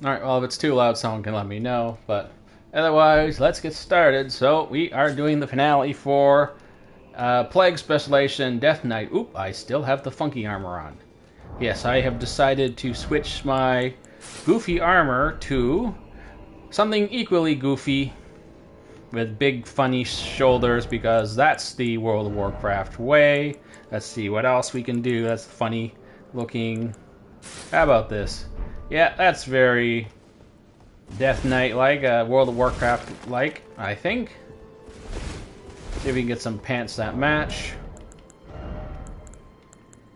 Alright, well, if it's too loud, someone can let me know, but otherwise, let's get started. So, we are doing the finale for Plague Specialization Death Knight. Oop, I still have the funky armor on. Yes, I have decided to switch my goofy armor to something equally goofy with big funny shoulders because that's the World of Warcraft way. Let's see what else we can do. That's funny looking. How about this? Yeah, that's very Death Knight-like, World of Warcraft-like, I think. See if we can get some pants that match.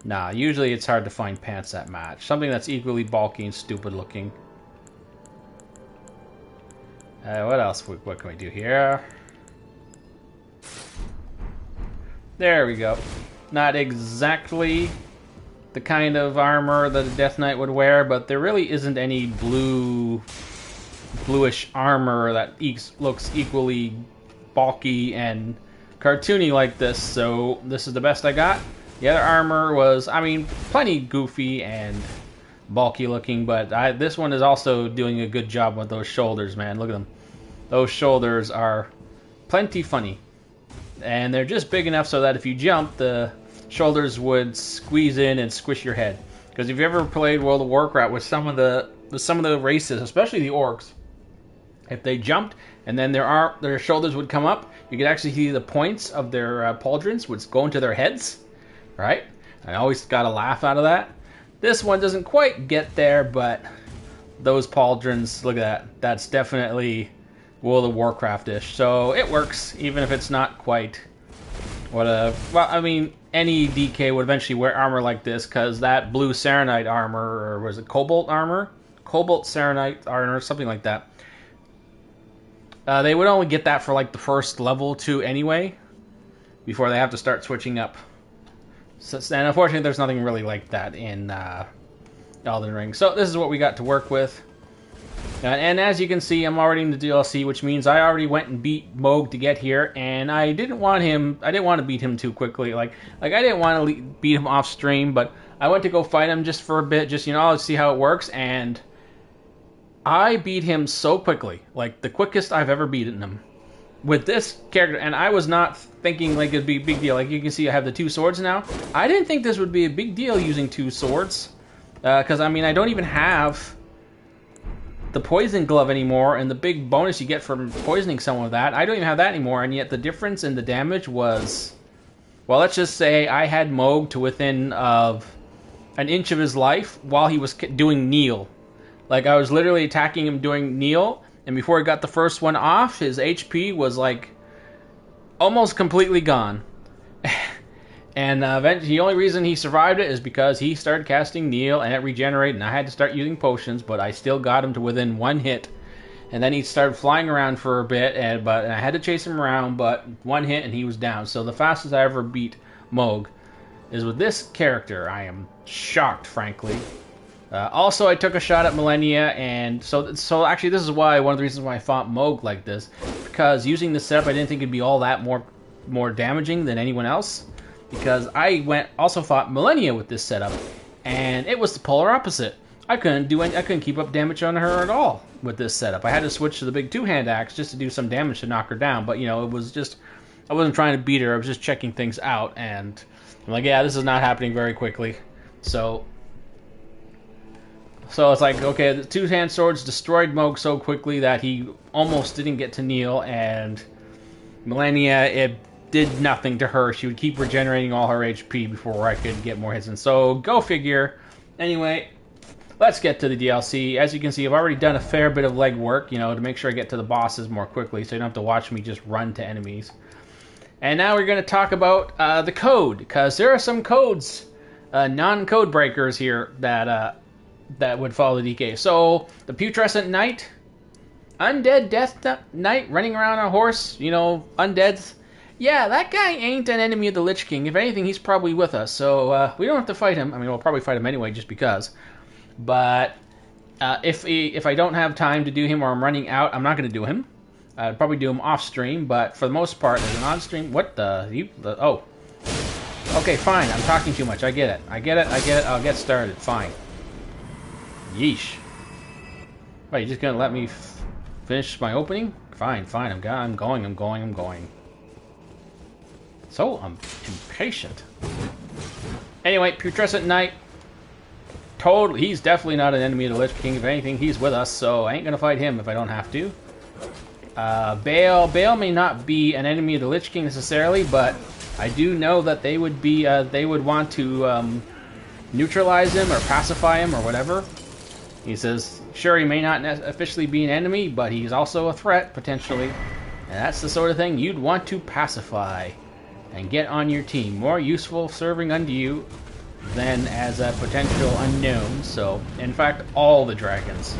Nah, usually it's hard to find pants that match. Something that's equally bulky and stupid looking. What else? What can we do here? There we go. Not exactly the kind of armor that a Death Knight would wear, but there really isn't any bluish armor that looks equally bulky and cartoony like this, so this is the best I got. The other armor was, I mean, plenty goofy and bulky looking, but this one is also doing a good job with those shoulders, man. Look at them. Those shoulders are plenty funny. And they're just big enough so that if you jump, the shoulders would squeeze in and squish your head. Because if you ever played World of Warcraft with some of the races, especially the orcs, if they jumped and then their shoulders would come up, you could actually see the points of their pauldrons would go into their heads, right? I always got a laugh out of that. This one doesn't quite get there, but those pauldrons, look at that. That's definitely World of Warcraft-ish. So it works, even if it's not quite what a... Well, I mean, any DK would eventually wear armor like this, because that blue Serenite armor, or was it Cobalt armor? Cobalt Serenite armor, something like that. They would only get that for like the first level 2 anyway, before they have to start switching up. So, and unfortunately, there's nothing really like that in Elden Ring. So this is what we got to work with. And as you can see, I'm already in the DLC, which means I already went and beat Moog to get here, and I didn't want to beat him too quickly. Like I didn't want to beat him off stream, but I went to go fight him just for a bit, just, let's see how it works, and I beat him so quickly, like the quickest I've ever beaten him with this character, and I was not thinking like it'd be a big deal. Like you can see I have the 2 swords now. I didn't think this would be a big deal using 2 swords, because I mean I don't even have the poison glove anymore, and the big bonus you get from poisoning someone with that, I don't even have that anymore, and yet the difference in the damage was, well, let's just say I had Moog to within of an inch of his life while he was doing kneel. Like, I was literally attacking him doing kneel, and before he got the first one off, his HP was, like, almost completely gone. And eventually, the only reason he survived it is because he started casting kneel, and it regenerated, and I had to start using potions, but I still got him to within 1 hit. And then he started flying around for a bit, and I had to chase him around, but 1 hit, and he was down. So the fastest I ever beat Moog is with this character. I am shocked, frankly. Also, I took a shot at Millennia, and so actually this is why, one of the reasons why I fought Moog like this, because using this setup, I didn't think it'd be all that more damaging than anyone else, because I also fought Millennia with this setup, and it was the polar opposite. I couldn't keep up damage on her at all with this setup. I had to switch to the big 2-hand axe just to do some damage to knock her down, but it was just, I wasn't trying to beat her, I was just checking things out, and I'm like, yeah, this is not happening very quickly. So it's like, okay, the 2-hand swords destroyed Moog so quickly that he almost didn't get to kneel, and Millennia, it did nothing to her. She would keep regenerating all her HP before I could get more hits in. So, go figure. Anyway, let's get to the DLC. As you can see, I've already done a fair bit of legwork, to make sure I get to the bosses more quickly, so you don't have to watch me just run to enemies. And now we're going to talk about the code, because there are some codes, non-code breakers here that would follow the DK. So, the Putrescent Knight, Undead Death Knight running around on a horse, undeads. Yeah, that guy ain't an enemy of the Lich King. If anything, he's probably with us, so we don't have to fight him. I mean, we'll probably fight him anyway just because. But if I don't have time to do him or I'm running out, I'm not going to do him. I'd probably do him off-stream, but for the most part, as an on-stream... What the... Oh. Okay, fine. I'm talking too much. I get it. I'll get started. Fine. Yeesh. Wait, you just gonna let me finish my opening? Fine, fine. I'm going. So I'm impatient. Anyway, Putrescent Knight. Totally, he's definitely not an enemy of the Lich King. If anything, he's with us, so I ain't gonna fight him if I don't have to. Bale may not be an enemy of the Lich King necessarily, but I do know that they would be. They would want to neutralize him or pacify him or whatever. He says, sure, he may not officially be an enemy, but he's also a threat potentially, and that's the sort of thing you'd want to pacify and get on your team. More useful serving unto you than as a potential unknown. So, in fact, all the dragons.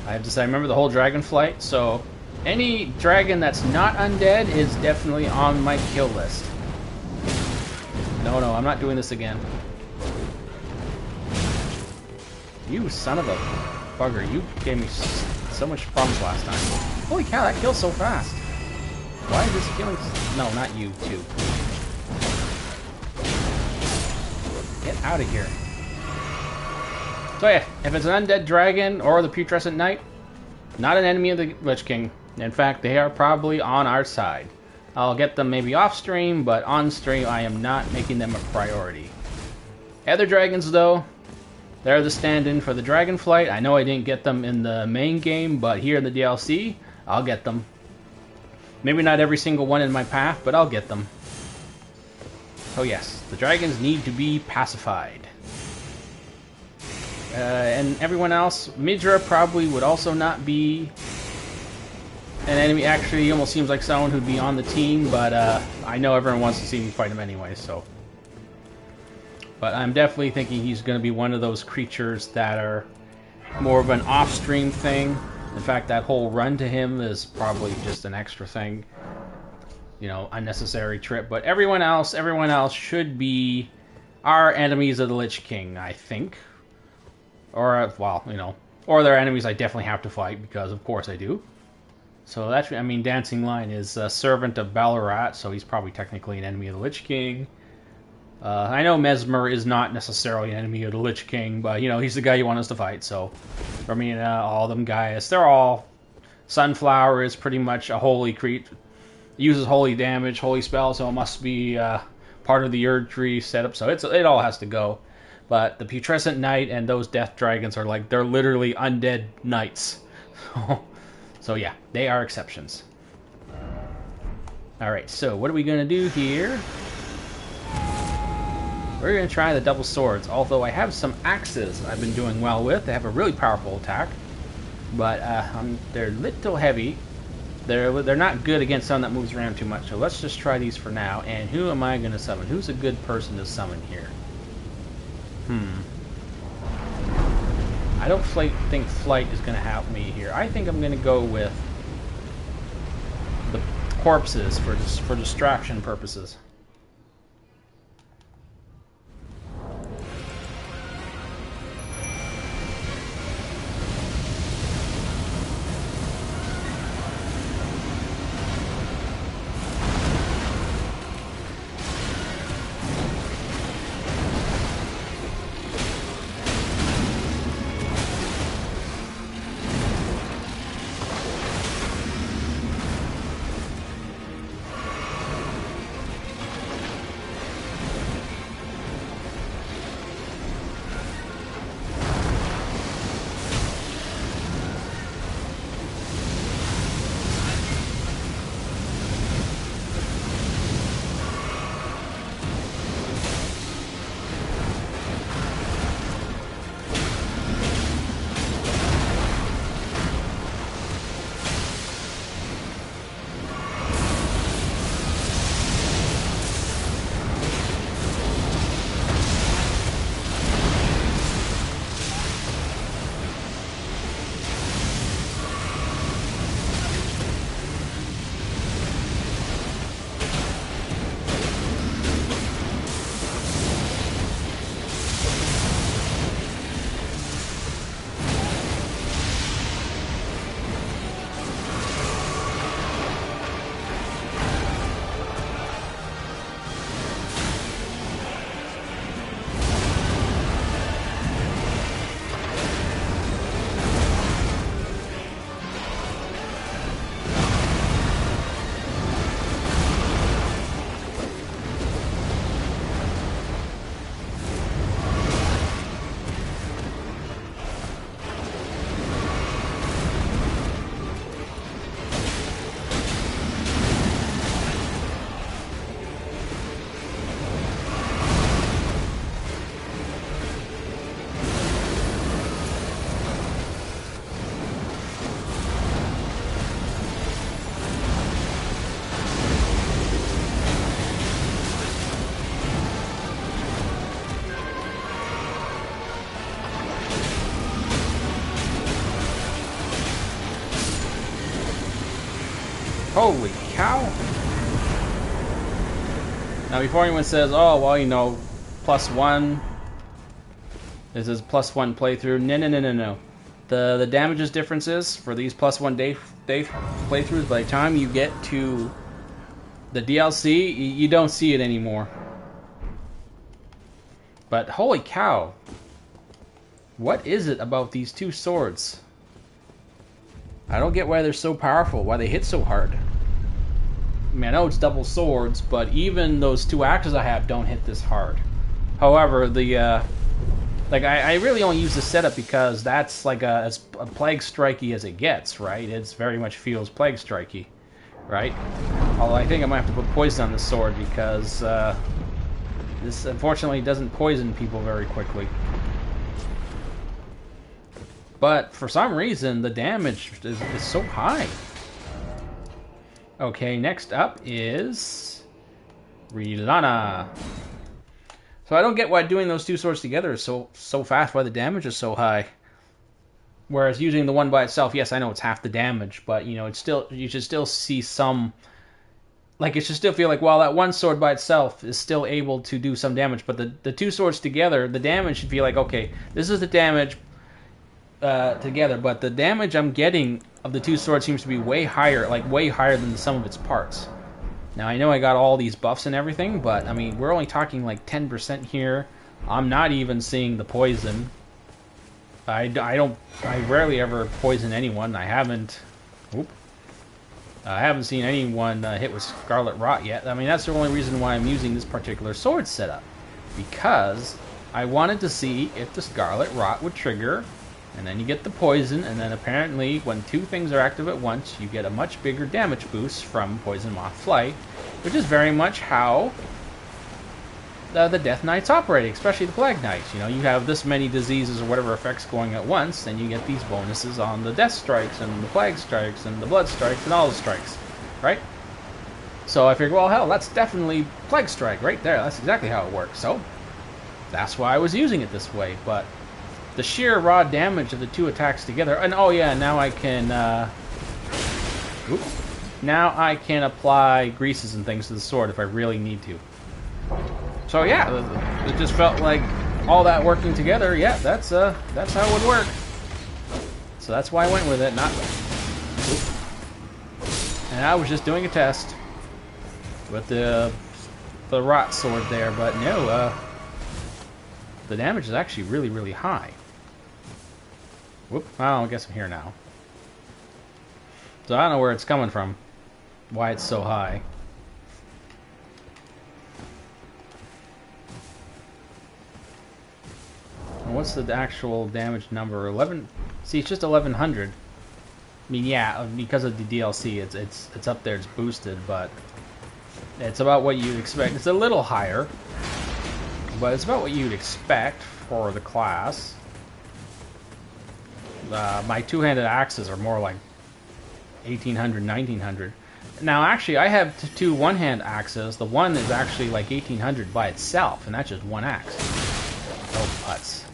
I have to say, I remember the whole dragon flight, so any dragon that's not undead is definitely on my kill list. No, I'm not doing this again. You son of a bugger, you gave me so much problems last time. Holy cow, that kills so fast. Why is this killing... No, not you, too. Get out of here. So yeah, if it's an undead dragon or the Putrescent Knight, not an enemy of the Lich King. In fact, they are probably on our side. I'll get them maybe off stream, but on stream I am not making them a priority. Other dragons though, they're the stand-in for the Dragonflight. I know I didn't get them in the main game, but here in the DLC, I'll get them. Maybe not every single one in my path, but I'll get them. So yes, the dragons need to be pacified. And everyone else, Midra probably would also not be an enemy. Actually, he almost seems like someone who'd be on the team, but I know everyone wants to see me fight him anyway, so. But I'm definitely thinking he's going to be one of those creatures that are more of an off-stream thing. In fact, that whole run to him is probably just an extra thing. You know, unnecessary trip. But everyone else should be our enemies of the Lich King, I think. Or, well, you know, or they're enemies I definitely have to fight, because of course I do. So that's, I mean, Dancing Lion is a servant of Ballarat, so he's probably technically an enemy of the Lich King. I know Mesmer is not necessarily an enemy of the Lich King, but, you know, he's the guy you want us to fight, so. I mean, all them guys, they're all... Sunflower is pretty much a holy creature. Uses holy damage, holy spell, so it must be part of the Erd Tree setup, so it all has to go. But the Putrescent Knight and those Death Dragons are like, they're literally undead knights. So yeah, they are exceptions. Alright, so what are we going to do here? We're going to try the double swords, although I have some axes I've been doing well with. They have a really powerful attack, but they're a little heavy. They're not good against someone that moves around too much, so let's just try these for now. And who am I going to summon? Who's a good person to summon here? I don't think Flight is going to help me here. I think I'm going to go with the corpses for distraction purposes. Holy cow! Now, before anyone says, "Oh, well, you know, +1. This is +1 playthrough." No, no, no, no, no. The damages differences for these +1 day playthroughs. By the time you get to the DLC, you don't see it anymore. But holy cow! What is it about these two swords? I don't get why they're so powerful. Why they hit so hard. I mean, I know it's double swords, but even those two axes I have don't hit this hard. However, the like I really only use this setup because that's like as plague strikey as it gets, right? It's very much feels plague strikey, right? Although I think I might have to put poison on the sword because this unfortunately doesn't poison people very quickly. But for some reason, the damage is so high. Okay, next up is Rilana. So I don't get why doing those two swords together is so fast, why the damage is so high. Whereas using the one by itself, yes, I know it's half the damage, but you know, it's still, you should still see some, like, it should still feel like, well, that one sword by itself is still able to do some damage, but the two swords together, the damage should feel like, okay, this is the damage together, but the damage I'm getting of the two swords seems to be way higher, like way higher than the sum of its parts. Now I know I got all these buffs and everything, but I mean we're only talking like 10% here. I'm not even seeing the poison. I rarely ever poison anyone. I haven't seen anyone hit with Scarlet Rot yet. I mean that's the only reason why I'm using this particular sword setup, because I wanted to see if the Scarlet Rot would trigger. And then you get the poison, and then apparently when two things are active at once, you get a much bigger damage boost from Poison Moth Flight, which is very much how the Death Knights operate, especially the Plague Knights. You know, you have this many diseases or whatever effects going at once, and you get these bonuses on the Death Strikes, and the Plague Strikes, and the Blood Strikes, and all the strikes, right? So I figured, well, hell, that's definitely Plague Strike right there. That's exactly how it works. So that's why I was using it this way, but the sheer raw damage of the two attacks together, and oh yeah, now I can now I can apply greases and things to the sword if I really need to. So yeah, it just felt like all that working together. Yeah, that's how it would work. So that's why I went with it. And I was just doing a test with the rot sword there, but no, the damage is actually really, really high. Whoop, well, I guess I'm here now. So I don't know where it's coming from, why it's so high. What's the actual damage number? 11. See, it's just 1100. I mean, yeah, because of the DLC, it's up there, it's boosted, but it's about what you'd expect. It's a little higher, but it's about what you'd expect for the class. My two-handed axes are more like 1800, 1900. Now, actually, I have two one-hand axes. The one is actually like 1800 by itself, and that's just one axe. Oh, putz.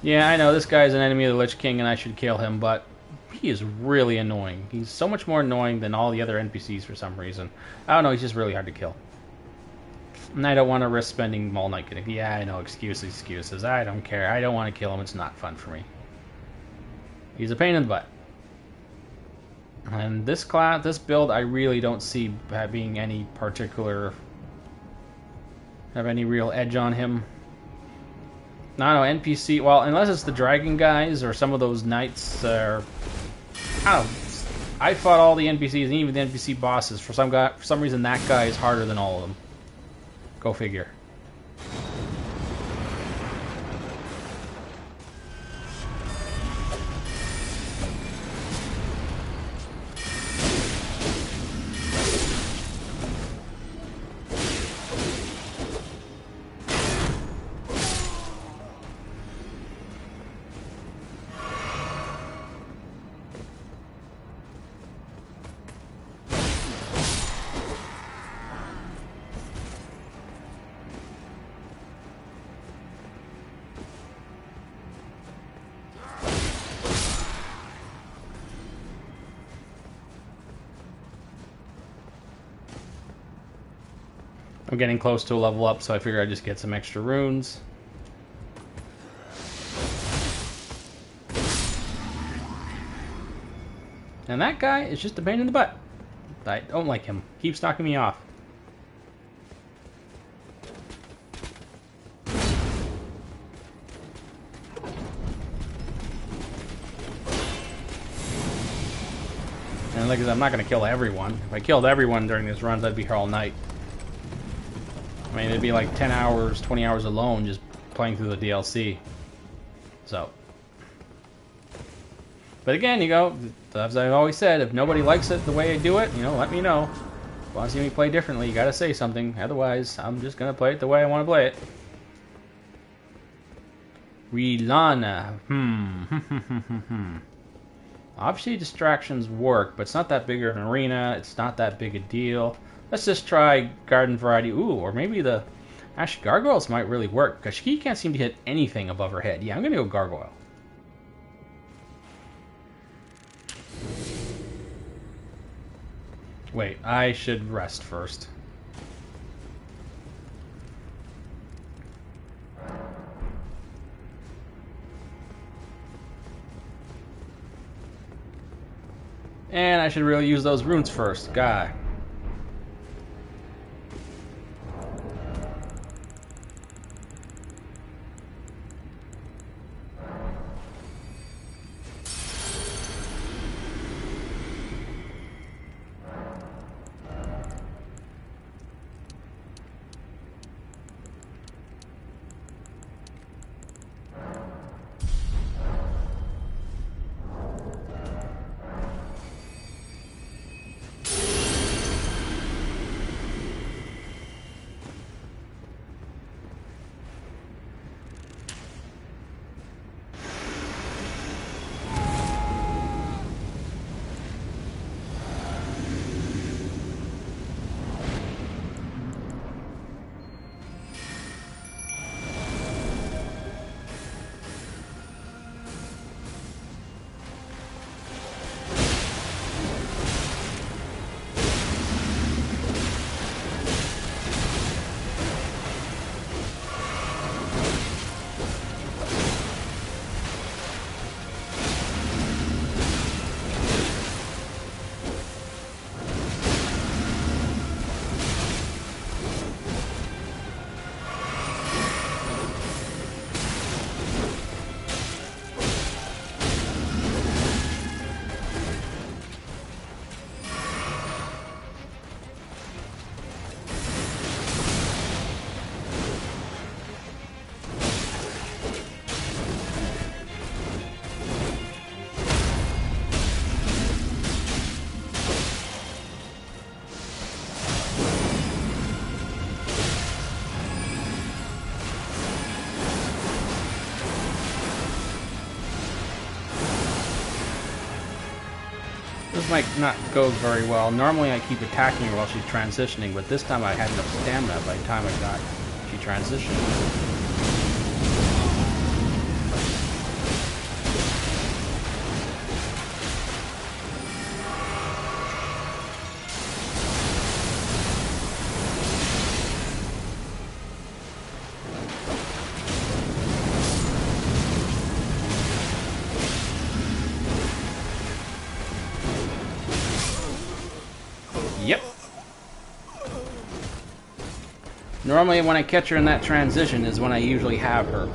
Yeah, I know, this guy's an enemy of the Lich King, and I should kill him, but he is really annoying. He's so much more annoying than all the other NPCs for some reason. I don't know, he's just really hard to kill. And I don't want to risk spending all night getting... Yeah, I know, excuses. I don't care. I don't want to kill him. It's not fun for me. He's a pain in the butt. And this build, I really don't see having any particular... have any real edge on him. I don't know, NPC... Well, unless it's the dragon guys or some of those knights are... I don't know. I fought all the NPCs and even the NPC bosses. For some reason, that guy is harder than all of them. Go figure. I'm getting close to a level up, so I figure I'd just get some extra runes. And that guy is just a pain in the butt. I don't like him. Keeps knocking me off. And like I said, I'm not going to kill everyone. If I killed everyone during these runs, I'd be here all night. I mean, it'd be like 10 hours, 20 hours alone just playing through the DLC. So. But again, you go, as I've always said, if nobody likes it the way I do it, you know, let me know. If you want to see me play differently, you gotta say something. Otherwise, I'm just gonna play it the way I want to play it. Rilana. Obviously, distractions work, but it's not that big of an arena. It's not that big a deal. Let's just try Garden Variety. Ooh, or maybe the... Actually, Gargoyles might really work, because she can't seem to hit anything above her head. Yeah, I'm gonna go Gargoyle. Wait, I should rest first. And I should really use those runes first. God. This might not go very well. Normally I keep attacking her while she's transitioning, but this time I had enough stamina by the time I got she transitioned. Yep. Normally when I catch her in that transition is when I usually have her.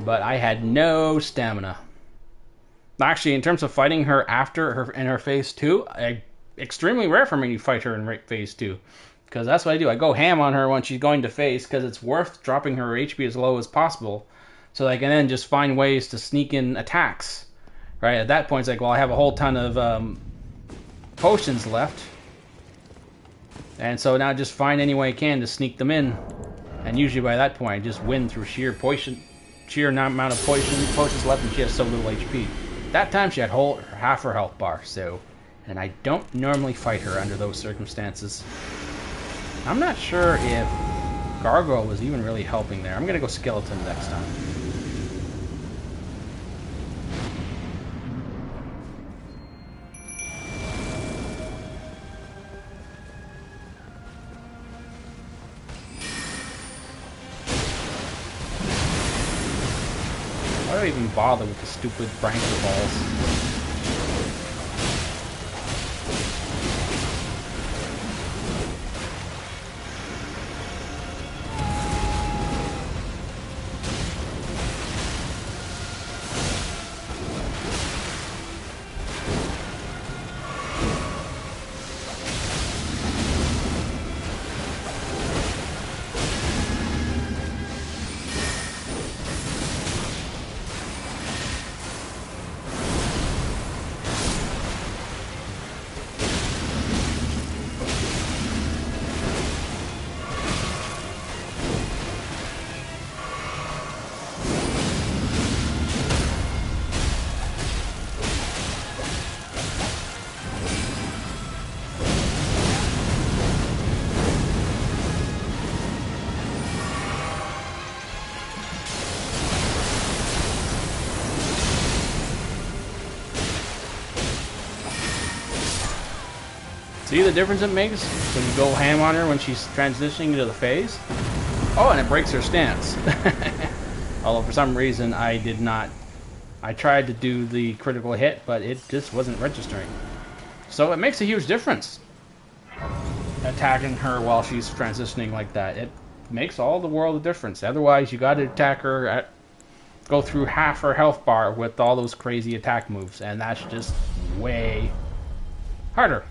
But I had no stamina. Actually, in terms of fighting her after her in her phase 2, extremely rare for me to fight her in phase 2. Because that's what I do. I go ham on her when she's going to phase, because it's worth dropping her HP as low as possible. So I can then just find ways to sneak in attacks. Right, at that point it's like, well, I have a whole ton of potions left, and so now just find any way I can to sneak them in, and usually by that point I just win through sheer amount of potions left, and she has so little HP. That time she had half her health bar, so, and I don't normally fight her under those circumstances. I'm not sure if Gargoyle was even really helping there. I'm gonna go Skeleton next time. Why do I even bother with the stupid branching balls? See the difference it makes when you go ham on her when she's transitioning into the phase? Oh, and it breaks her stance. Although for some reason I did not. I tried to do the critical hit, but it just wasn't registering. So it makes a huge difference. Attacking her while she's transitioning like that. It makes all the world of difference. Otherwise, you got to attack her, go through half her health bar with all those crazy attack moves, and that's just way harder.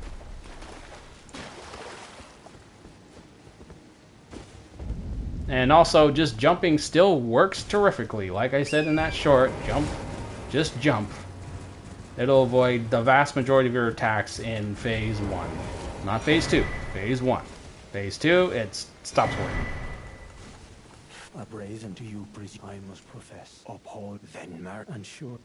And also, just jumping still works terrifically. Like I said in that short, just jump. It'll avoid the vast majority of your attacks in Phase 1. Not Phase 2, Phase 1. Phase 2, it stops working. A brazen to you, I must profess. Uphold, then mark, and sure.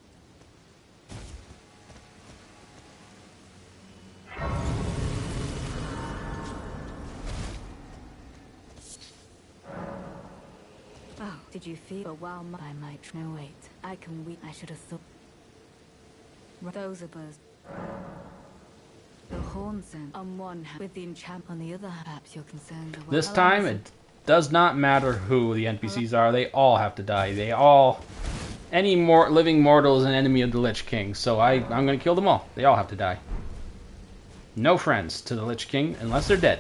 Oh, did you feel a while I might no wait. I can weep. I should have thought. Those of us. The horns on one hand, with the enchant on the other. Perhaps you're concerned. This time, it does not matter who the NPCs are. They all have to die. They all, any living mortal is an enemy of the Lich King. So I'm going to kill them all. They all have to die. No friends to the Lich King unless they're dead.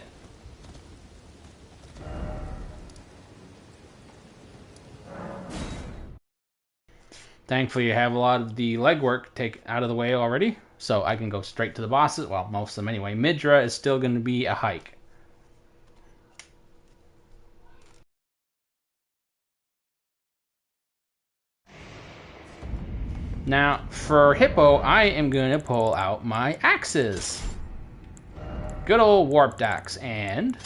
Thankfully, you have a lot of the legwork out of the way already, so I can go straight to the bosses. Well, most of them anyway. Midra is still going to be a hike. Now, for Hippo, I am going to pull out my axes. Good old warped axe. And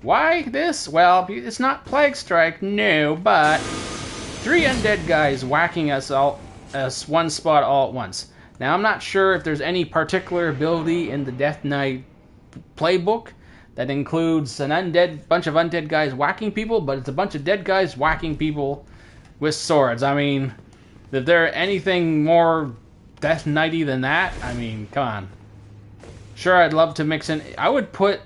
why this? Well, it's not Plague Strike, no, but 3 undead guys whacking us one spot all at once. Now, I'm not sure if there's any particular ability in the Death Knight playbook that includes bunch of undead guys whacking people, but it's a bunch of dead guys whacking people with swords. I mean, if there anything more Death Knighty than that, I mean, come on. Sure, I'd love to mix in. I would put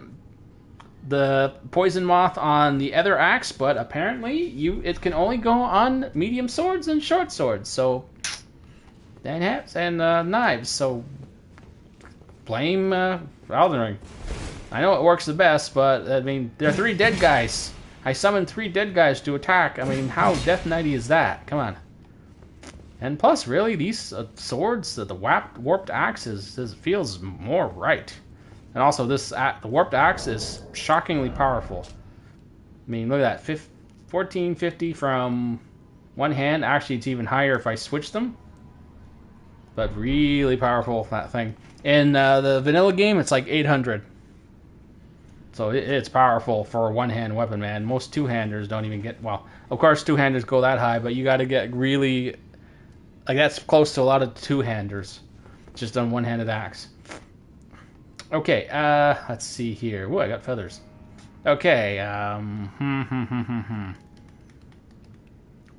the poison moth on the other axe, but apparently it can only go on medium swords and short swords. So and knives. So blame Elden Ring. I know it works the best, but I mean there are 3 dead guys. I summoned 3 dead guys to attack. I mean, how Death Knighty is that? Come on. And plus, really, these swords, the warped axes, this feels more right. And also, the warped axe is shockingly powerful. I mean, look at that, 1450 from one hand. Actually, it's even higher if I switch them. But really powerful, that thing. In the vanilla game, it's like 800. So it's powerful for a one-hand weapon, man. Most two-handers don't even get... Well, of course, two-handers go that high, but you got to get really... Like, that's close to a lot of two-handers. Just on one-handed axe. Okay, let's see here. Ooh, I got feathers. Okay, Oh,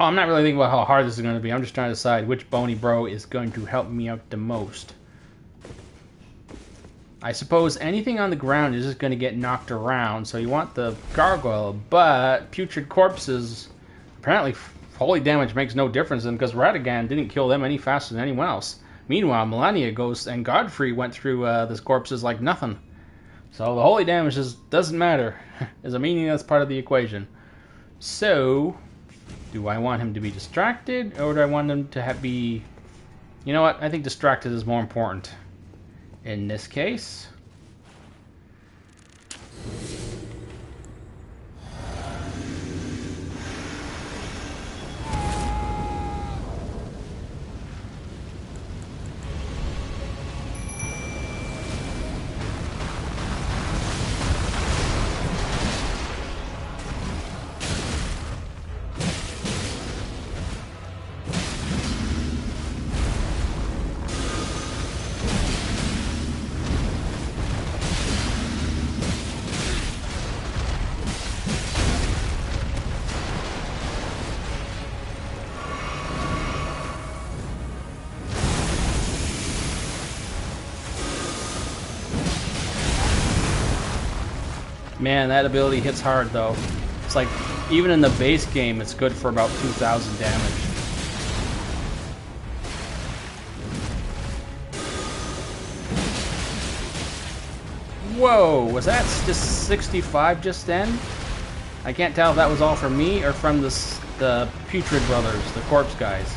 I'm not really thinking about how hard this is going to be. I'm just trying to decide which bony bro is going to help me out the most. I suppose anything on the ground is just going to get knocked around, so you want the gargoyle, but putrid corpses apparently holy damage makes no difference then, because Radagan didn't kill them any faster than anyone else. Meanwhile, Melania Ghost and Godfrey went through this corpses like nothing. So the holy damage just doesn't matter. It's a meaningless part of the equation. So, do I want him to be distracted, or do I want him to be... You know what? I think distracted is more important. In this case... Man, that ability hits hard though. It's like, even in the base game, it's good for about 2,000 damage. Whoa, was that just 65 just then? I can't tell if that was all from me or from the Putrid Brothers, the corpse guys.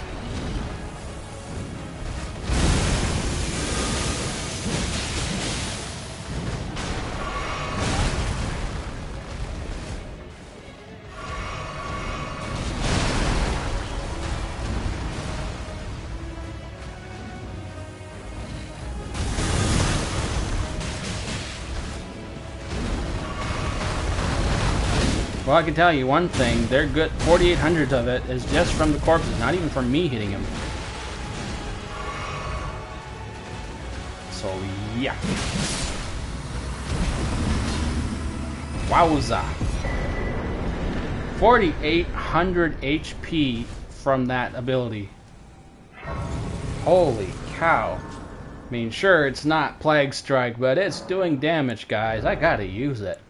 Well, I can tell you one thing, they're good. 4,800 of it is just from the corpses, not even from me hitting him. So, yeah. Wowza. 4,800 HP from that ability. Holy cow. I mean, sure, it's not Plague Strike, but it's doing damage, guys. I gotta use it.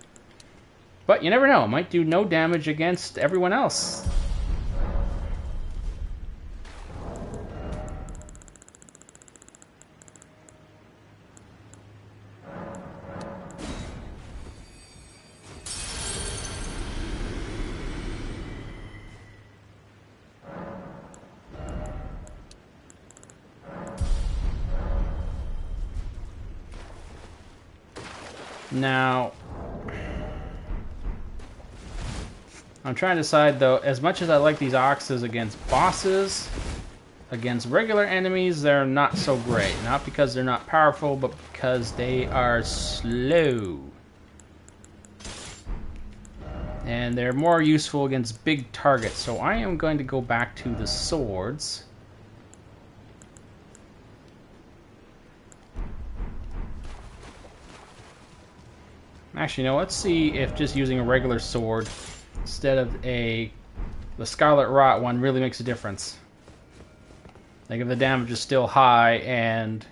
But you never know, it might do no damage against everyone else. Now, I'm trying to decide though, as much as I like these oxes against bosses, against regular enemies, they're not so great. Not because they're not powerful, but because they are slow. And they're more useful against big targets. So I am going to go back to the swords. Actually, no, let's see if just using a regular sword instead of the Scarlet Rot one really makes a difference. Like if the damage is still high, and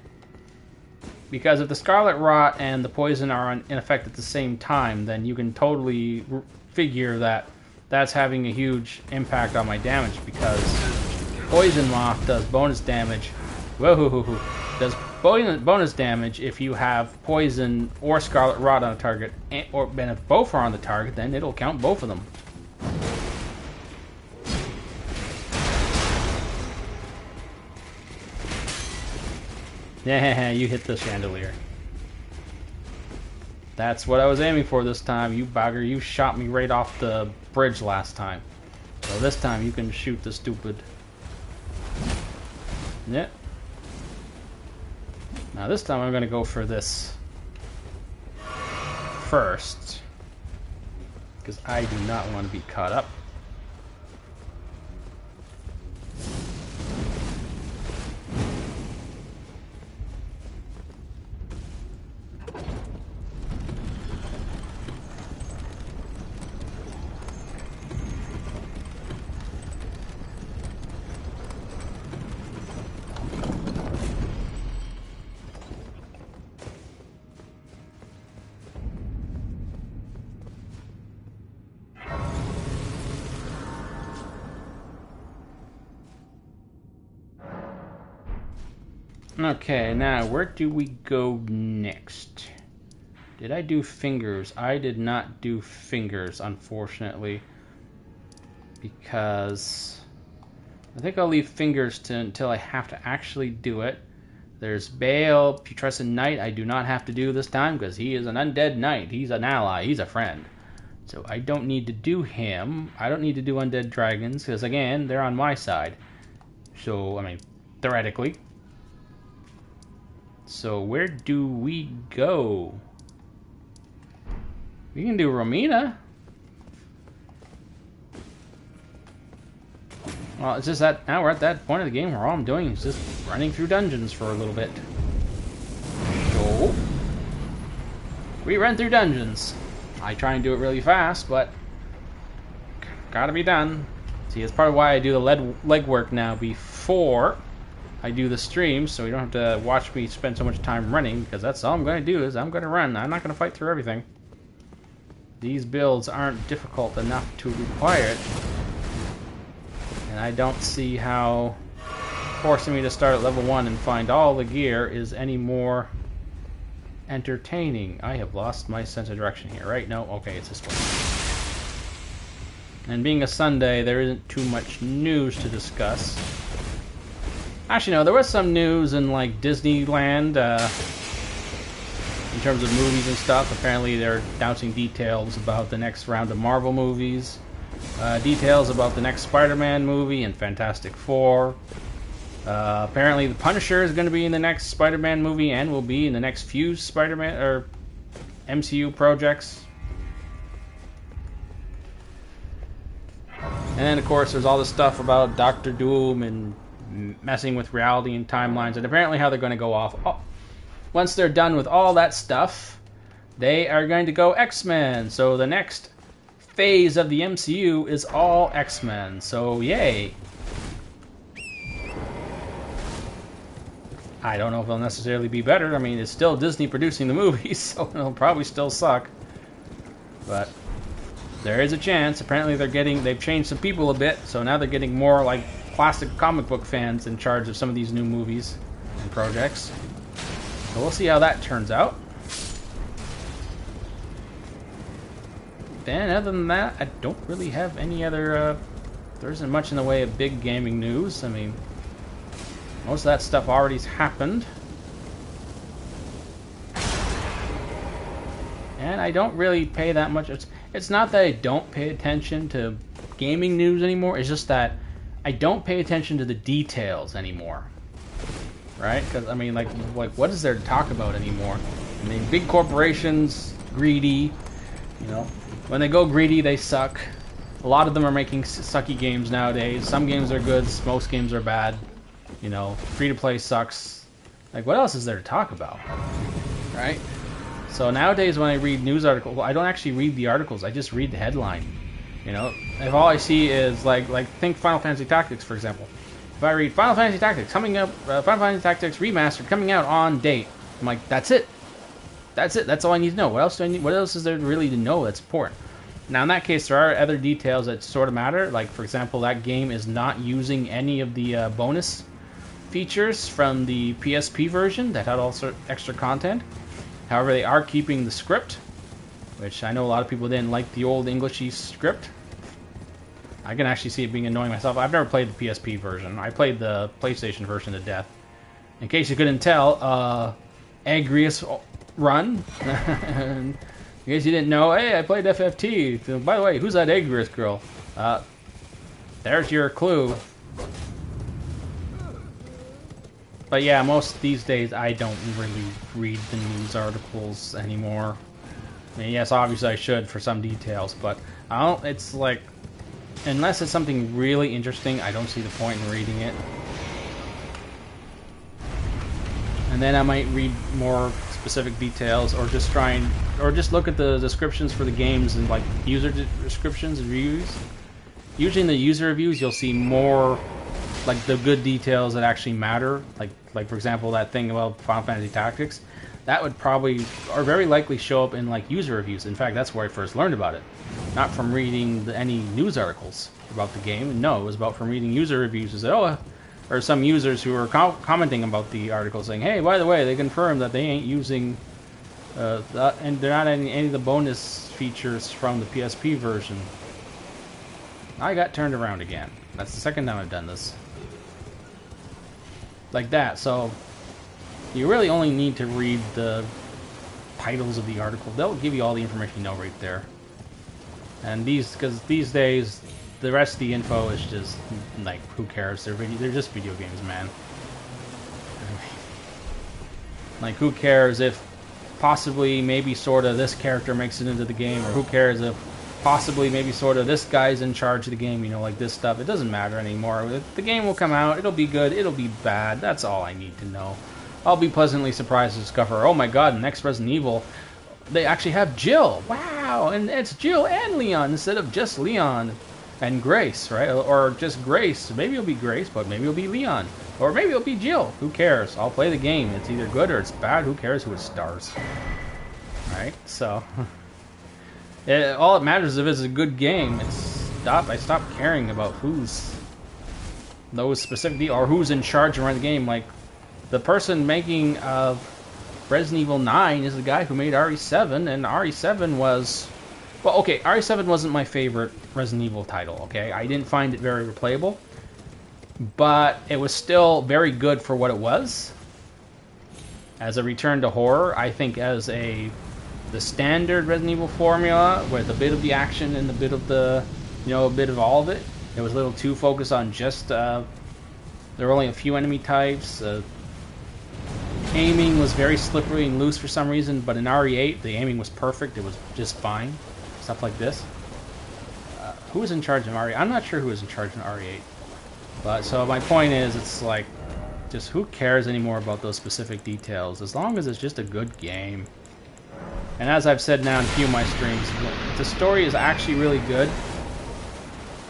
because if the Scarlet Rot and the poison are in effect at the same time, then you can totally figure that that's having a huge impact on my damage, because Poison Moth does bonus damage. Whoa, does bonus damage if you have poison or Scarlet Rot on a target, and if both are on the target, then it'll count both of them. Yeah, you hit the chandelier. That's what I was aiming for this time, you bugger. You shot me right off the bridge last time. So this time you can shoot the stupid... Yeah. Now this time I'm going to go for this first, because I do not want to be caught up. Okay, now where do we go next? Did I do fingers? I did not do fingers, unfortunately, because I think I'll leave fingers until I have to actually do it. There's Bale, Putrescent Knight. I do not have to do this time because he is an undead knight. He's an ally. He's a friend. So I don't need to do him. I don't need to do undead dragons because, again, they're on my side. So, I mean, theoretically. So where do we go? We can do Romina. Well, it's just that now we're at that point of the game where all I'm doing is just running through dungeons for a little bit. So, we run through dungeons. I try and do it really fast, but gotta be done. See, it's part of why I do the legwork now before I do the stream, so you don't have to watch me spend so much time running, because that's all I'm going to do is I'm going to run. I'm not going to fight through everything. These builds aren't difficult enough to require it. And I don't see how forcing me to start at level 1 and find all the gear is any more entertaining. I have lost my sense of direction here, right? No? Okay, it's this way. And being a Sunday, there isn't too much news to discuss. Actually, no, there was some news in, like, Disneyland, in terms of movies and stuff. Apparently, they're announcing details about the next round of Marvel movies. Details about the next Spider-Man movie and Fantastic Four. Apparently, the Punisher is going to be in the next Spider-Man movie and will be in the next few Spider-Man or MCU projects. And then, of course, there's all this stuff about Doctor Doom and messing with reality and timelines, and apparently how they're going to go off. Oh, once they're done with all that stuff, they are going to go X-Men. So the next phase of the MCU is all X-Men. So yay. I don't know if they'll necessarily be better. I mean, it's still Disney producing the movies, so it'll probably still suck. But there is a chance. Apparently they've changed some people a bit, so now they're getting more like classic comic book fans in charge of some of these new movies and projects. So we'll see how that turns out. Then, other than that, I don't really have any other... there isn't much in the way of big gaming news. I mean, most of that stuff already happened. And I don't really pay that much... It's not that I don't pay attention to gaming news anymore. It's just that I don't pay attention to the details anymore. Right? Because, I mean, like, what is there to talk about anymore? I mean, big corporations, greedy, you know. When they go greedy, they suck. A lot of them are making sucky games nowadays. Some games are good, most games are bad. You know, free-to-play sucks. Like, what else is there to talk about? Right? So nowadays when I read news articles, I don't actually read the articles, I just read the headline. You know, if all I see is, like think Final Fantasy Tactics, for example. If I read Final Fantasy Tactics coming up, Final Fantasy Tactics Remastered coming out on date, I'm like, that's it. That's it. That's all I need to know. What else do I need? What else is there really to know that's important? Now, in that case, there are other details that sort of matter. Like, for example, that game is not using any of the bonus features from the PSP version that had all sort of extra content. However, they are keeping the script, which I know a lot of people didn't like the old Englishy script. I can actually see it being annoying myself. I've never played the PSP version. I played the PlayStation version to death. In case you couldn't tell, Agrius run. In case you didn't know, hey, I played FFT. So, by the way, who's that Agrius girl? There's your clue. But yeah, most these days I don't really read the news articles anymore. I mean, yes, obviously I should for some details, but I don't. It's like, unless it's something really interesting, I don't see the point in reading it. And then I might read more specific details, or just just look at the descriptions for the games and like user descriptions and reviews. Usually in the user reviews, you'll see more like the good details that actually matter. Like for example, that thing about Final Fantasy Tactics. That would probably, or very likely, show up in like user reviews. In fact, that's where I first learned about it. Not from reading any news articles about the game. No, it was from reading user reviews. It said, oh, or some users who were commenting about the article saying, hey, by the way, they confirmed that they ain't using, and they're not adding any of the bonus features from the PSP version. I got turned around again. That's the second time I've done this. Like that, so you really only need to read the titles of the article. They'll give you all the information you know right there. And because these days, the rest of the info is just, like, who cares? They're just video games, man. Like, who cares if possibly, maybe, sorta, this character makes it into the game, or who cares if possibly, maybe, sorta, this guy's in charge of the game, you know, like this stuff. It doesn't matter anymore. The game will come out, it'll be good, it'll be bad. That's all I need to know. I'll be pleasantly surprised to discover, oh my god, next Resident Evil, they actually have Jill. Wow, and it's Jill and Leon instead of just Leon and Grace, right? Or just Grace. Maybe it'll be Grace, but maybe it'll be Leon. Or maybe it'll be Jill. Who cares? I'll play the game. It's either good or it's bad. Who cares who it stars? Right? So, all it matters if it's a good game. I stopped caring about who's those specific, or who's in charge around the game. Like, the person making Resident Evil 9 is the guy who made RE7, and RE7 was... Well, okay, RE7 wasn't my favorite Resident Evil title, okay? I didn't find it very replayable, but it was still very good for what it was. As a return to horror, I think as the standard Resident Evil formula, with a bit of the action and a bit of the, you know, a bit of all of it, it was a little too focused on just, there were only a few enemy types, aiming was very slippery and loose for some reason, but in RE8, the aiming was perfect, it was just fine. Stuff like this. Who was in charge of RE8? I'm not sure who was in charge in RE8. But, so my point is, it's like, just who cares anymore about those specific details, as long as it's just a good game. And as I've said now in a few of my streams, the story is actually really good.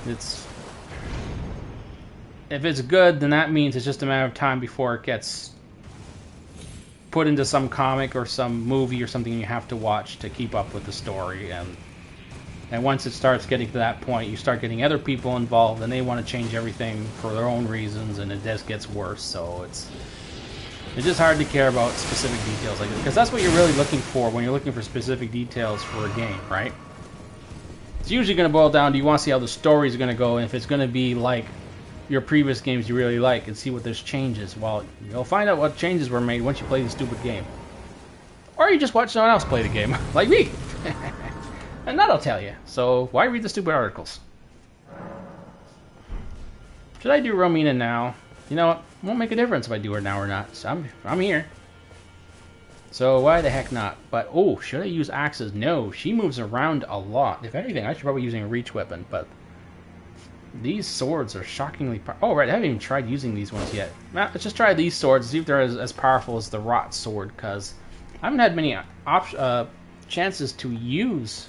If it's good, then that means it's just a matter of time before it gets put into some comic or some movie or something you have to watch to keep up with the story. And once it starts getting to that point, you start getting other people involved, and they want to change everything for their own reasons, and it just gets worse. So it's just hard to care about specific details like this, because that's what you're really looking for when you're looking for specific details for a game, right? It's usually going to boil down to you want to see how the story's going to go, and if it's going to be like your previous games you really like, and see what there's changes. Well, you'll find out what changes were made once you play the stupid game. Or you just watch someone else play the game, like me. And that'll tell you. So why read the stupid articles? Should I do Romina now? You know what? It won't make a difference if I do her now or not. So I'm here. So why the heck not? But, oh, should I use axes? No, she moves around a lot. If anything, I should probably be using a reach weapon, but these swords are shockingly powerful. Oh, right, I haven't even tried using these ones yet. Well, let's just try these swords, see if they're as powerful as the Rot sword, because I haven't had many chances to use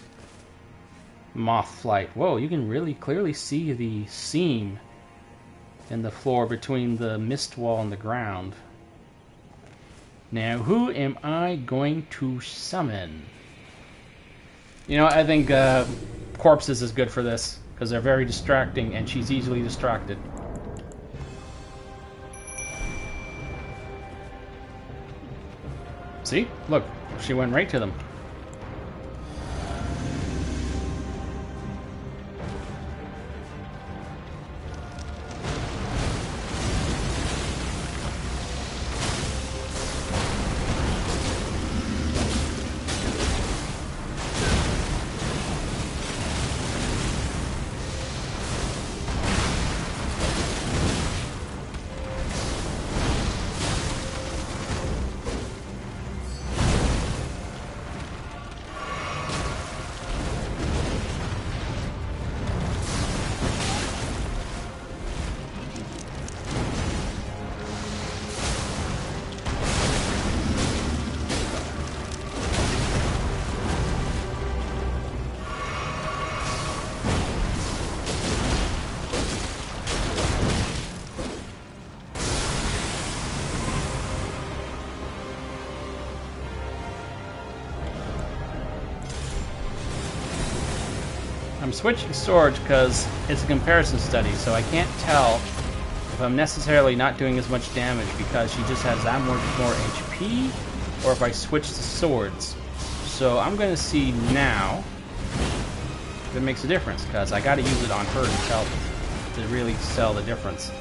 Moth Flight. Whoa, you can really clearly see the seam in the floor between the mist wall and the ground. Now, who am I going to summon? You know, I think Corpses is good for this, because they're very distracting, and she's easily distracted. See? Look, she went right to them. I'm switching swords because it's a comparison study, so I can't tell if I'm necessarily not doing as much damage because she just has that much more HP, or if I switch to swords. So I'm going to see now if it makes a difference, because I got to use it on her to really sell the difference.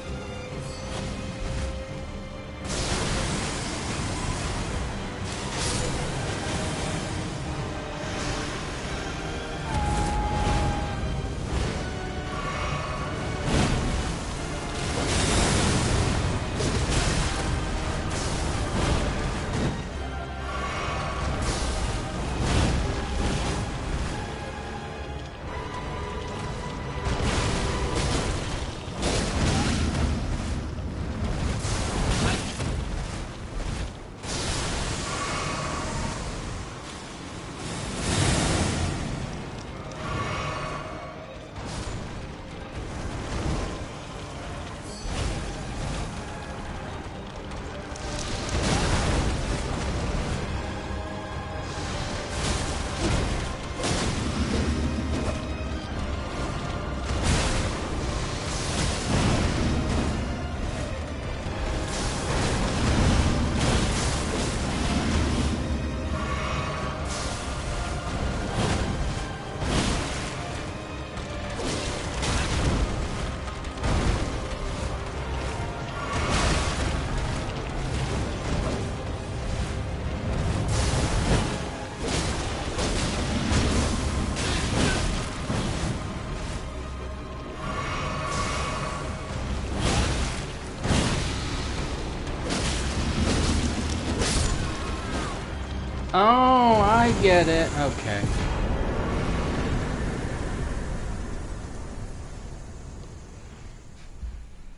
Oh, I get it. Okay.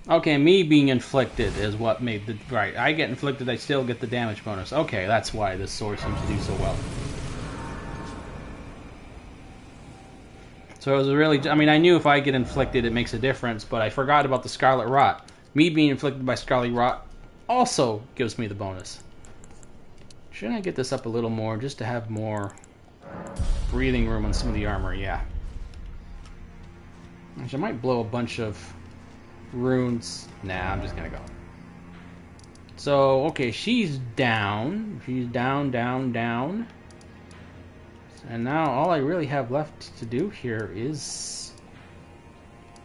Okay, me being inflicted is what made the... Right, I get inflicted, I still get the damage bonus. Okay, that's why this sword seems to do so well. So it was really... I mean, I knew if I get inflicted, it makes a difference, but I forgot about the Scarlet Rot. Me being inflicted by Scarlet Rot also gives me the bonus. Shouldn't I get this up a little more just to have more breathing room on some of the armor? Yeah. Actually, I might blow a bunch of runes. Nah, I'm just gonna go. So, okay, she's down. She's down, down, down. And now all I really have left to do here is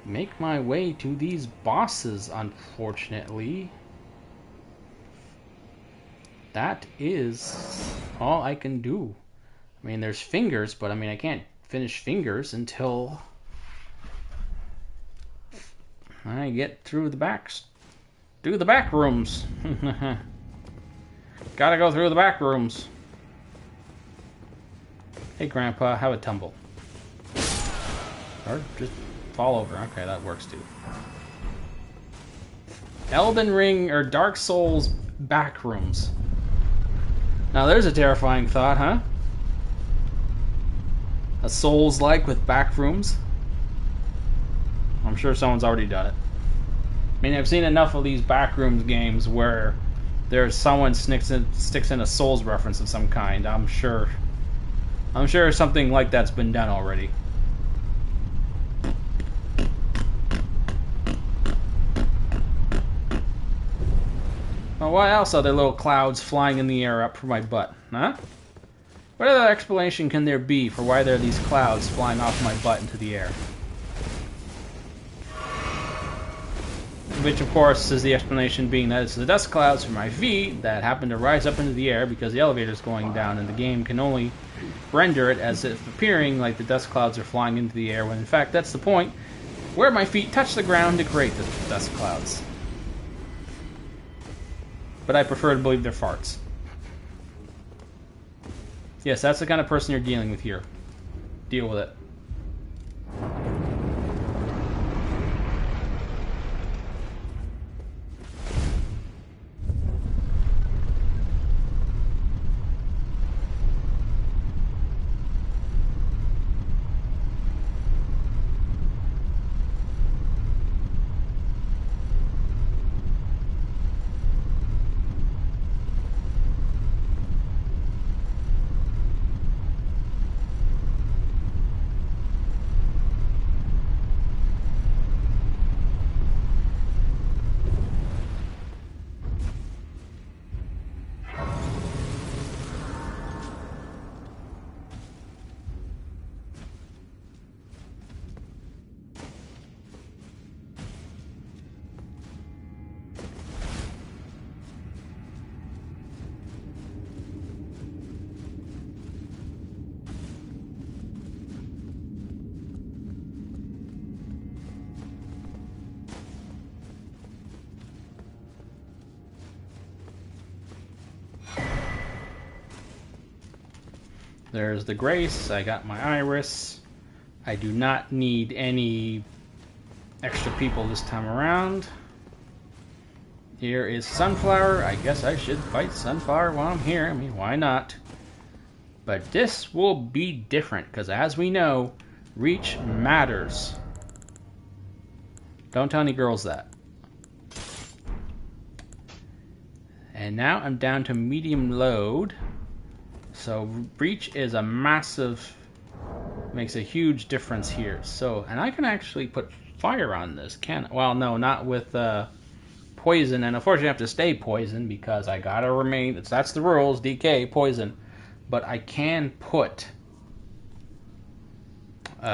make my way to these bosses, unfortunately. That is all I can do. I mean, there's fingers, but I mean, I can't finish fingers until I get through the back rooms. Gotta go through the back rooms. Hey, Grandpa, have a tumble. Or just fall over. Okay, that works too. Elden Ring or Dark Souls back rooms. Now there's a terrifying thought, huh? A Souls-like with back rooms. I'm sure someone's already done it. I mean, I've seen enough of these backrooms games where there's someone sticks in a Souls reference of some kind. I'm sure something like that's been done already. Well, what else are there little clouds flying in the air up for my butt, huh? What other explanation can there be for why there are these clouds flying off my butt into the air? Which, of course, is the explanation being that it's the dust clouds from my feet that happen to rise up into the air because the elevator's going down, and the game can only render it as if appearing like the dust clouds are flying into the air, when in fact that's the point, where my feet touch the ground to create the dust clouds. But I prefer to believe they're farts. Yes, that's the kind of person you're dealing with here. Deal with it. There's the Grace. I got my Iris. I do not need any extra people this time around. Here is Sunflower. I guess I should fight Sunflower while I'm here. I mean, why not? But this will be different, because as we know, reach matters. Don't tell any girls that. And now I'm down to medium load. So reach is a massive, makes a huge difference here. So, and I can actually put fire on this, can I? Well, no, not with poison, and unfortunately I have to stay poison because I gotta remain, that's the rules, DK, poison. But I can put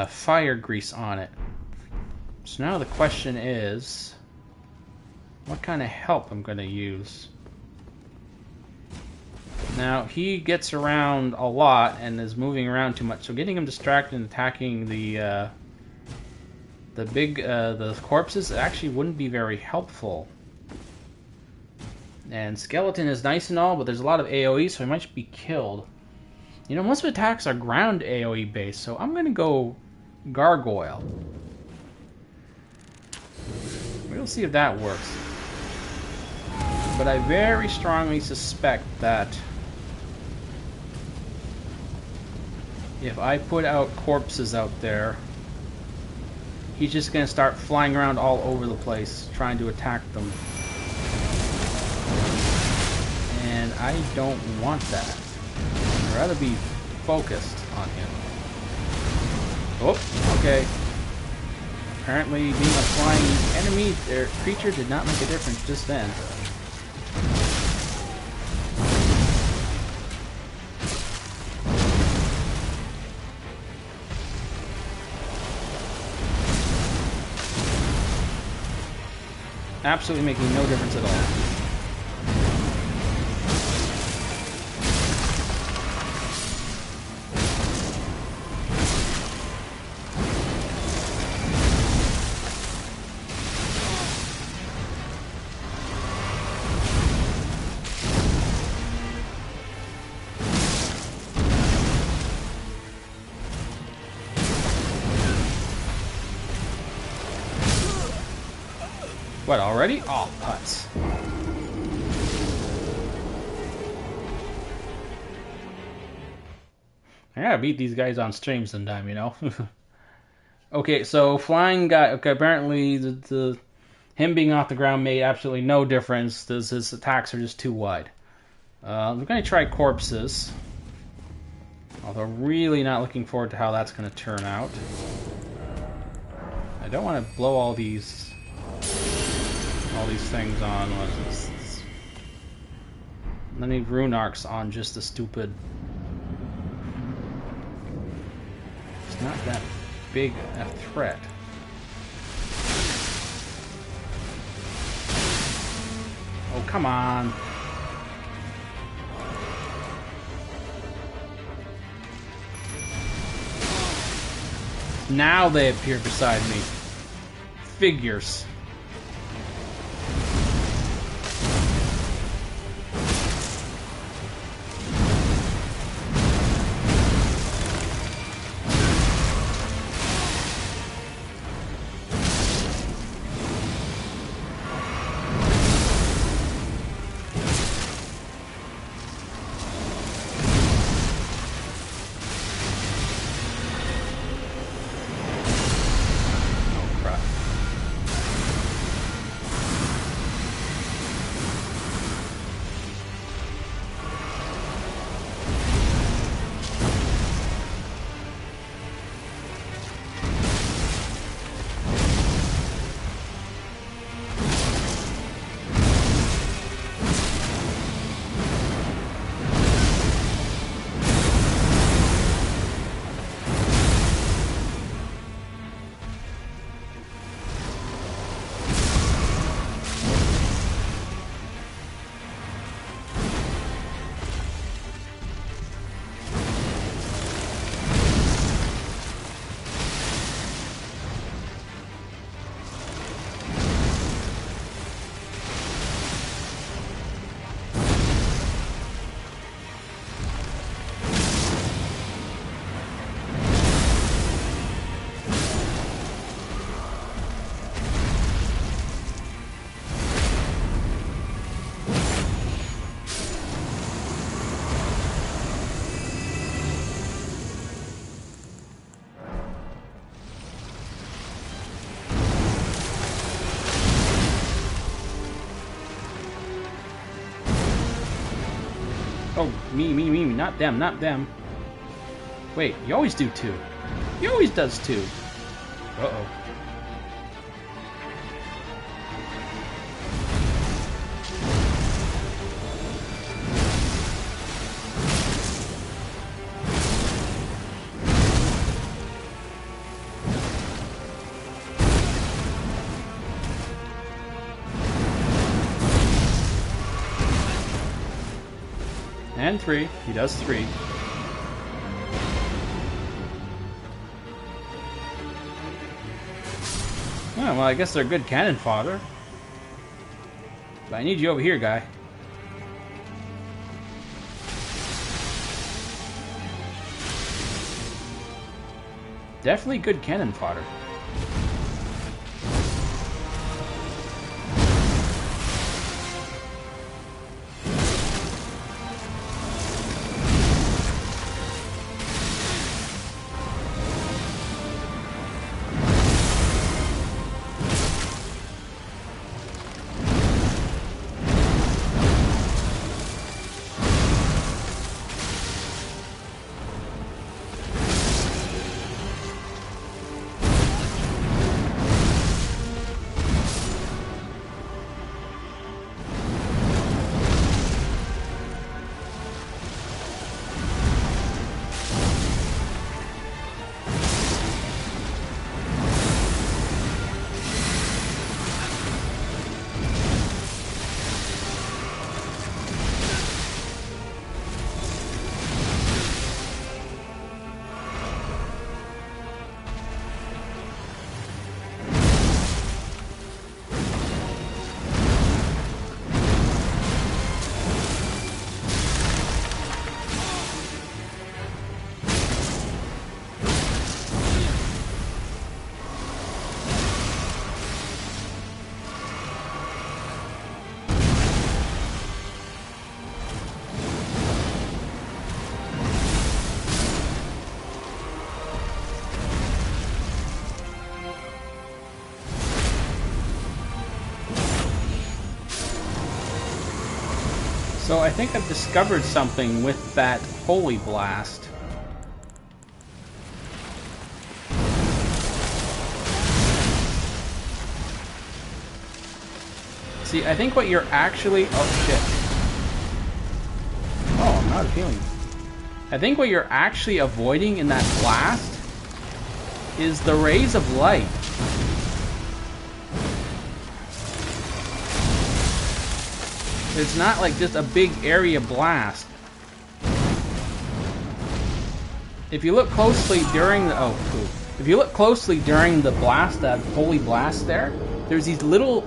fire grease on it. So now the question is, what kind of help I'm gonna use? Now, he gets around a lot and is moving around too much, so getting him distracted and attacking the corpses actually wouldn't be very helpful. And Skeleton is nice and all, but there's a lot of AoE, so he might be killed. You know, most of the attacks are ground AoE based, so I'm gonna go Gargoyle. We'll see if that works. But I very strongly suspect that if I put out corpses out there, he's just going to start flying around all over the place trying to attack them. And I don't want that. I'd rather be focused on him. Oh, okay. Apparently being a flying enemy or creature did not make a difference just then. Absolutely making no difference at all. What, already? Oh, putz. I gotta beat these guys on stream sometime, you know? Okay, so flying guy... Okay, apparently him being off the ground made absolutely no difference. His attacks are just too wide. We're gonna try corpses. Although really not looking forward to how that's gonna turn out. I don't want to blow all these things on. I need rune arcs on just the stupid. It's not that big a threat. Oh, come on. Now they appear beside me. Figures. Me. Not them, not them. Wait, you always do 2. He always does 2. Uh-oh. And 3. He does 3. Oh, well, I guess they're good cannon fodder. But I need you over here, guy. Definitely good cannon fodder. So I think I've discovered something with that Holy Blast. See, I think what you're actually... Oh, shit. Oh, I'm not feeling... I think what you're actually avoiding in that blast is the rays of light. It's not like just a big area blast. If you look closely during the... Oh, cool. If you look closely during the blast, that holy blast there, there's these little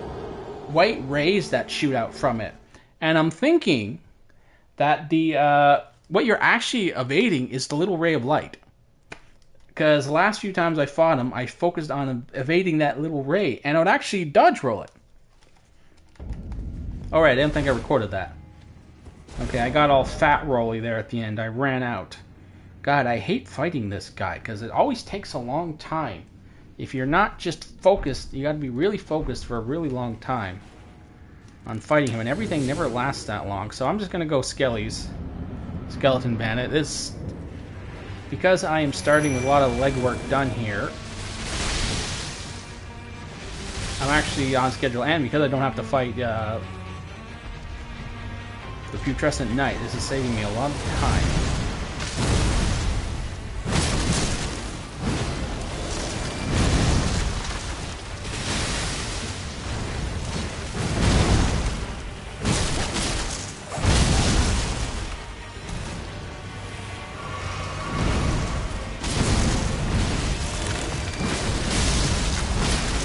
white rays that shoot out from it. And I'm thinking that the what you're actually evading is the little ray of light. Because the last few times I fought him, I focused on evading that little ray, and I would actually dodge roll it. Alright, I didn't think I recorded that. Okay, I got all fat rolly there at the end. I ran out. God, I hate fighting this guy, because it always takes a long time. If you're not just focused, you gotta be really focused for a really long time on fighting him, and everything never lasts that long. So I'm just gonna go Skelly's Skeleton Bandit. This, because I am starting with a lot of legwork done here, I'm actually on schedule, and because I don't have to fight the Putrescent Knight, this is saving me a lot of time.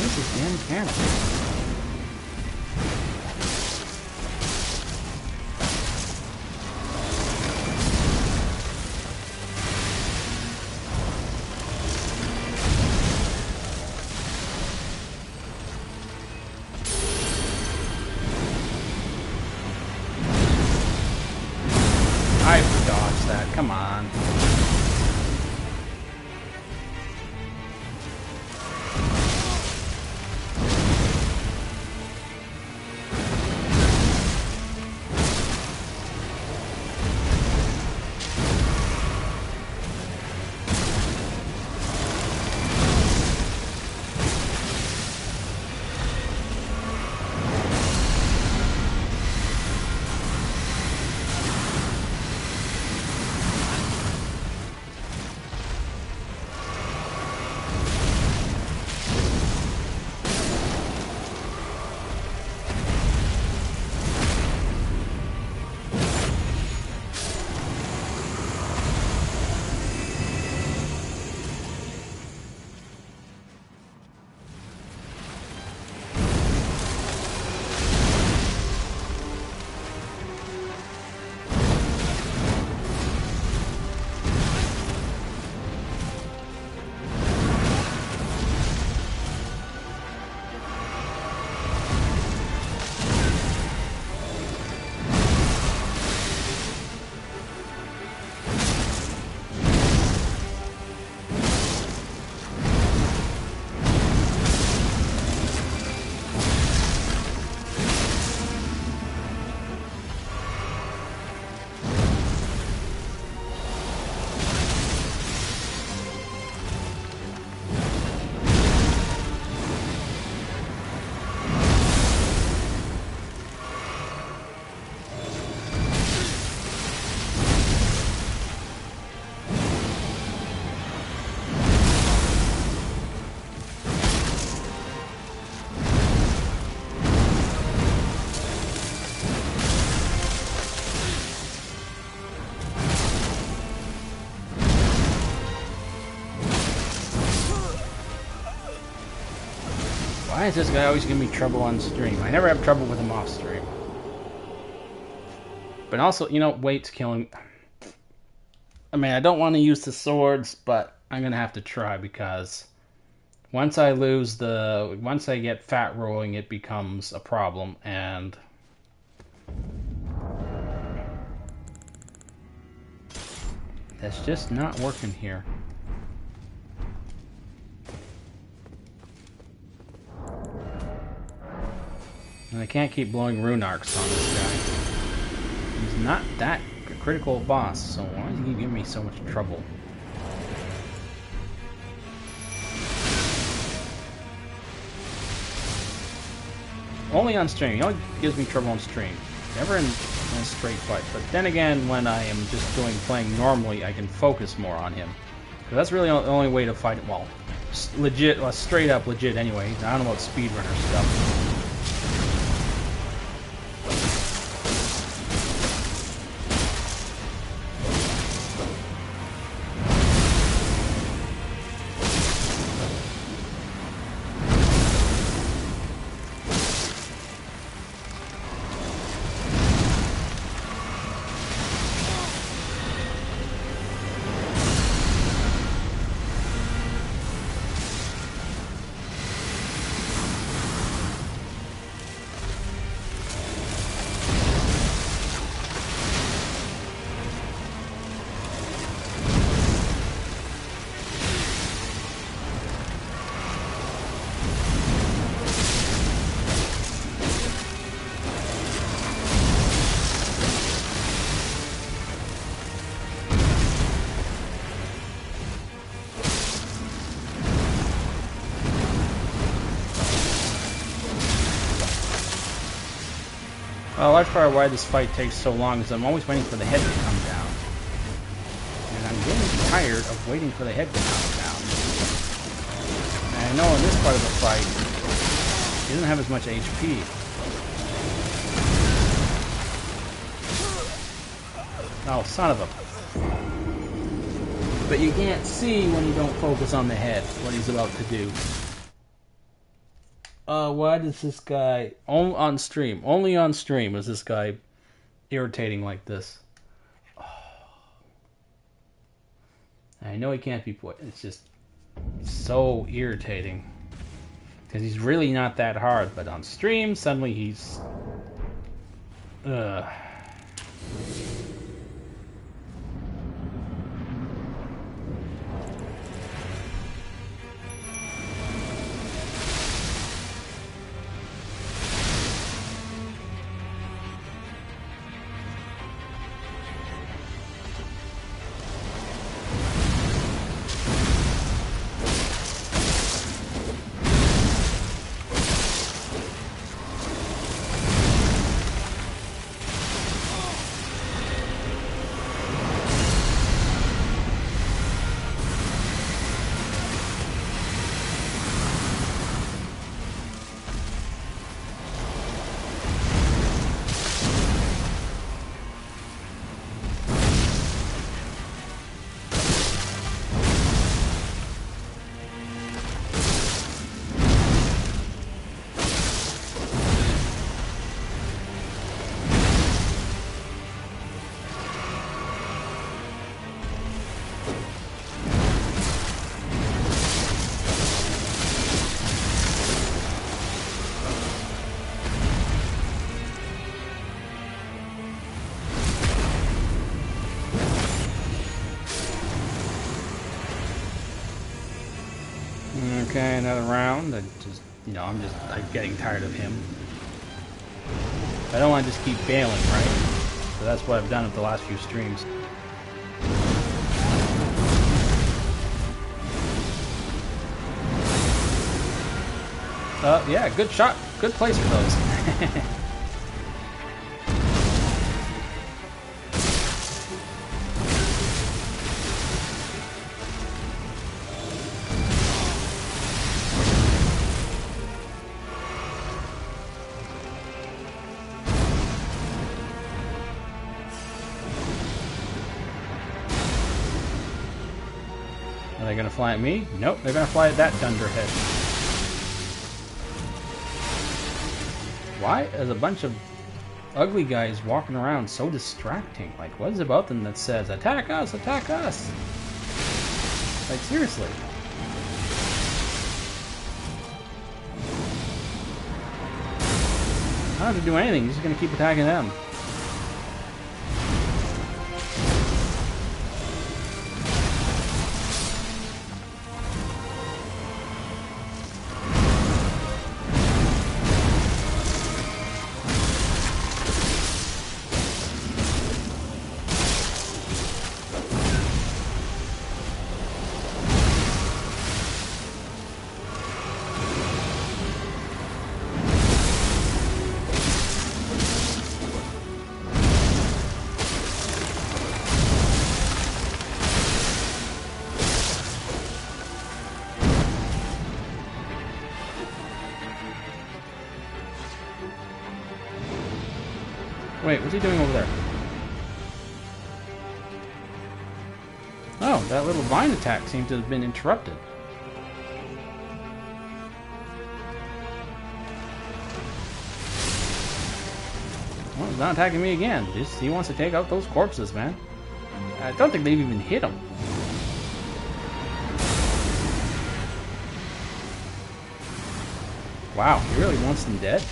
This is damn cannon. I dodged that, come on. Why is this guy always giving me trouble on stream? I never have trouble with him off stream. But also, you know, weight's killing. I mean, I don't want to use the swords, but I'm gonna have to try because once I get fat rolling, it becomes a problem, and that's just not working here. And I can't keep blowing rune arcs on this guy. He's not that critical boss, so why does he keep giving me so much trouble? Only on stream. He only gives me trouble on stream. Never in a straight fight. But then again, when I am just playing normally, I can focus more on him. Because that's really the only way to fight him. Well, legit, straight up legit anyway. I don't know about speedrunner stuff. A large part of why this fight takes so long is I'm always waiting for the head to come down. And I'm getting tired of waiting for the head to come down. And I know in this part of the fight, he doesn't have as much HP. Oh, son of a... But you can't see when you don't focus on the head what he's about to do. Why does this guy... Only on stream is this guy irritating like this. Oh. I know he can't be put... It's just so irritating. Because he's really not that hard, but on stream, suddenly he's... Ugh. Okay, another round. I'm getting tired of him. I don't want to just keep failing, right? So that's what I've done with the last few streams. Yeah, good shot. Good place for those. Are they gonna fly at me? Nope, they're gonna fly at that dunderhead. why is a bunch of ugly guys walking around so distracting? Like, what is it about them that says, attack us, attack us? Like, seriously. I don't have to do anything, he's just gonna keep attacking them. Wait, what's he doing over there? Oh, that little vine attack seems to have been interrupted. Well, he's not attacking me again. He wants to take out those corpses, man. I don't think they've even hit him. Wow, he really wants them dead?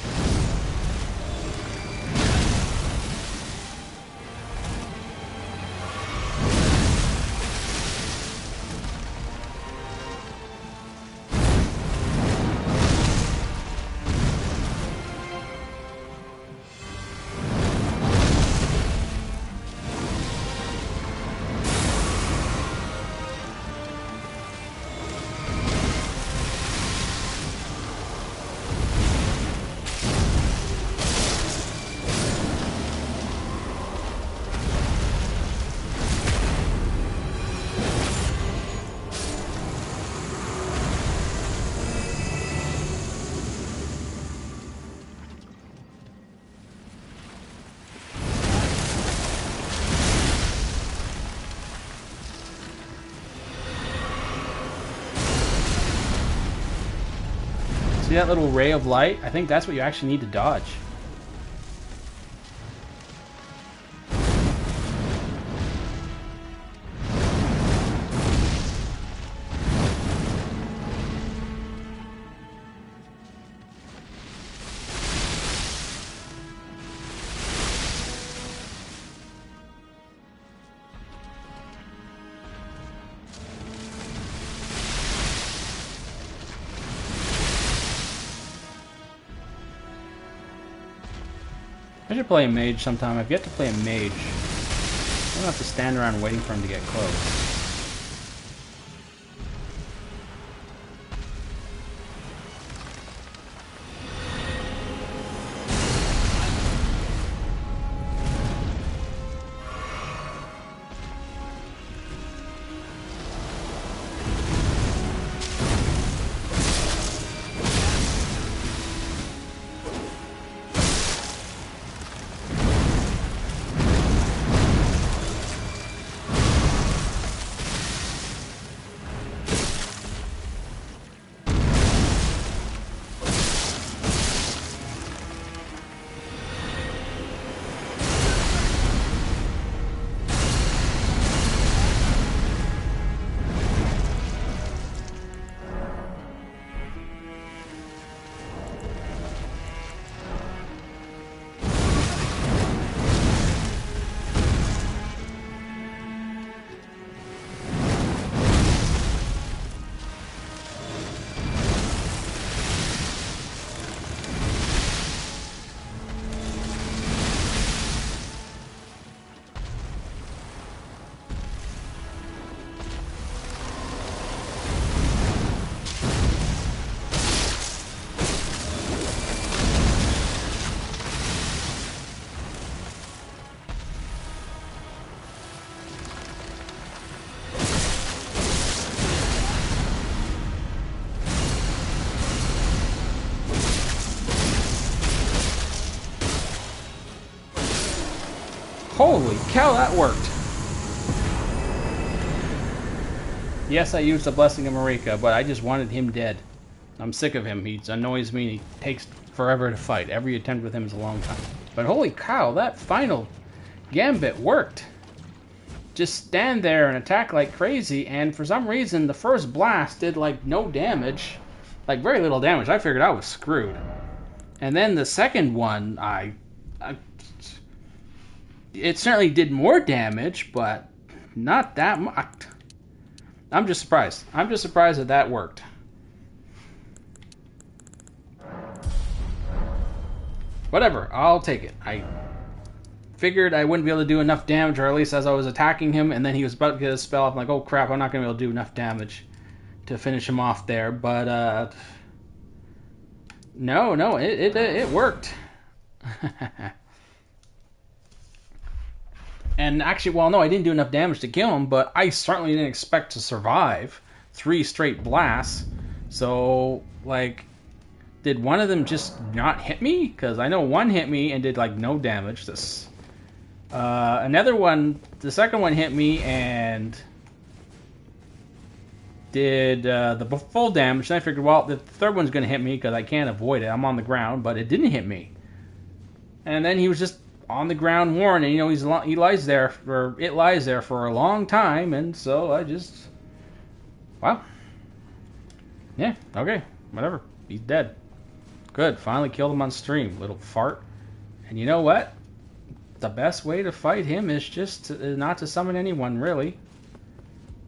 See that little ray of light? I think that's what you actually need to dodge. I should play a mage sometime. I've yet to play a mage. I don't have to stand around waiting for him to get close. Holy cow, that worked! Yes, I used the Blessing of Marika, but I just wanted him dead. I'm sick of him. He annoys me. He takes forever to fight. Every attempt with him is a long time. But holy cow, that final gambit worked. Just stand there and attack like crazy, and for some reason the first blast did like no damage. Like very little damage. I figured I was screwed. And then the second one, it certainly did more damage, but not that much. I'm just surprised. I'm just surprised that that worked. Whatever, I'll take it. I figured I wouldn't be able to do enough damage, or at least as I was attacking him, and then he was about to get a spell off. I'm like, oh crap, I'm not going to be able to do enough damage to finish him off there. But, no, it worked. And actually, well, no, I didn't do enough damage to kill him, but I certainly didn't expect to survive 3 straight blasts. So, like, did one of them just not hit me? Because I know one hit me and did, like, no damage. Another one, the second one hit me and did the full damage. And I figured, well, the third one's going to hit me because I can't avoid it. I'm on the ground, but it didn't hit me. And then he was just on the ground worn, and, you know, it lies there for a long time, and so I just, well, yeah, okay, whatever. He's dead. Good, finally killed him on stream, little fart. And you know what? The best way to fight him is just not to summon anyone, really.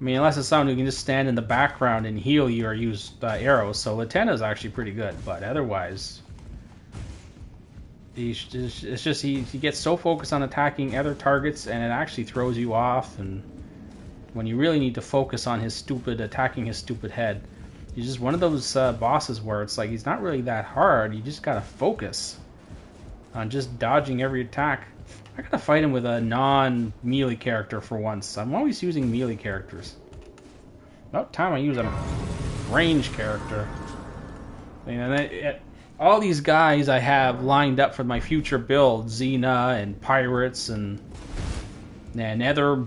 I mean, unless it's someone who can just stand in the background and heal you or use arrows. So Latenna's actually pretty good, but otherwise, he gets so focused on attacking other targets, and it actually throws you off. And when you really need to focus on attacking his stupid head, he's just one of those bosses where it's like he's not really that hard. You just gotta focus on just dodging every attack. I gotta fight him with a non-melee character for once. I'm always using melee characters. About time I use a range character. And all these guys I have lined up for my future build, Xena and Pirates and other,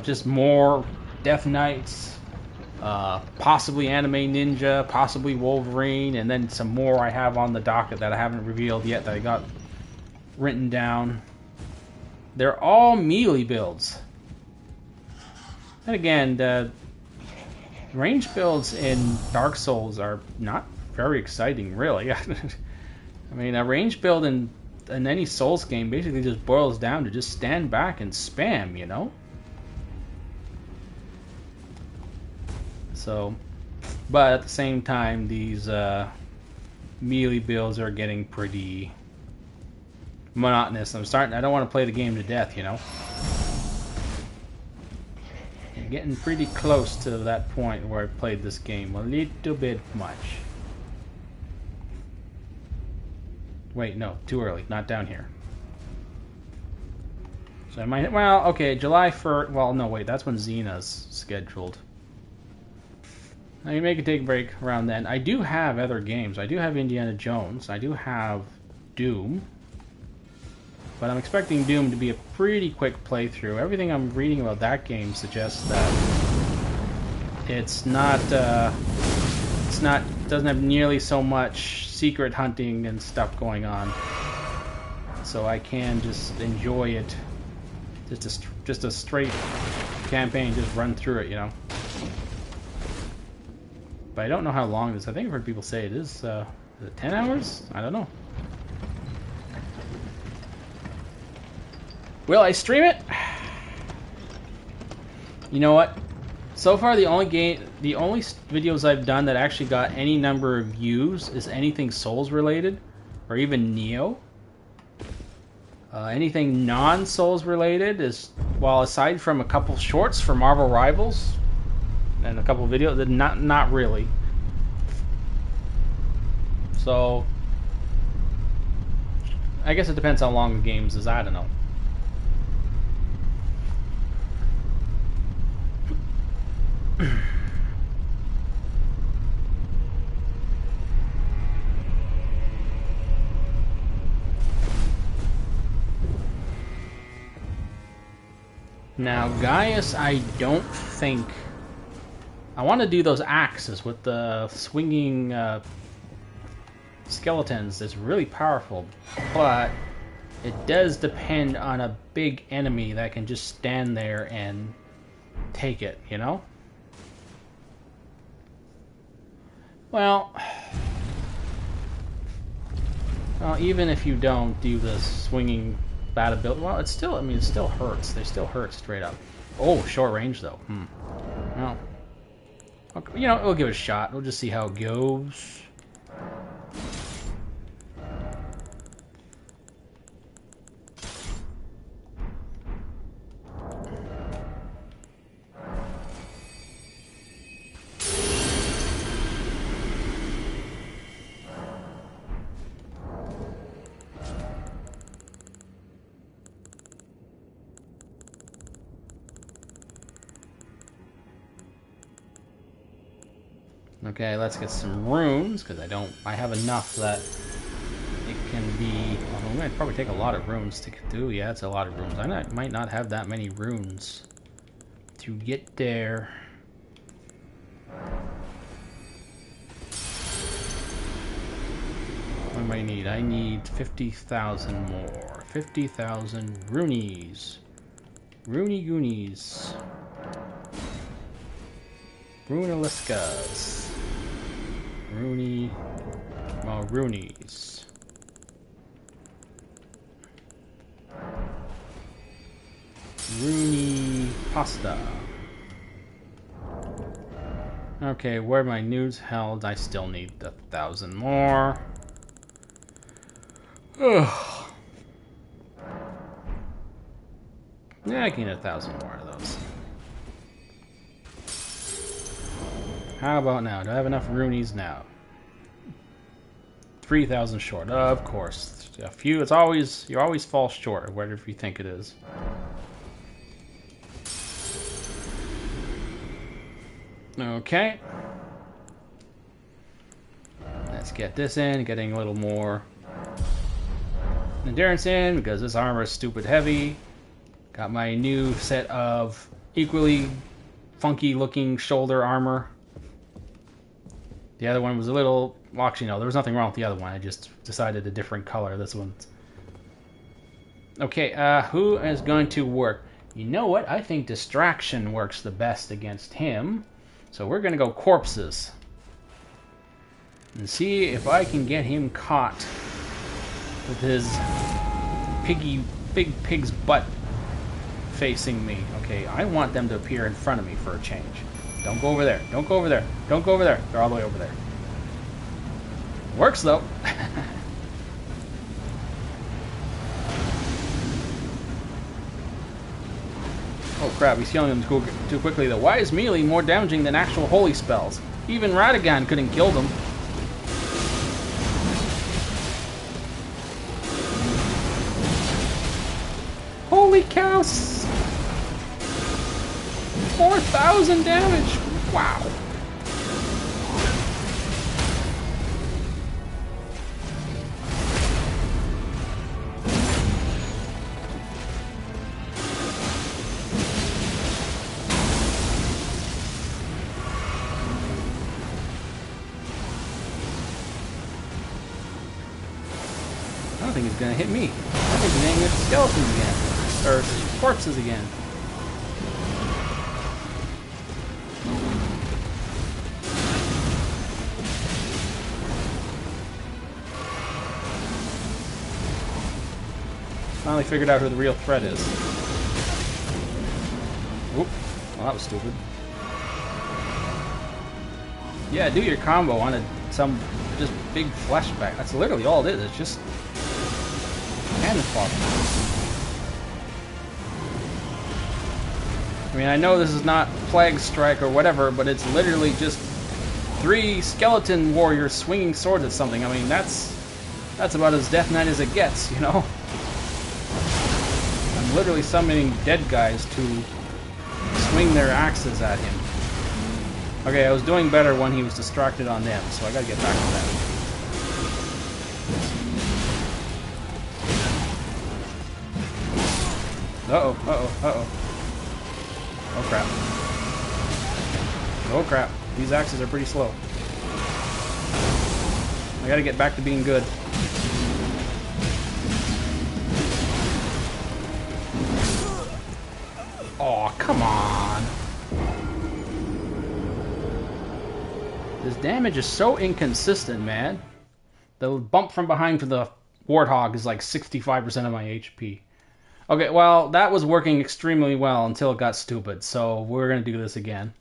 just more Death Knights, possibly Anime Ninja, possibly Wolverine, and then some more I have on the docket that I haven't revealed yet that I got written down. They're all melee builds. And again, the range builds in Dark Souls are not very exciting, really. I mean, a range build in any Souls game basically just boils down to just stand back and spam, you know? So, but at the same time, these melee builds are getting pretty monotonous. I don't want to play the game to death, you know? I'm getting pretty close to that point where I played this game a little bit much. Wait, no, too early. Not down here. So I might, well, okay, July 1st, well, no, wait, that's when Xena's scheduled. I mean, make a take a break around then. I do have other games. I do have Indiana Jones. I do have Doom. But I'm expecting Doom to be a pretty quick playthrough. Everything I'm reading about that game suggests that it's not, doesn't have nearly so much secret hunting and stuff going on. So I can just enjoy it. Just a straight campaign, just run through it, you know. But I don't know how long it is. I think I've heard people say it is it 10 hours? I don't know. Will I stream it? You know what? So far, the only videos I've done that actually got any number of views is anything Souls related, or even Neo. Anything non-Souls related is, well, aside from a couple shorts for Marvel Rivals and a couple videos, not really. So I guess it depends how long the games is. I don't know. Now, Gaius, I don't think... I want to do those axes with the swinging skeletons is really powerful, but it does depend on a big enemy that can just stand there and take it, you know? Well, even if you don't do the swinging bad ability, well, it's still, I mean, it still hurts. They still hurt straight up. Oh, short range though. Well, okay, you know, we'll give it a shot. We'll just see how it goes. Okay, let's get some runes, because I have enough that it can be, well, I'm going to probably take a lot of runes to do. Yeah, it's a lot of runes. Might not have that many runes to get there. What do I need? I need 50,000 more. 50,000 runeys. Rooney Goonies. Runaliskas. Rooney. Well, Roonies. Rooney pasta. Okay, where my news held, I still need 1,000 more. Ugh. Yeah, I can get 1,000 more of those. How about now? Do I have enough Roonies now? 3,000 short. Of course. A few. It's always, you always fall short of whatever you think it is. Okay. Let's get this in. Getting a little more endurance in because this armor is stupid heavy. Got my new set of equally funky looking shoulder armor. The other one was a little, well, actually no, there was nothing wrong with the other one. I just decided a different color. This one's okay. Who is going to work? You know what? I think distraction works the best against him. So we're gonna go corpses and see if I can get him caught with his big pig's butt facing me. Okay, I want them to appear in front of me for a change. Don't go over there. Don't go over there. Don't go over there. They're all the way over there. Works though. Oh crap, he's killing them too quickly though. Why is melee more damaging than actual holy spells? Even Radagon couldn't kill them. Holy cows! 4,000 damage! Wow! I don't think he's gonna hit me. I think he's aiming at the skeletons again. Or corpses again. Finally figured out who the real threat is. Oop. Well, that was stupid. Yeah, do your combo on some just big flashback. That's literally all it is. It's just cannon fodder. I mean, I know this is not Plague Strike or whatever, but it's literally just 3 skeleton warriors swinging swords at something. I mean, that's about as Death Knight as it gets, you know? I'm literally summoning dead guys to swing their axes at him. Okay, I was doing better when he was distracted on them, so I gotta get back to that. Uh-oh, uh-oh, uh-oh. Oh crap. Oh crap. These axes are pretty slow. I gotta get back to being good. Oh, come on. This damage is so inconsistent, man. The bump from behind for the Warthog is like 65% of my HP. Okay, well, that was working extremely well until it got stupid, so we're gonna do this again.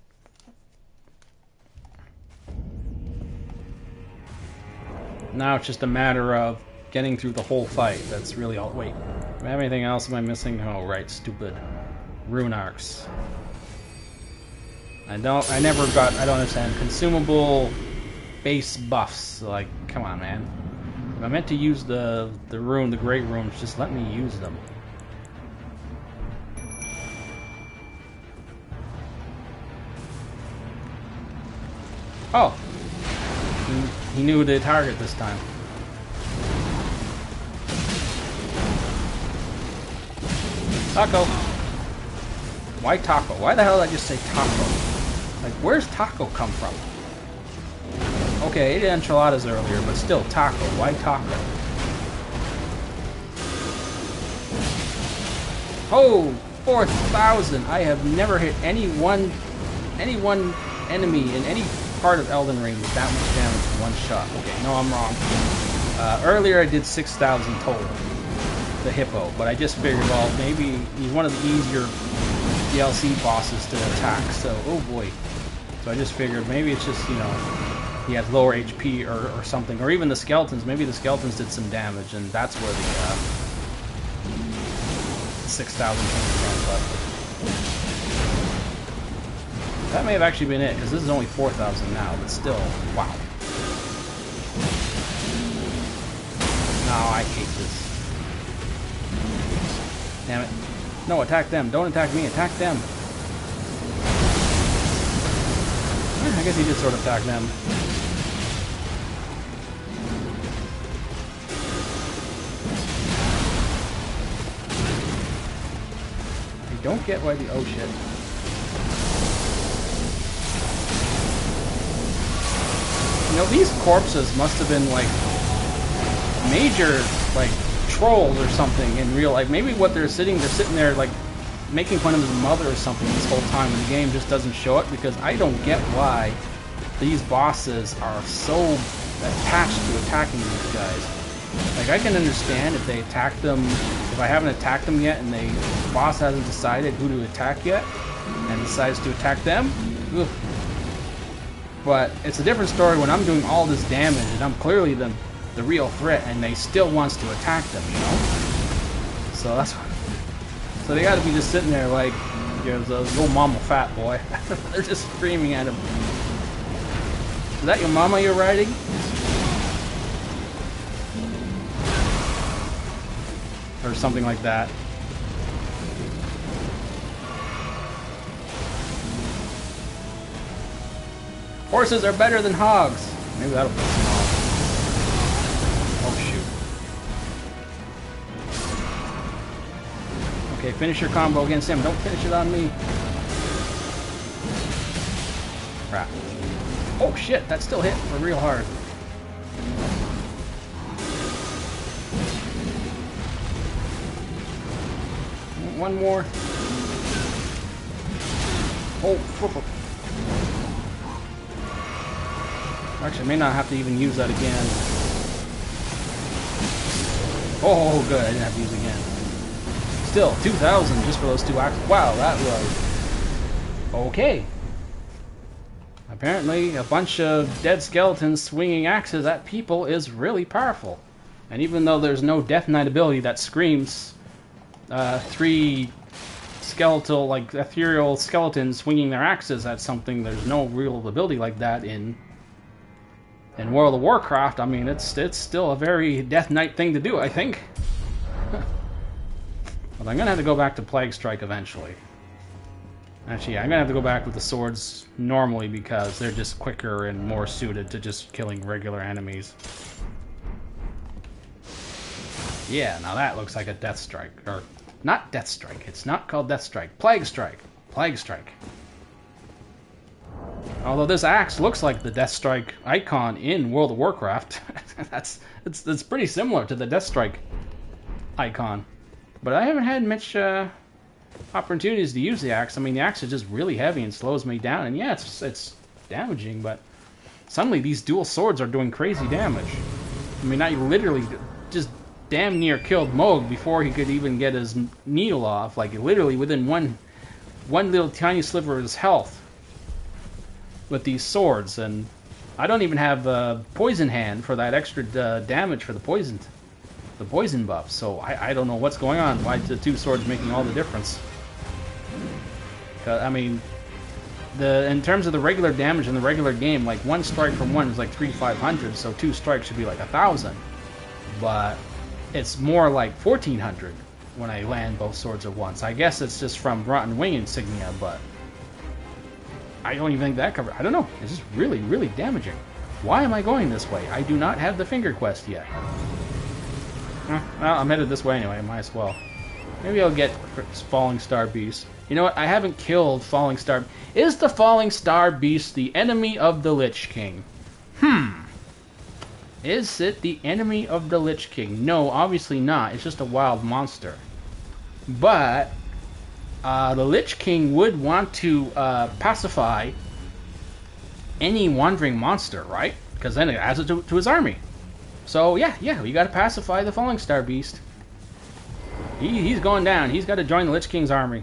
Now it's just a matter of getting through the whole fight. That's really all. Wait, do I have anything else? Am I missing? Oh, right, stupid. Rune arcs. I don't understand. Consumable base buffs. Like, come on, man. If I meant to use the great runes, just let me use them. Oh. He knew the target this time. Taco. Why taco? Why the hell did I just say taco? Like, where's taco come from? Okay, I ate enchiladas earlier, but still, taco. Why taco? Oh, 4,000! I have never hit any one enemy in any part of Elden Ring with that much damage in one shot. Okay, no, I'm wrong. Earlier I did 6,000 total, the hippo, but I just figured, well, maybe he's one of the easier DLC bosses to attack, so, oh boy. So I just figured maybe it's just, you know, he has lower HP or something, or even the skeletons. Maybe the skeletons did some damage, and that's where the 6,000 came from, but that may have actually been it, because this is only 4,000 now, but still, wow. No, I hate this. Damn it. No, attack them. Don't attack me. Attack them. I guess he did sort of attack them. I don't get why the... Oh, shit. You know, these corpses must have been, like, major, like, trolls or something in real life. Maybe what they're sitting there, like, making fun of his mother or something this whole time, and the game just doesn't show it, because I don't get why these bosses are so attached to attacking these guys. Like, I can understand if they attack them, if I haven't attacked them yet, and the boss hasn't decided who to attack yet, and decides to attack them. Ugh. But it's a different story when I'm doing all this damage, and I'm clearly the real threat, and they still wants to attack them, you know? So that's what... So they gotta be just sitting there like, there's a little mama fat boy. They're just screaming at him. Is that your mama you're riding? Or something like that. Horses are better than hogs. Maybe that'll piss him off. Oh shoot. Okay, finish your combo against him. Don't finish it on me. Crap. Oh shit, that still hit for real hard. One more. Oh, flip. Actually, I may not have to even use that again. Oh, good. I didn't have to use it again. Still, 2,000 just for those two axes. Wow, that was... okay. Apparently, a bunch of dead skeletons swinging axes at people is really powerful. And even though there's no Death Knight ability that screams 3 skeletal, like, ethereal skeletons swinging their axes at something, there's no real ability like that in World of Warcraft. I mean, it's still a very Death Knight thing to do, I think. But I'm gonna have to go back to Plague Strike eventually. Actually, yeah, I'm gonna have to go back with the swords normally because they're just quicker and more suited to just killing regular enemies. Yeah, now that looks like a Death Strike. Or, not Death Strike. It's not called Death Strike. Plague Strike. Plague Strike. Although this axe looks like the Death Strike icon in World of Warcraft. It's pretty similar to the Death Strike icon. But I haven't had much opportunities to use the axe. I mean, the axe is just really heavy and slows me down. And yeah, it's damaging, but suddenly these dual swords are doing crazy damage. I mean, I literally just damn near killed Moog before he could even get his needle off. Like, literally within one little tiny sliver of his health with these swords. And I don't even have Poison Hand for that extra damage for the poison buff. So I don't know what's going on. Why the two swords making all the difference? I mean, in terms of the regular damage in the regular game, like one strike from one is like 3,500, so two strikes should be like 1,000. But it's more like 1,400 when I land both swords at once. I guess it's just from Rotten Wing Insignia, but I don't even think that covers. I don't know. It's just really, really damaging. Why am I going this way? I do not have the finger quest yet. Well, I'm headed this way anyway. I might as well. Maybe I'll get Falling Star Beast. You know what? I haven't killed Falling Star. Is the Falling Star Beast the enemy of the Lich King? Is it the enemy of the Lich King? No, obviously not. It's just a wild monster. But the Lich King would want to pacify any wandering monster, right? Because then it adds it to his army. So yeah, we gotta pacify the Falling Star Beast. He's going down. He's got to join the Lich King's army.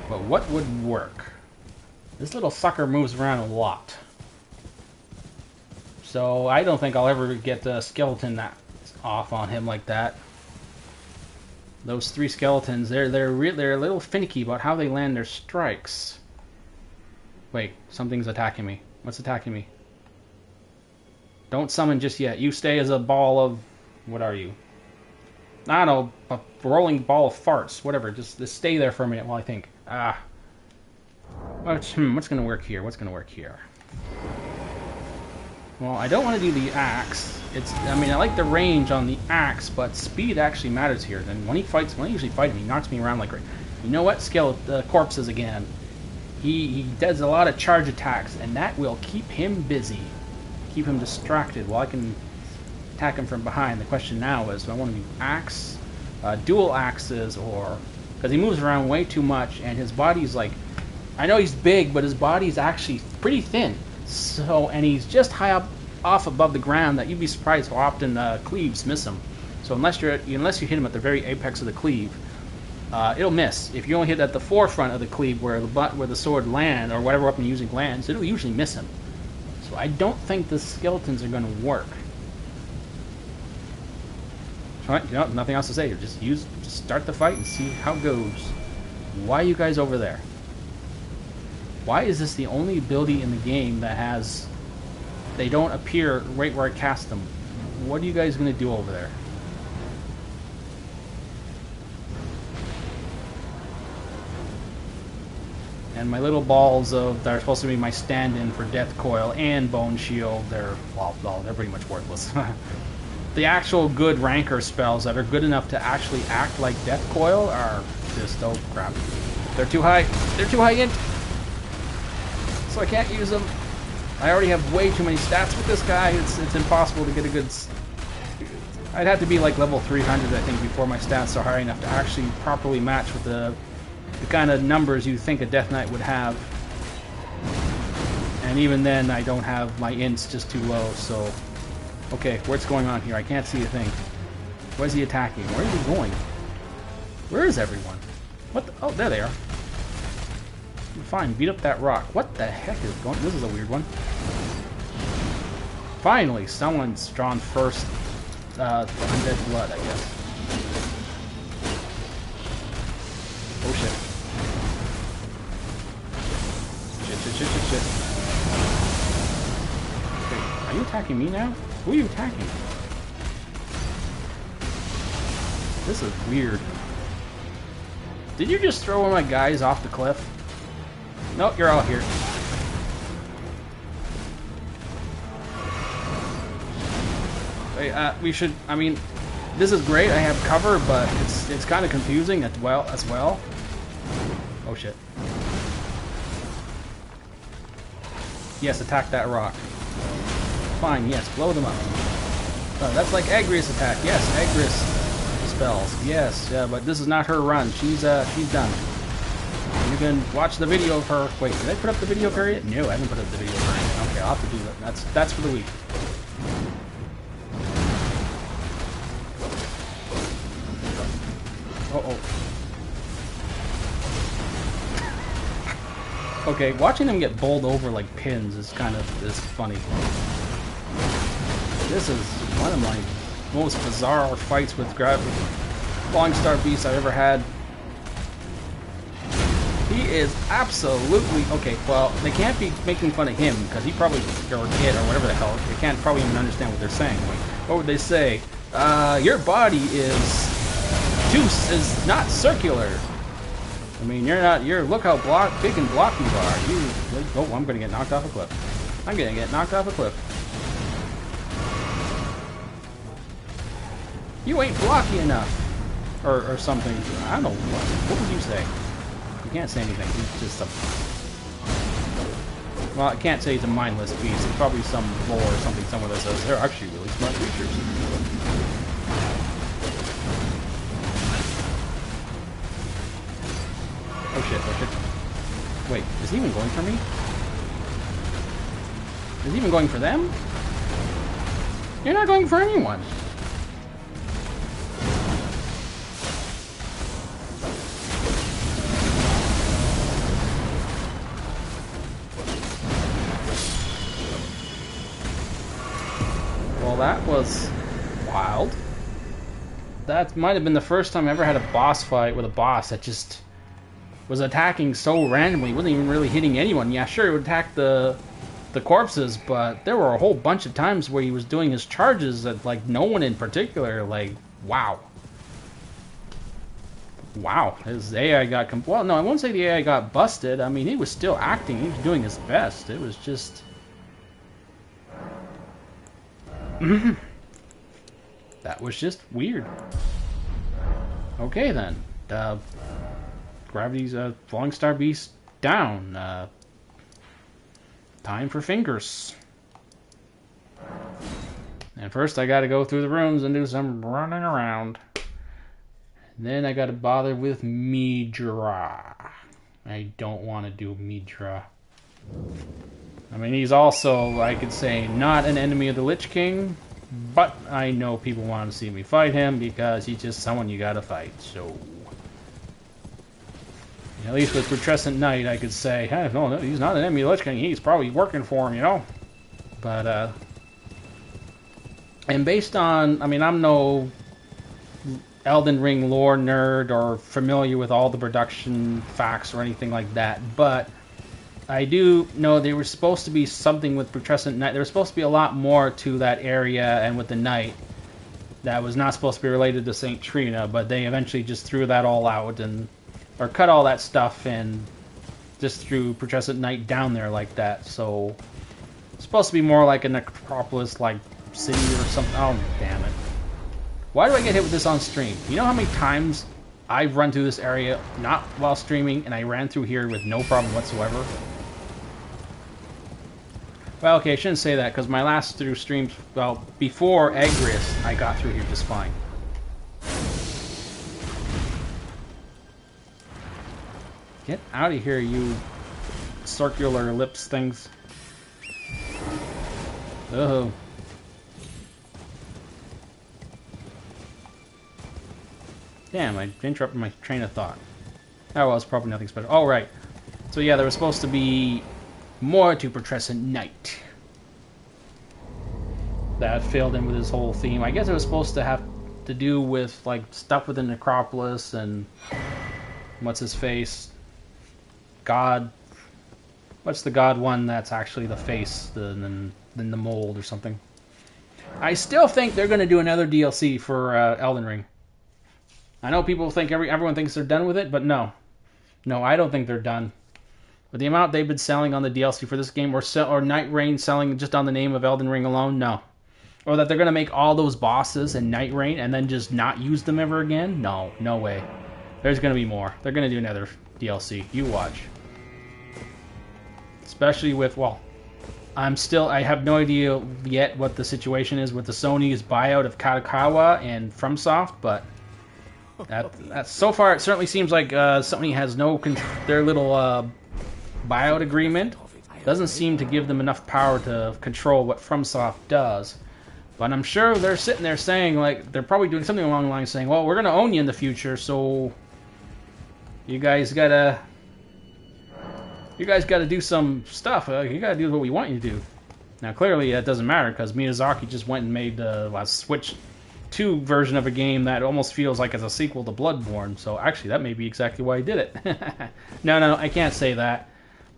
But what would work? This little sucker moves around a lot. So I don't think I'll ever get the skeleton off on him like that. Those three skeletons, they're a little finicky about how they land their strikes. Wait, something's attacking me. What's attacking me? Don't summon just yet. You stay as a ball of... What are you? I don't know. A rolling ball of farts. Whatever. Just stay there for a minute while I think. What's going to work here? What's going to work here? Well, I don't want to do the axe. I mean, I like the range on the axe, but speed actually matters here. And when I usually fight him, he knocks me around like... You know what? Corpses again. He does a lot of charge attacks, and that will keep him busy. Keep him distracted while I can attack him from behind. The question now is, do I want to do axe, dual axes, or... Because he moves around way too much, and his body's like... I know he's big, but his body's actually pretty thin. So, and he's just high up off above the ground that you'd be surprised how often cleaves miss him. So unless you hit him at the very apex of the cleave, it'll miss. If you only hit at the forefront of the cleave where the sword lands, or whatever weapon you're using lands, it'll usually miss him. So I don't think the skeletons are going to work. Alright, you know, nothing else to say. Just start the fight and see how it goes. Why are you guys over there? Why is this the only ability in the game that has... They don't appear right where I cast them. What are you guys going to do over there? And my little balls that are supposed to be my stand-in for Death Coil and Bone Shield, they're pretty much worthless. The actual good ranker spells that are good enough to actually act like Death Coil are just, oh crap. They're too high. They're too high int. So I can't use them. I already have way too many stats with this guy. It's impossible to get a good... I'd have to be like level 300, I think, before my stats are high enough to actually properly match with the kind of numbers you think a Death Knight would have. And even then, I don't have my ints just too low, so... Okay, what's going on here? I can't see a thing. Where's he attacking? Where is he going? Where is everyone? What the... Oh, there they are. Fine, beat up that rock. What the heck is going... This is a weird one. Finally, someone's drawn first undead blood, I guess. Oh shit. Shit. Wait, are you attacking me now? Who are you attacking? This is weird. Did you just throw one of my guys off the cliff? Nope, you're all here. Wait, we should... I mean, this is great. I have cover, but it's kind of confusing as well. Oh shit. Yes, attack that rock. Fine, yes, blow them up. That's like Agrias attack. Yes, Agrias spells. Yes, yeah, but this is not her run. She's done. You can watch the video of her. Wait, did I put up the video period? No, I haven't put up the video period. Okay, I'll have to do that. That's for the week. Okay, watching them get bowled over like pins is funny. This is one of my most bizarre fights with Falling Star Beast I've ever had. He is absolutely... Okay, well, they can't be making fun of him, because he probably... or it, or whatever the hell. They can't probably even understand what they're saying. Like, what would they say? Your body is not circular. I mean, look how big and blocky you are. Oh, I'm gonna get knocked off a cliff. I'm gonna get knocked off a cliff. You ain't blocky enough. Or something. I don't know. What would you say? You can't say anything. He's just a... Well, I can't say he's a mindless beast. There's probably some lore or something somewhere that says they're actually really smart creatures. Oh shit, oh shit. Wait, is he even going for me? Is he even going for them? You're not going for anyone. Well, that was wild. That might have been the first time I ever had a boss fight with a boss that just was attacking so randomly. He wasn't even really hitting anyone. Yeah, sure, he would attack the corpses, but there were a whole bunch of times where he was doing his charges at, like, no one in particular. Like, wow. Wow. His AI got... well, no, I won't say the AI got busted. I mean, he was still acting. He was doing his best. It was just... that was just weird. Okay, then. Gravity's Falling Star Beast down. Time for fingers. And first I gotta go through the rooms and do some running around. And then I gotta bother with Midra. I don't want to do Midra. I mean, he's also, I could say, not an enemy of the Lich King, but I know people want to see me fight him because he's just someone you gotta fight, so... At least with Putrescent Knight, I could say, hey, no, he's not an enemy of the Lich King, he's probably working for him, you know? But, and based on, I mean, I'm no Elden Ring lore nerd or familiar with all the production facts or anything like that, but I do know there was supposed to be something with Putrescent Knight. There was supposed to be a lot more to that area and with the Knight that was not supposed to be related to St. Trina, but they eventually just threw that all out and... or cut all that stuff and just threw Putrescent Knight down there like that. So it's supposed to be more like a necropolis, like city or something. Oh, damn it! Why do I get hit with this on stream? You know how many times I've run through this area not while streaming, and I ran through here with no problem whatsoever? Well, okay, I shouldn't say that because my last through streams, well, before Agrias, I got through here just fine. Get out of here, you circular lips things. Oh. Damn, I interrupted my train of thought. Oh, well, it's probably nothing special. Oh, right. So, yeah, there was supposed to be more to Putrescent Knight. That filled in with his whole theme. I guess it was supposed to have to do with, like, stuff with the necropolis and... what's his face? God, what's the god one that's actually the face, than the mold or something? I still think they're going to do another DLC for Elden Ring. I know people think everyone thinks they're done with it, but no, I don't think they're done. With the amount they've been selling on the DLC for this game, or Night Rain selling just on the name of Elden Ring alone, no. Or that they're going to make all those bosses in Night Rain and then just not use them ever again? No way. There's going to be more. They're going to do another DLC. You watch. Especially with, well, I have no idea yet what the situation is with the Sony's buyout of Kadokawa and FromSoft, but that so far it certainly seems like Sony has their little buyout agreement doesn't seem to give them enough power to control what FromSoft does. But I'm sure they're sitting there saying, like, they're probably doing something along the lines saying, well, we're going to own you in the future, so you guys gotta do some stuff. You gotta do what we want you to do. Now, clearly that doesn't matter because Miyazaki just went and made the Switch 2 version of a game that almost feels like it's a sequel to Bloodborne. So actually, that may be exactly why he did it. No, I can't say that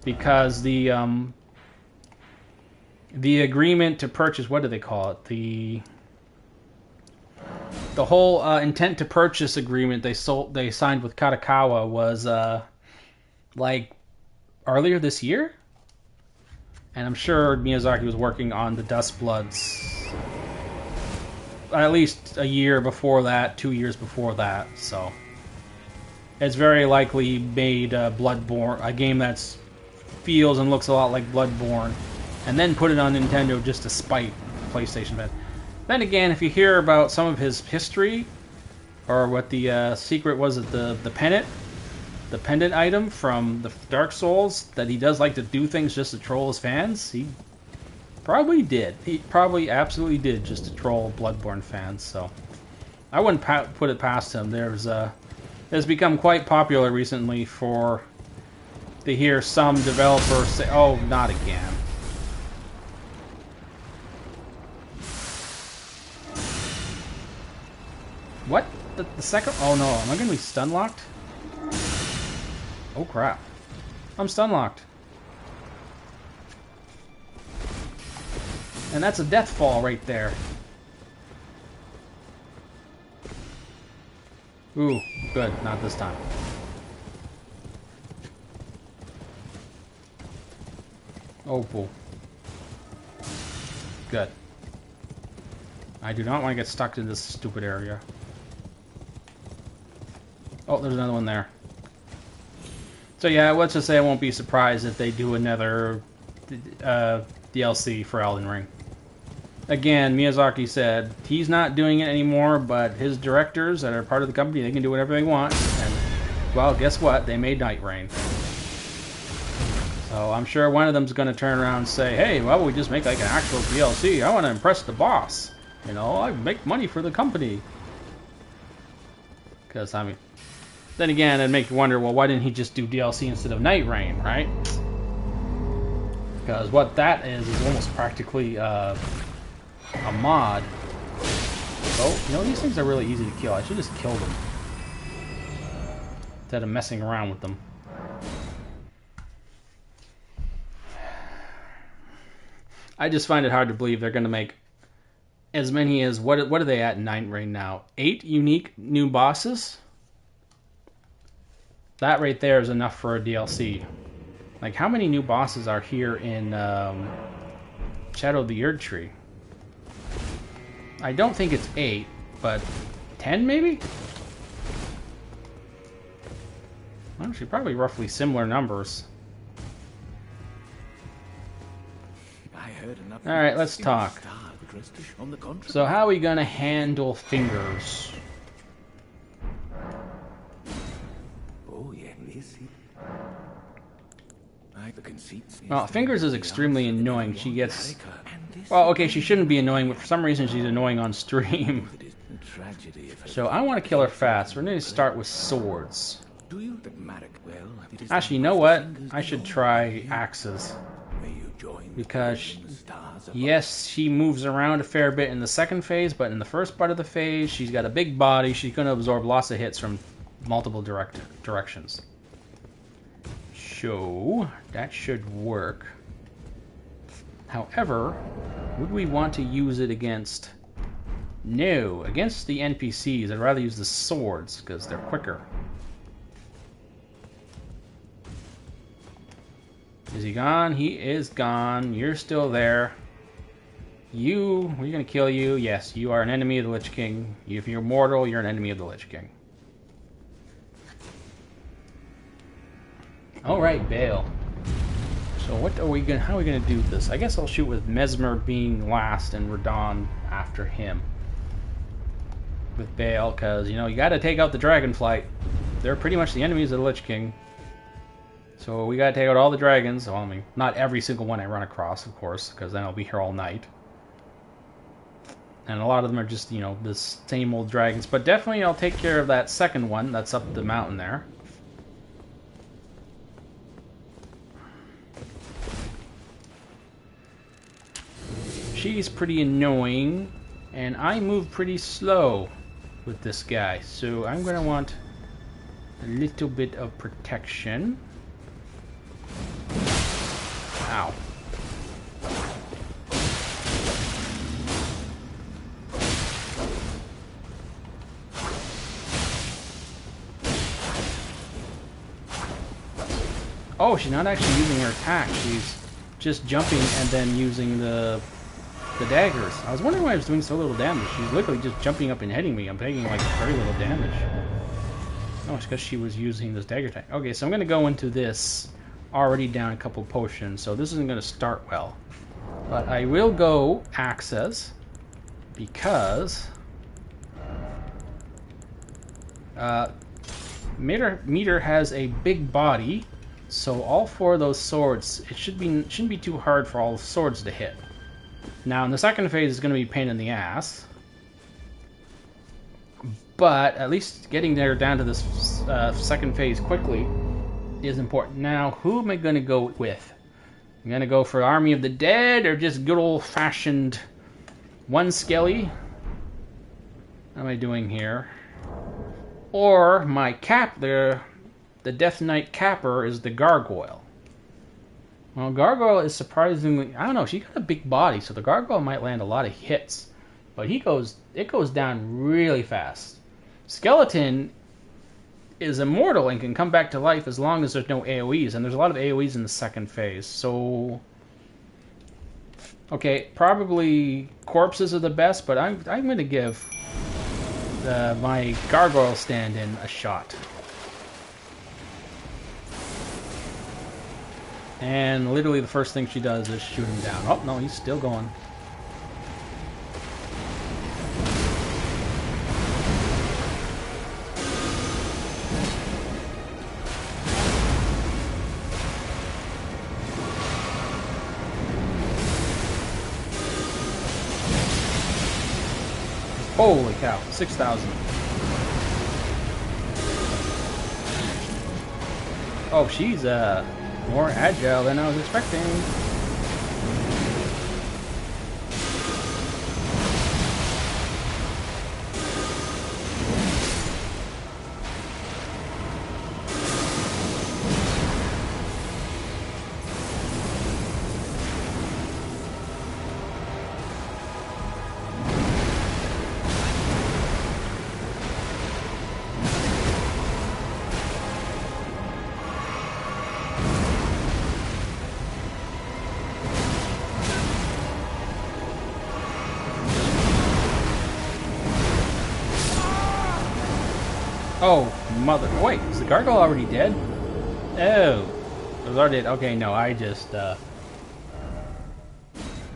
because the agreement to purchase, what do they call it? The whole intent to purchase agreement they signed with Kadokawa was like earlier this year, and I'm sure Miyazaki was working on the Dust Bloods at least a year before that, 2 years before that. So it's very likely made Bloodborne, a game that feels and looks a lot like Bloodborne, and then put it on Nintendo just to spite PlayStation fans. Then again, if you hear about some of his history, or what the secret was at the pendant item from the Dark Souls, that he does like to do things just to troll his fans, he probably did. He probably absolutely did just to troll Bloodborne fans, so I wouldn't put it past him. It's become quite popular recently to hear some developers say, oh, not again. What? The second? Oh no, am I going to be stun locked? Oh crap. I'm stun locked. And that's a death fall right there. Ooh, good. Not this time. Oh, cool. Good. I do not want to get stuck in this stupid area. Oh, there's another one there. So yeah, let's just say I won't be surprised if they do another DLC for Elden Ring. Again, Miyazaki said he's not doing it anymore, but his directors that are part of the company, they can do whatever they want. And, well, guess what? They made Night Rain. So I'm sure one of them's going to turn around and say, hey, well, we just make like an actual DLC. I want to impress the boss. You know, I make money for the company. Because, I mean, then again, it'd make you wonder, well, why didn't he just do DLC instead of Night Rain, right? Because what that is almost practically a mod. Oh, you know, these things are really easy to kill. I should just kill them instead of messing around with them. I just find it hard to believe they're going to make as many as, what are they at in Night Rain now? 8 unique new bosses? That right there is enough for a DLC. Like, how many new bosses are here in Shadow of the Erd Tree? I don't think it's 8, but 10 maybe? Actually, probably roughly similar numbers. Alright, let's talk. So how are we going to handle Fingers? Well, Fingers is extremely annoying. She gets... Well, okay, she shouldn't be annoying, but for some reason she's annoying on stream. So I want to kill her fast. We're going to start with swords. Actually, you know what? I should try axes. Because, yes, she moves around a fair bit in the second phase, but in the first part of the phase, she's got a big body. She's going to absorb lots of hits from multiple directions. So, that should work. However, would we want to use it against... No, against the NPCs, I'd rather use the swords, because they're quicker. Is he gone? He is gone. You're still there. We're going to kill you. Yes, you are an enemy of the Lich King. If you're mortal, you're an enemy of the Lich King. Alright, Bale. So what are we gonna? How are we gonna do this? I guess I'll shoot with Mesmer being last and Radon after him. With Bale, because you know you got to take out the Dragonflight. They're pretty much the enemies of the Lich King. So we got to take out all the dragons. Well, I mean, not every single one I run across, of course, because then I'll be here all night. And a lot of them are just, you know, the same old dragons. But definitely I'll take care of that second one that's up the mountain there. She's pretty annoying, and I move pretty slow with this guy. So I'm going to want a little bit of protection. Ow. Oh, she's not actually using her attack. She's just jumping and then using the daggers. I was wondering why I was doing so little damage. She's literally just jumping up and hitting me. I'm taking like very little damage. Oh, it's because she was using this dagger attack. Okay, so I'm going to go into this already down a couple potions, so this isn't going to start well. But I will go axes because Meter has a big body, so all four of those swords, it shouldn't be too hard for all the swords to hit. Now in the second phase is going to be a pain in the ass, but at least getting there down to this second phase quickly is important. Now, who am I going to go with? I'm going to go for Army of the Dead or just good old-fashioned one skelly? What am I doing here? Or my cap there, the Death Knight capper is the Gargoyle. Well, Gargoyle is surprisingly, I don't know, she got a big body, so the Gargoyle might land a lot of hits. But it goes down really fast. Skeleton is immortal and can come back to life as long as there's no AoEs, and there's a lot of AoEs in the second phase, so... Okay, probably corpses are the best, but I'm going to give my Gargoyle stand-in a shot. And literally the first thing she does is shoot him down. Oh, no, he's still going. Holy cow, 6,000. Oh, she's more agile than I was expecting. Oh, mother. Wait, is the Gargoyle already dead? Oh. It was already dead. Okay, no, I just,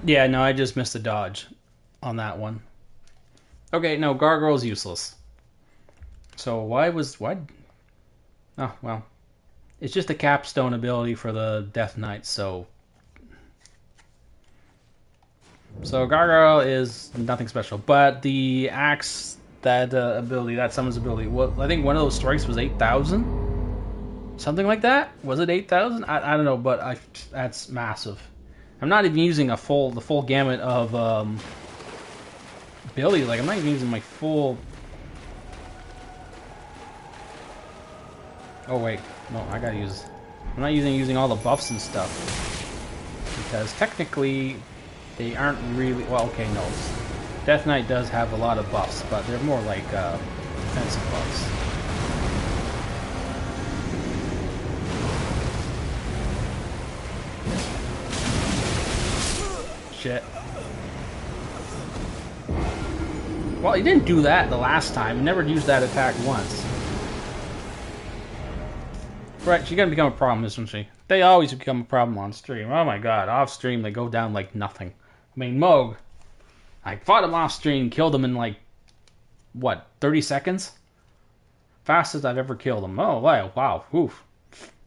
yeah, no, I just missed a dodge on that one. Okay, no, Gargoyle's useless. So why? Oh, well. It's just a capstone ability for the Death Knight, so... So Gargoyle is nothing special, but the axe... That ability, that summons ability. Well, I think one of those strikes was 8,000, something like that. Was it 8,000? I don't know, but that's massive. I'm not even using the full gamut of abilities. Like I'm not even using my full. Oh wait, no, I gotta use. I'm not using all the buffs and stuff because technically they aren't really. Well, okay, no. Death Knight does have a lot of buffs, but they're more like defensive buffs. Shit. Well, he didn't do that the last time. He never used that attack once. Right, she's gonna become a problem, isn't she? They always become a problem on stream. Oh my god, off stream they go down like nothing. I mean, Moog, I fought him off stream, killed him in like, what, 30 seconds? Fastest I've ever killed him. Oh, wow, wow, oof.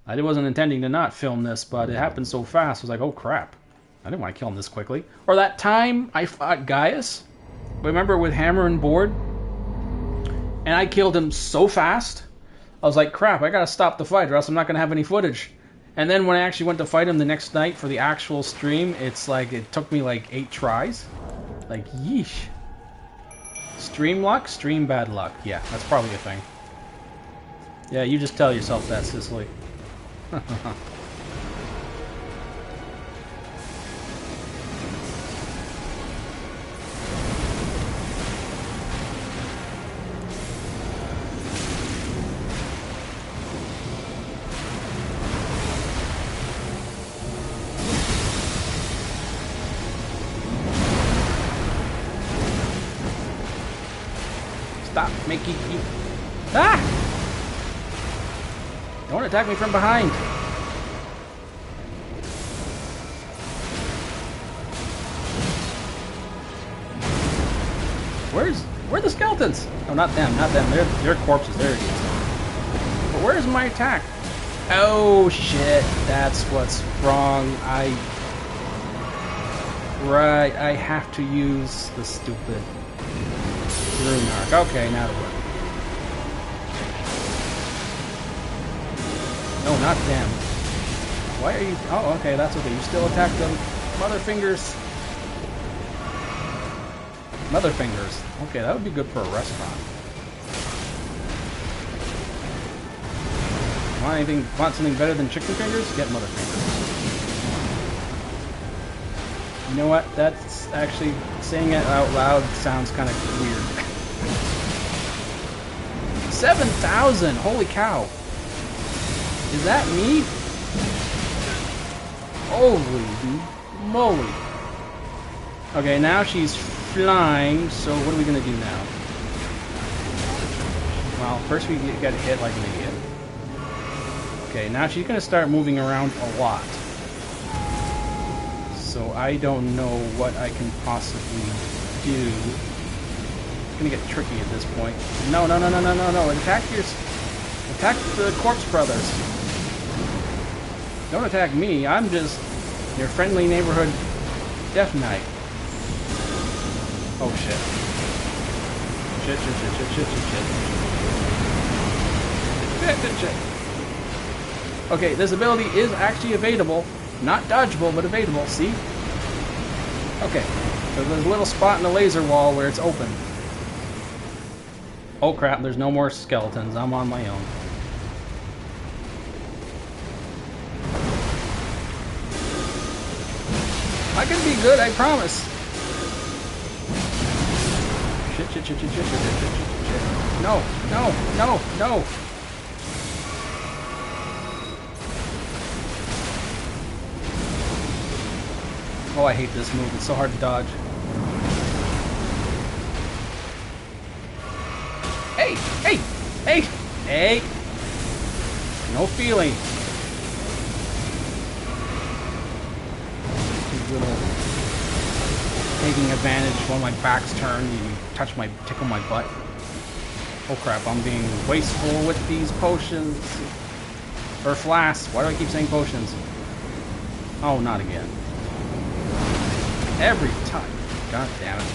I wasn't intending to not film this, but it happened so fast, I was like, oh crap. I didn't want to kill him this quickly. Or that time I fought Gaius, remember, with hammer and board? And I killed him so fast, I was like, crap, I gotta stop the fight or else I'm not gonna have any footage. And then when I actually went to fight him the next night for the actual stream, it's like, it took me like 8 tries. Like, yeesh. Stream luck? Stream bad luck. Yeah, that's probably a thing. Yeah, you just tell yourself that, Cicely. Stop making you... Ah! Don't attack me from behind. Where are the skeletons? Oh, not them, not them. They're corpses. There it is. But where's my attack? Oh shit! That's what's wrong. Right, I have to use the stupid rune arc. Okay, now it'll work. No, not them. Why are you... Oh, okay, that's okay. You still attack them. Mother fingers. Mother fingers. Okay, that would be good for a restaurant. Want something better than chicken fingers? Get mother fingers. You know what? That's actually... saying it out loud sounds kind of weird. 7,000! Holy cow! Is that me? Holy moly. Okay, now she's flying, so what are we gonna do now? Well, first we get hit like an idiot. Okay, now she's gonna start moving around a lot. So I don't know what I can possibly do. It's gonna get tricky at this point. No, no, no, no, no, no, no. Attack the corpse brothers. Don't attack me. I'm just your friendly neighborhood Death Knight. Oh shit. Shit, shit, shit, shit, shit, shit, shit. Shit, shit, shit. Okay, this ability is actually evadable. Not dodgeable, but evadable. See? Okay. So there's a little spot in the laser wall where it's open. Oh crap, there's no more skeletons. I'm on my own. I can be good, I promise. Shit, shit, shit, shit, shit, shit, shit, shit, shit, shit. No, no, no, no. Oh, I hate this move. It's so hard to dodge. Hey! Hey! Hey! Hey! No feeling. Little taking advantage when my back's turned, you tickle my butt. Oh crap, I'm being wasteful with these potions. Or flasks. Why do I keep saying potions? Oh, not again. Every time. God damn it.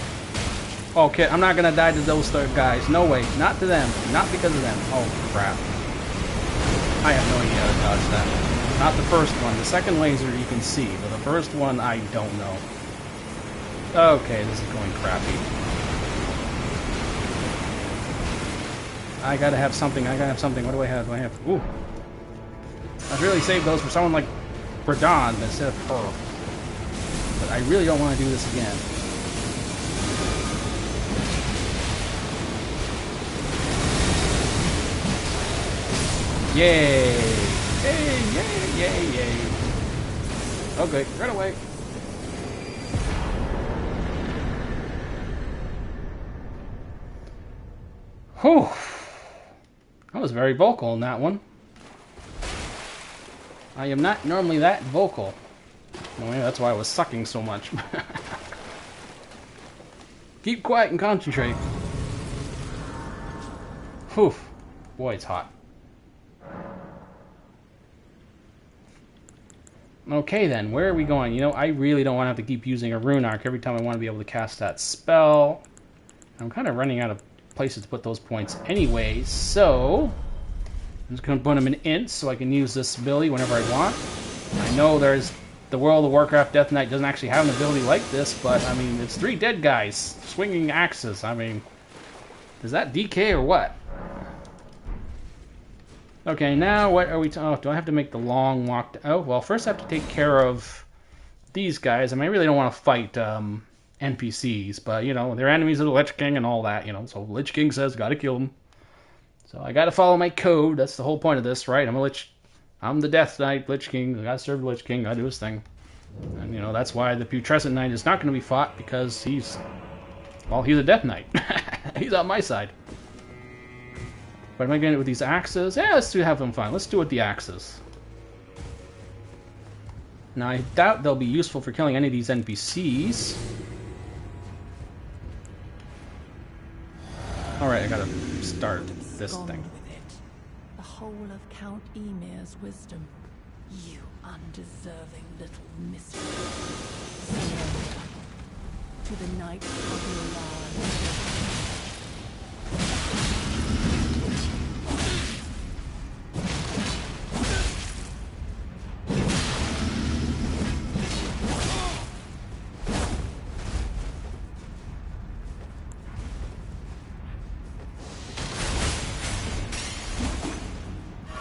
Okay, I'm not gonna die to those third guys. No way. Not to them. Not because of them. Oh crap. I have no idea how to dodge that. Not the first one. The second laser you can see, but the first one I don't know. Okay, this is going crappy. I gotta have something. I gotta have something. What do I have? What do I have? Ooh. I'd really save those for someone like Bradon instead of her. But I really don't want to do this again. Yay! Yay, yay, yay, yay. Okay, right away. Whew. I was very vocal in that one. I am not normally that vocal. Well, maybe that's why I was sucking so much. Keep quiet and concentrate. Whew. Boy, it's hot. Okay then, where are we going? You know, I really don't want to have to keep using a rune arc every time I want to be able to cast that spell. I'm kind of running out of places to put those points anyway, so I'm just going to put them in ints so I can use this ability whenever I want. I know there's the World of Warcraft Death Knight doesn't actually have an ability like this, but I mean, it's 3 dead guys swinging axes. I mean, is that DK or what? Okay, now what are we... Oh, do I have to make the long walk... Oh, well, first I have to take care of these guys. I mean, I really don't want to fight NPCs, but, you know, they're enemies of the Lich King and all that, you know. So Lich King says, gotta kill them. So I gotta follow my code. That's the whole point of this, right? I'm the Death Knight, Lich King. I gotta serve the Lich King. Gotta do his thing. And, you know, that's why the Putrescent Knight is not going to be fought, because he's... Well, he's a Death Knight. He's on my side. But am I getting it with these axes? Yeah, let's have some fun. Let's do it with the axes. Now, I doubt they'll be useful for killing any of these NPCs. Alright, I gotta start this thing. With it. The whole of Count Emir's wisdom. You undeserving little misfit. Surrender to the night of your lives.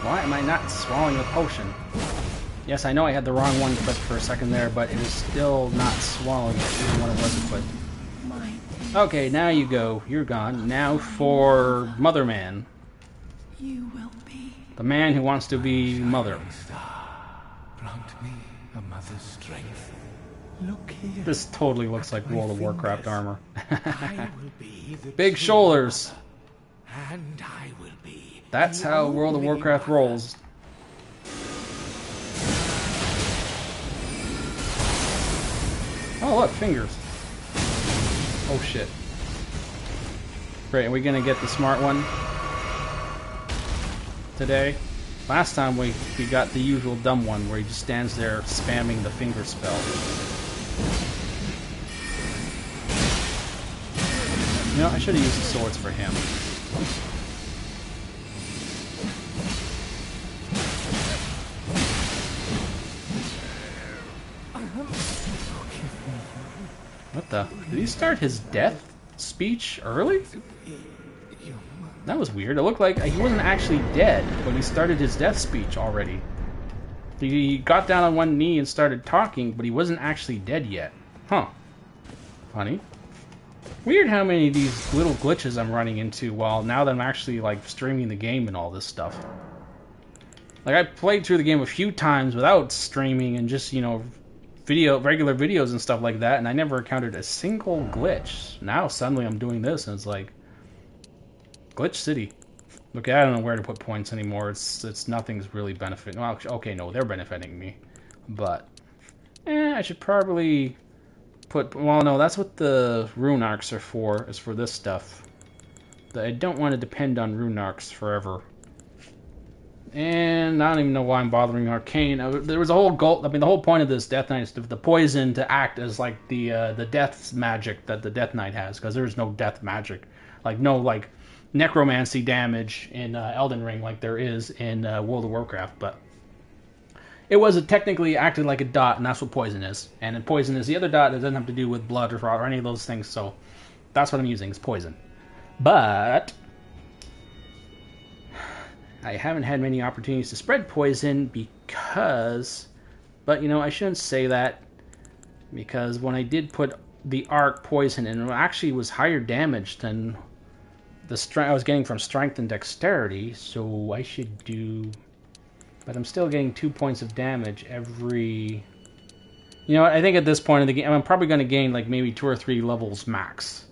Why am I not swallowing the potion? Yes, I know I had the wrong one clicked for a second there, but it is still not swallowing it, even when it wasn't clicked. Okay, now you go. You're gone. Now for Mother Man. You will be. The man who wants to be Mother. Grant me a mother's strength. Look here. This totally looks like World of Warcraft armor. I will be the Big true shoulders. mother, and I will be. That's the how World of only Warcraft mother. rolls. Oh, look, fingers. Oh, shit. Great, are we gonna get the smart one today? Last time we got the usual dumb one where he just stands there spamming the finger spell. You know, I should have used the swords for him. What the? Did he start his death speech early? That was weird. It looked like he wasn't actually dead, but he started his death speech already. He got down on one knee and started talking, but he wasn't actually dead yet. Huh. Funny. Weird how many of these little glitches I'm running into while now that I'm actually like streaming the game and all this stuff. Like I played through the game a few times without streaming and just, you know, regular videos and stuff like that, and I never encountered a single glitch. Now suddenly I'm doing this and it's like Glitch City. Okay, I don't know where to put points anymore. It's nothing's really benefiting. Well, okay, no, they're benefiting me, but I should probably put. Well, no, that's what the rune arcs are for. Is for this stuff. I don't want to depend on rune arcs forever. And I don't even know why I'm bothering Arcane. There was a whole goal. I mean, the whole point of this Death Knight is the poison to act as like the death magic that the Death Knight has, because there's no death magic, like no like necromancy damage in Elden Ring like there is in World of Warcraft. But it was technically acted like a dot, and that's what poison is. And then poison is the other dot that doesn't have to do with blood or any of those things. So that's what I'm using is poison. But I haven't had many opportunities to spread poison because, but you know, I shouldn't say that, because when I did put the arc poison in, it actually was higher damage than the strength I was getting from strength and dexterity, so I should do, but I'm still getting 2 points of damage every, you know what, I think at this point in the game, I'm probably going to gain like maybe 2 or 3 levels max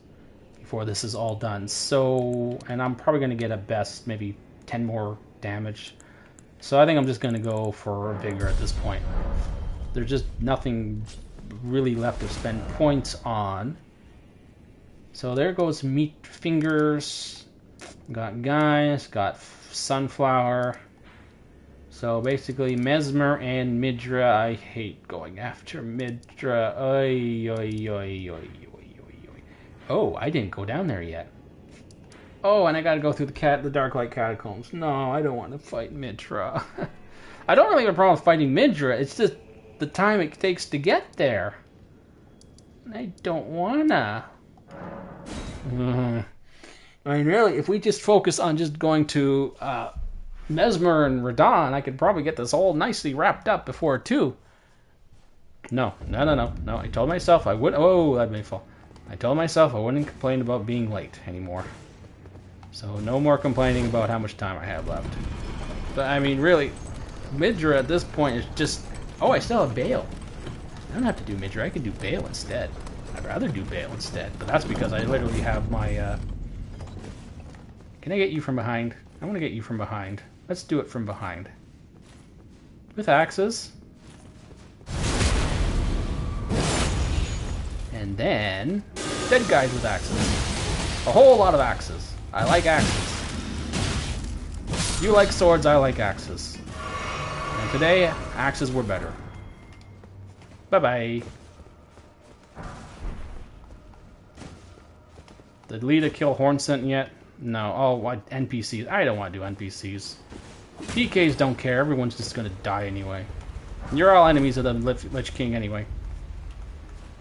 before this is all done, so, and I'm probably going to get at best maybe 10 more damage. So I think I'm just going to go for Vigor at this point. There's just nothing really left to spend points on. So there goes Meat Fingers. Got Guys, got Sunflower. So basically Mesmer and Midra. I hate going after Midra. Oy, oy, oy, oy, oy, oy, oy. Oh, I didn't go down there yet. Oh, and I gotta go through the Darklight Catacombs. No, I don't want to fight Midra. I don't really have a problem with fighting Midra. It's just the time it takes to get there. I don't wanna. I mean, really, if we just focus on just going to Mesmer and Radon, I could probably get this all nicely wrapped up before 2. No. I told myself I would. Oh, that made fall. I told myself I wouldn't complain about being late anymore. So no more complaining about how much time I have left. But I mean, really, Midra at this point is just... Oh, I still have Bale. I don't have to do Midra. I can do Bale instead. I'd rather do Bale instead. But that's because I literally have my... Can I get you from behind? I want to get you from behind. Let's do it from behind. With axes. And then... Dead guys with axes. A whole lot of axes. I like axes. You like swords, I like axes. And today, axes were better. Bye-bye. Did Lita kill Hornsent yet? No. Oh, what? NPCs. I don't want to do NPCs. PKs don't care. Everyone's just going to die anyway. You're all enemies of the Lich King anyway.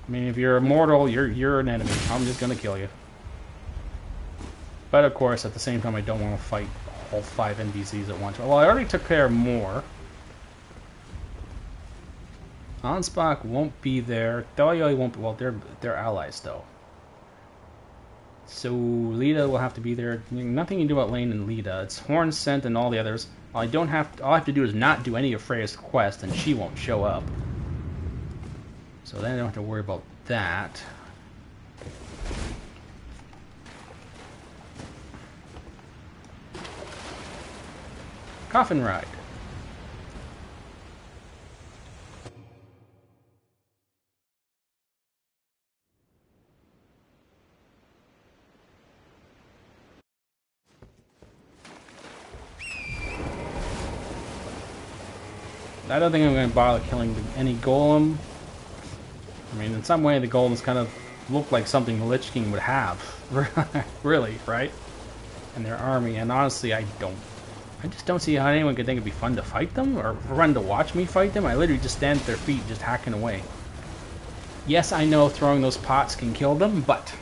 I mean, if you're immortal, you're an enemy. I'm just going to kill you. But of course, at the same time, I don't want to fight all 5 NPCs at once. Well, I already took care of more. Ansbach won't be there. Dahlia won't be. Well, they're allies though. So Lita will have to be there. Nothing you can do about Lane and Lita. It's Hornsent and all the others. All I have to do is not do any of Freya's quest, and she won't show up. So then I don't have to worry about that. Coffin ride. I don't think I'm going to bother killing any golem. I mean, in some way, the golems kind of look like something the Lich King would have. Really, right? And their army. And honestly, I just don't see how anyone could think it'd be fun to fight them, or fun to watch me fight them. I literally just stand at their feet, just hacking away. Yes, I know throwing those pots can kill them, but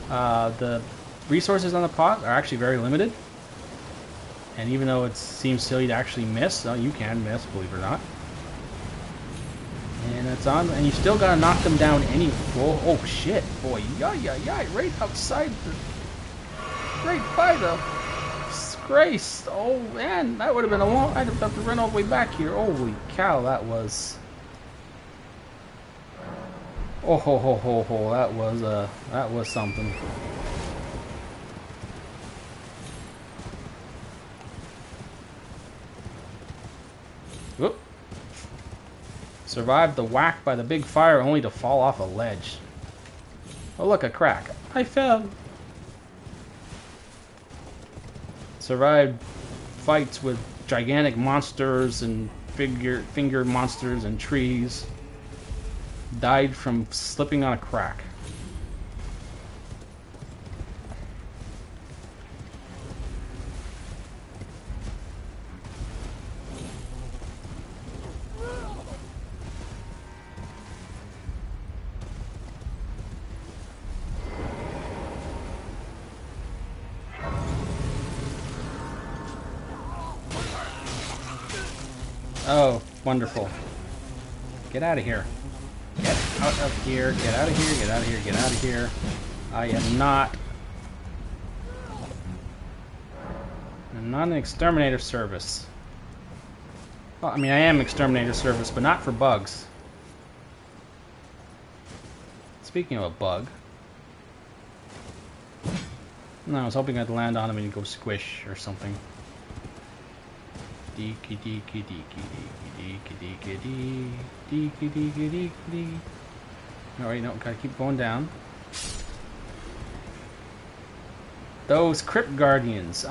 the resources on the pot are actually very limited. And even though it seems silly to actually miss, you can miss, believe it or not. And it's on, and you still gotta knock them down anyway. Oh shit, boy, yeah, right outside right by the disgrace. Oh man, that would have been a long. I'd have to run all the way back here. Holy cow, that was. Oh ho ho ho ho, that was something. Whoop. Survived the whack by the big fire only to fall off a ledge. Oh look, a crack. I fell. Survived fights with gigantic monsters and finger monsters and trees. Died from slipping on a crack. Oh, wonderful. Get out of here. Get out of here. Get out of here. Get out of here. Get out of here. I am not... I'm not an exterminator service. Well, I mean, I am exterminator service, but not for bugs. Speaking of a bug... No, I was hoping I'd land on him and he'd go squish or something. Deeky deeky deeky deeky deeky deeky deeky deeky deeky deeky. Alright, no, gotta keep going down. Those Crypt Guardians.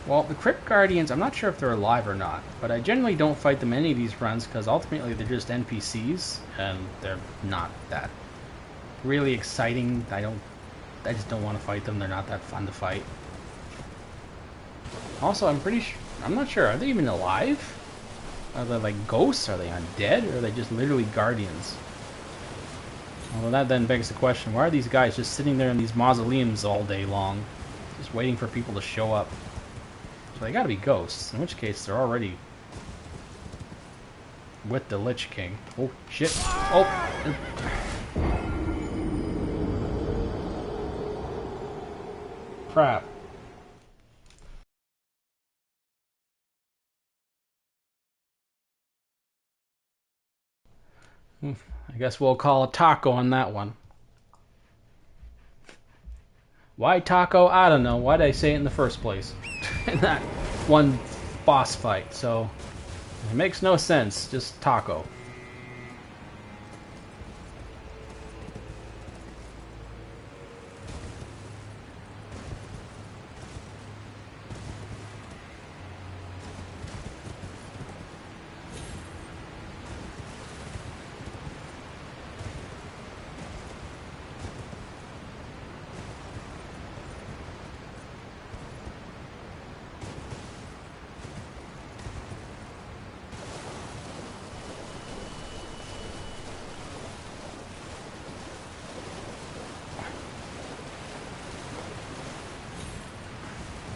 Well, the Crypt Guardians, I'm not sure if they're alive or not, but I generally don't fight them in any of these runs because ultimately they're just NPCs and they're not that really exciting. I just don't want to fight them. They're not that fun to fight. Also, I'm not sure. Are they even alive? Are they like ghosts? Are they undead? Or are they just literally guardians? Well, that then begs the question, why are these guys just sitting there in these mausoleums all day long? Just waiting for people to show up. So they gotta be ghosts, in which case they're already with the Lich King. Oh, shit. Oh! Crap. I guess we'll call a taco on that one. Why taco? I don't know. Why'd I say it in the first place? In that one boss fight, so it makes no sense. Just taco.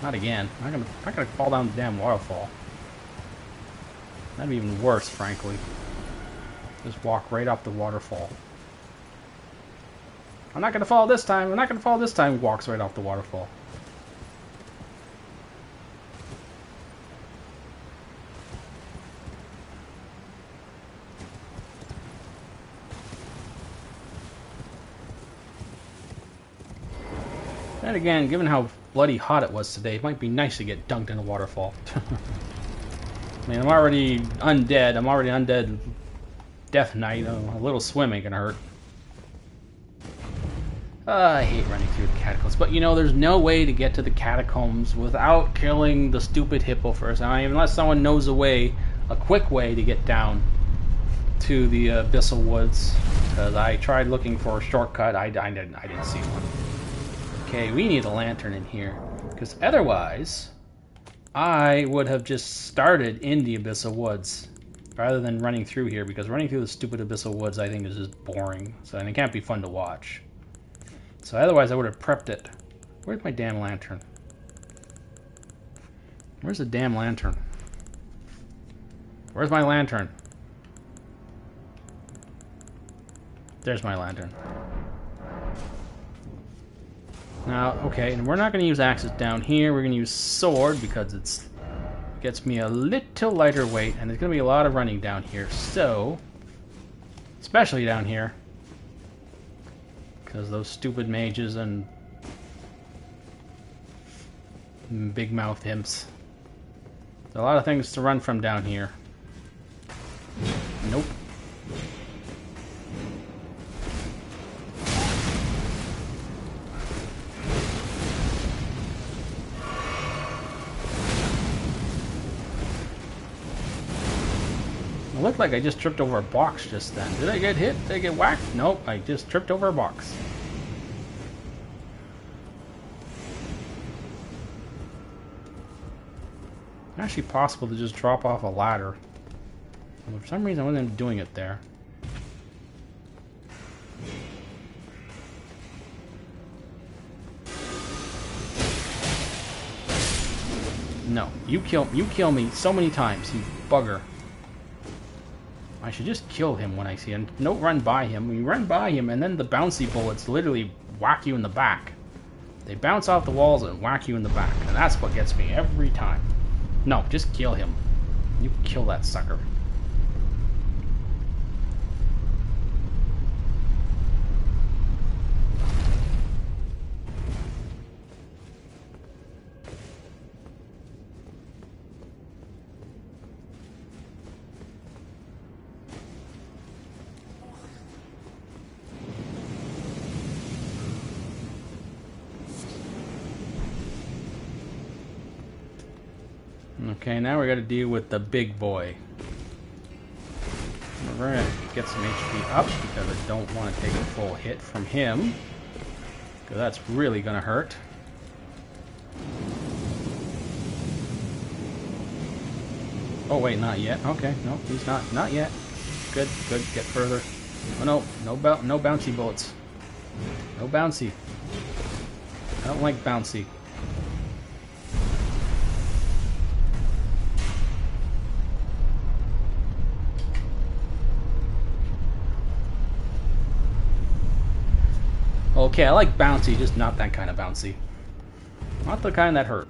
Not again. I'm not gonna fall down the damn waterfall. That'd be even worse, frankly. Just walk right off the waterfall. I'm not gonna fall this time. I'm not gonna fall this time. Walks right off the waterfall. And again, given how bloody hot it was today, it might be nice to get dunked in a waterfall. I mean, I'm already undead. I'm already undead. Death Knight. A little swim ain't gonna hurt. I hate running through the catacombs, but you know, there's no way to get to the catacombs without killing the stupid hippo first. I mean, unless someone knows a quick way to get down to the Abyssal Woods. Because I tried looking for a shortcut, I didn't see one. Okay, we need a lantern in here, because otherwise, I would have just started in the Abyssal Woods rather than running through here, because running through the stupid Abyssal Woods I think is just boring, and it can't be fun to watch. So otherwise I would have prepped it. Where's my damn lantern? Where's the damn lantern? Where's my lantern? There's my lantern. Now, okay, and we're not going to use axes down here. We're going to use sword because it gets me a little lighter weight, and there's going to be a lot of running down here. So, especially down here, because those stupid mages and big mouth imps. There's a lot of things to run from down here. Nope. It looked like I just tripped over a box just then. Did I get hit? Did I get whacked? Nope, I just tripped over a box. Actually possible to just drop off a ladder. For some reason I wasn't doing it there. No, you kill me so many times, you bugger. I should just kill him when I see him. Don't run by him. When you run by him, and then the bouncy bullets literally whack you in the back. They bounce off the walls and whack you in the back, and that's what gets me every time. No, just kill him. You kill that sucker. Okay, now we got to deal with the big boy. We're gonna get some HP up because I don't want to take a full hit from him, because that's really gonna hurt. Oh wait, not yet. Okay, no, he's not yet. Good, good. Get further. Oh no, no bouncy bullets. No bouncy. I don't like bouncy. Okay, I like bouncy, just not that kind of bouncy. Not the kind that hurt.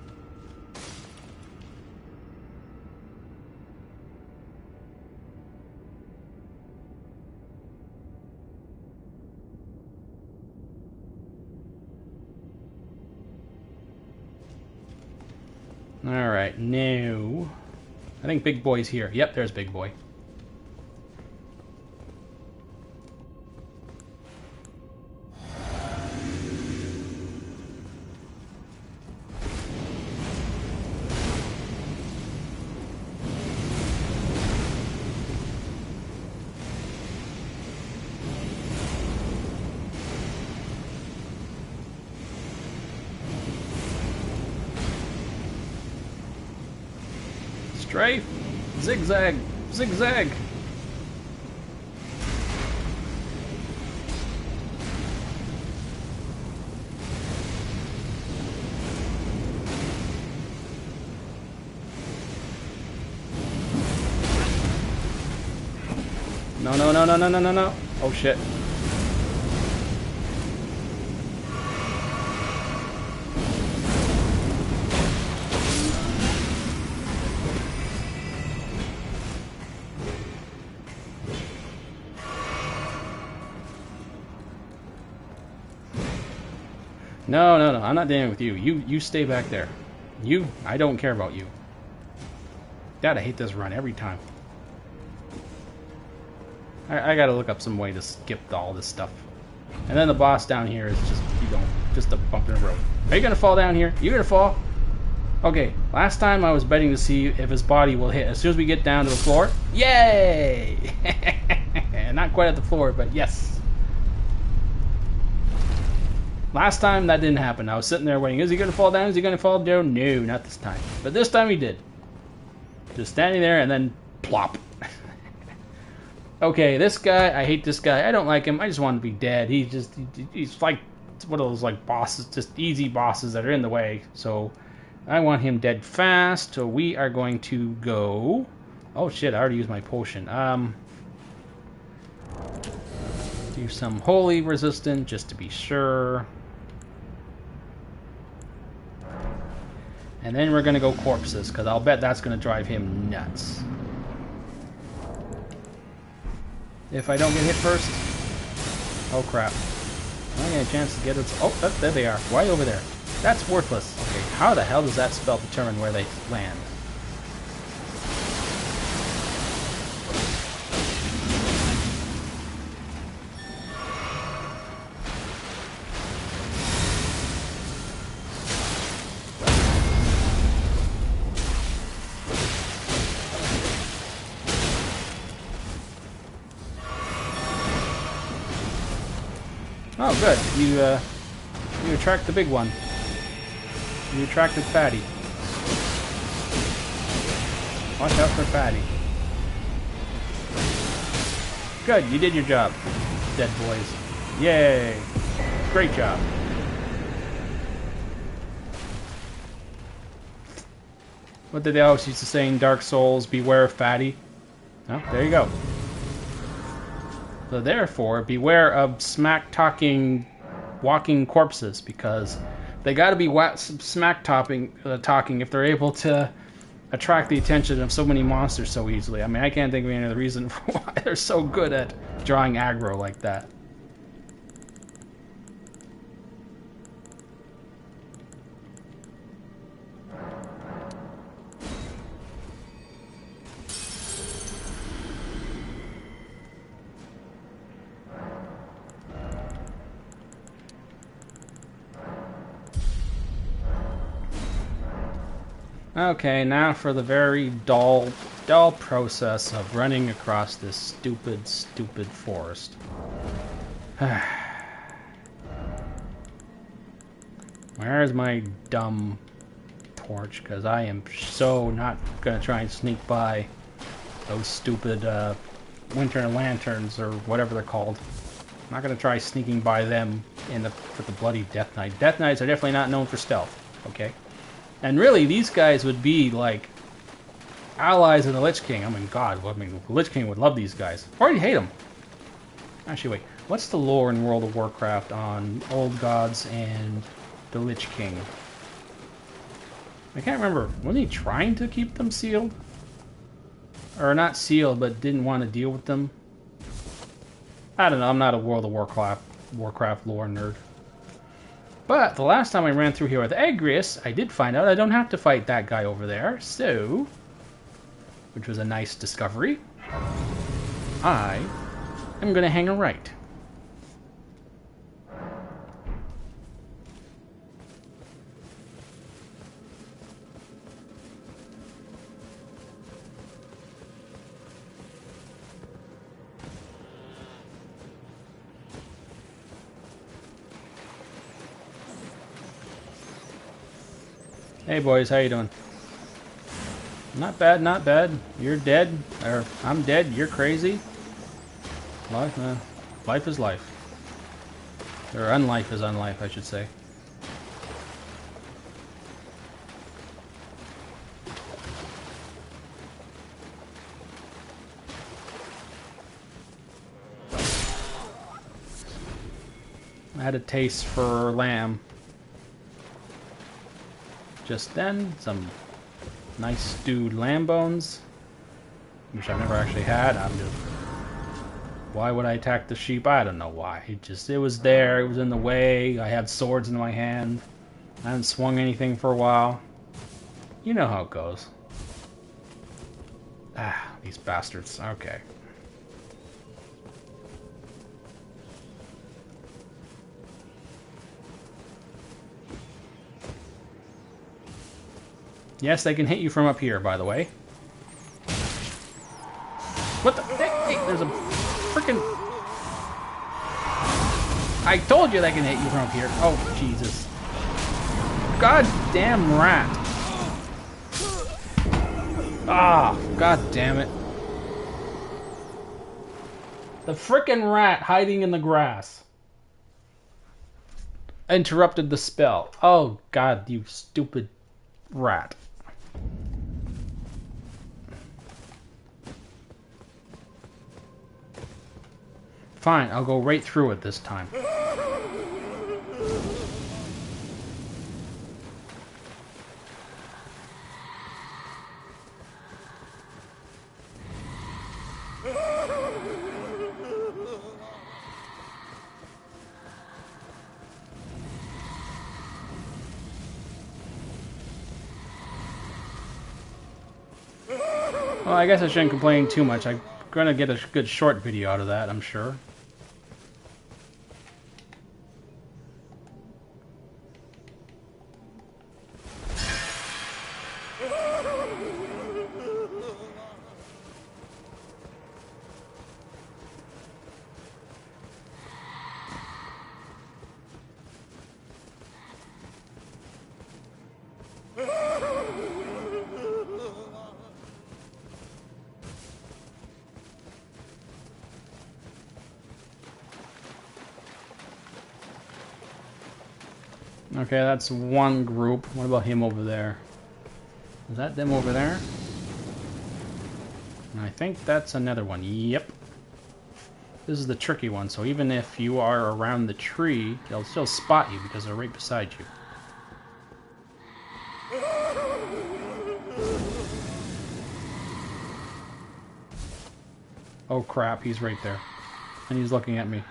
Alright, now... I think Big Boy's here. Yep, there's Big Boy. Strafe! Zigzag! Zigzag! No, no, no, no, no, no, no, no. Oh shit. No, no, no, I'm not dealing with you. You stay back there. I don't care about you. Dad, I hate this run every time. I gotta look up some way to skip all this stuff. And then the boss down here is just, just a bump in the road. Are you gonna fall down here? You gonna fall? Okay, last time I was betting to see if his body will hit as soon as we get down to the floor. Yay! Not quite at the floor, but yes. Last time that didn't happen. I was sitting there waiting. Is he going to fall down? Is he going to fall down? No, not this time. But this time he did. Just standing there and then plop. Okay, this guy, I hate this guy. I don't like him. I just want him to be dead. He's like one of those like bosses, just easy bosses that are in the way. So I want him dead fast. So we are going to go. Oh shit! I already used my potion. Do some holy resistant just to be sure. And then we're going to go corpses, because I'll bet that's going to drive him nuts. If I don't get hit first. Oh crap. I get a chance to get it. Oh, there they are. Why over there? That's worthless. Okay, how the hell does that spell determine where they land? Oh, good. You attract the big one. You attracted Fatty. Watch out for Fatty. Good, you did your job, dead boys. Yay! Great job. What did they always used to say in Dark Souls? Beware of Fatty. Oh, there you go. So therefore, beware of smack-talking, walking corpses, because they got to be smack-talking if they're able to attract the attention of so many monsters so easily. I mean, I can't think of any other reason for why they're so good at drawing aggro like that. Okay, now for the very dull process of running across this stupid forest. Where's my dumb torch? Because I am so not going to try and sneak by those stupid winter lanterns or whatever they're called. I'm not going to try sneaking by them for the bloody Death Knight. Death Knights are definitely not known for stealth, okay? And really, these guys would be, like, allies of the Lich King. I mean, God, the Lich King would love these guys. Or he'd hate them. Actually, wait. What's the lore in World of Warcraft on Old Gods and the Lich King? I can't remember. Wasn't he trying to keep them sealed? Or not sealed, but didn't want to deal with them? I don't know. I'm not a World of Warcraft lore nerd. But the last time I ran through here with Agrius, I did find out I don't have to fight that guy over there, so... Which was a nice discovery. I am going to hang a right. Hey boys, how you doing? Not bad, not bad. You're dead, or I'm dead, you're crazy. Life is life. Or unlife is unlife, I should say. I had a taste for lamb. Just then, some nice stewed lamb bones, which I've never actually had. Why would I attack the sheep? I don't know why. It was there, it was in the way, I had swords in my hand, I hadn't swung anything for a while. You know how it goes. Ah, these bastards, okay. Yes, they can hit you from up here, by the way. What the? Hey, there's a freaking... I told you they can hit you from up here. Oh, Jesus. God damn rat. Ah, god damn it. The frickin' rat hiding in the grass interrupted the spell. Oh, god, you stupid rat. Fine, I'll go right through it this time. Well, I guess I shouldn't complain too much. I'm gonna get a good short video out of that, I'm sure. Okay, that's one group. What about him over there? Is that them over there? And I think that's another one. Yep. This is the tricky one, so even if you are around the tree, they'll still spot you because they're right beside you. Oh crap, he's right there. And he's looking at me.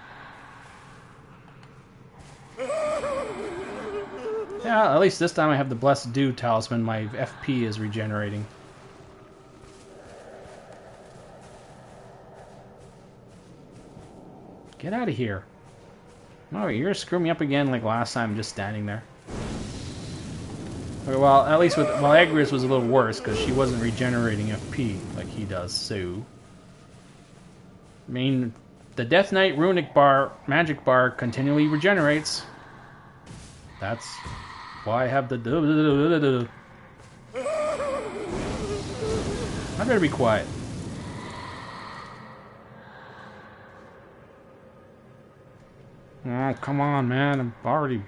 Yeah, at least this time I have the Blessed Dew talisman. My FP is regenerating. Get out of here. No, you're gonna screw me up again like last time, just standing there. Okay, well, at least with... Well, Agrius was a little worse, because she wasn't regenerating FP like he does, so... I mean, the Death Knight Runic Bar, Magic Bar, continually regenerates. That's why I have the... I better be quiet. Oh, come on, man. I'm already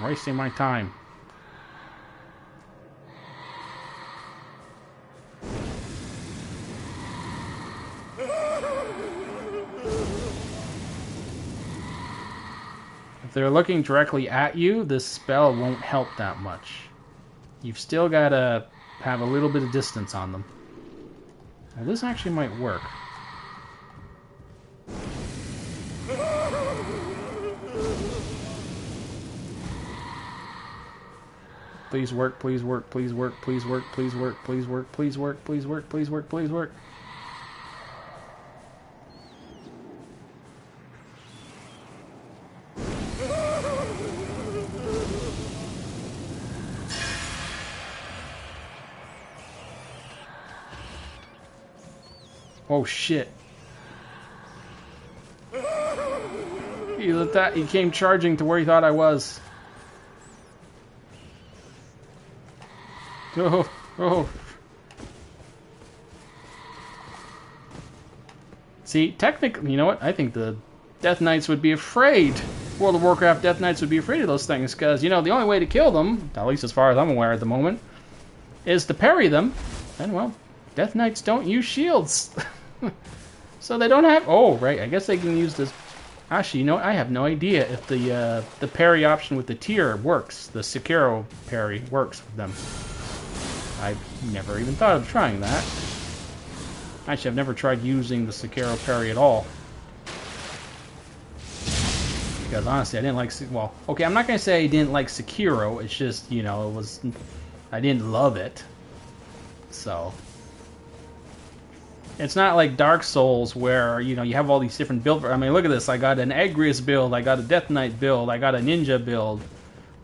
wasting my time. If they're looking directly at you, this spell won't help that much. You've still got to have a little bit of distance on them. Now, this actually might work. Please work, please work, please work, please work, please work, please work, please work, please work, please work, please work. Oh shit. He came charging to where he thought I was. Oh, oh. See, technically, you know what? I think the Death Knights would be afraid. World of Warcraft Death Knights would be afraid of those things, because, you know, the only way to kill them, at least as far as I'm aware at the moment, is to parry them. And, well, Death Knights don't use shields. So they don't have... Oh, right, I guess they can use this... Actually, you know what? I have no idea if the parry option with the tier works. The Sekiro parry works with them. I've never even thought of trying that. Actually, I've never tried using the Sekiro parry at all. Because honestly, I didn't like... Well, okay, I'm not going to say I didn't like Sekiro. It's just, you know, it was... I didn't love it. So... It's not like Dark Souls where, you know, you have all these different builds. I mean, look at this. I got an Agrius build. I got a Death Knight build. I got a Ninja build.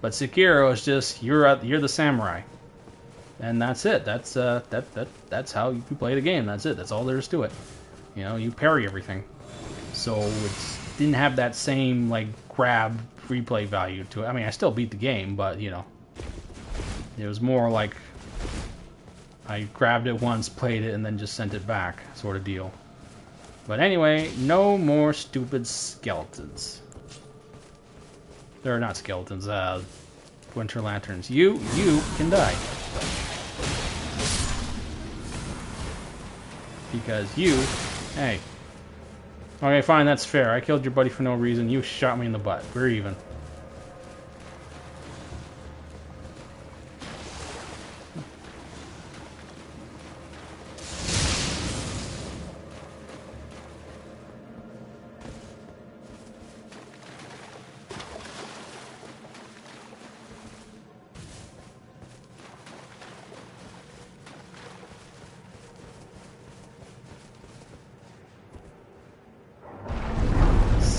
But Sekiro is just, you're the samurai. And that's it. That's how you play the game. That's it. That's all there is to it. You know, you parry everything. So it didn't have that same, like, grab replay value to it. I mean, I still beat the game, but, you know, it was more like I grabbed it once, played it, and then just sent it back, sort of deal. But anyway, no more stupid skeletons. They're not skeletons, Winter Lanterns. You can die. Because you... Hey. Okay, fine, that's fair. I killed your buddy for no reason. You shot me in the butt. We're even.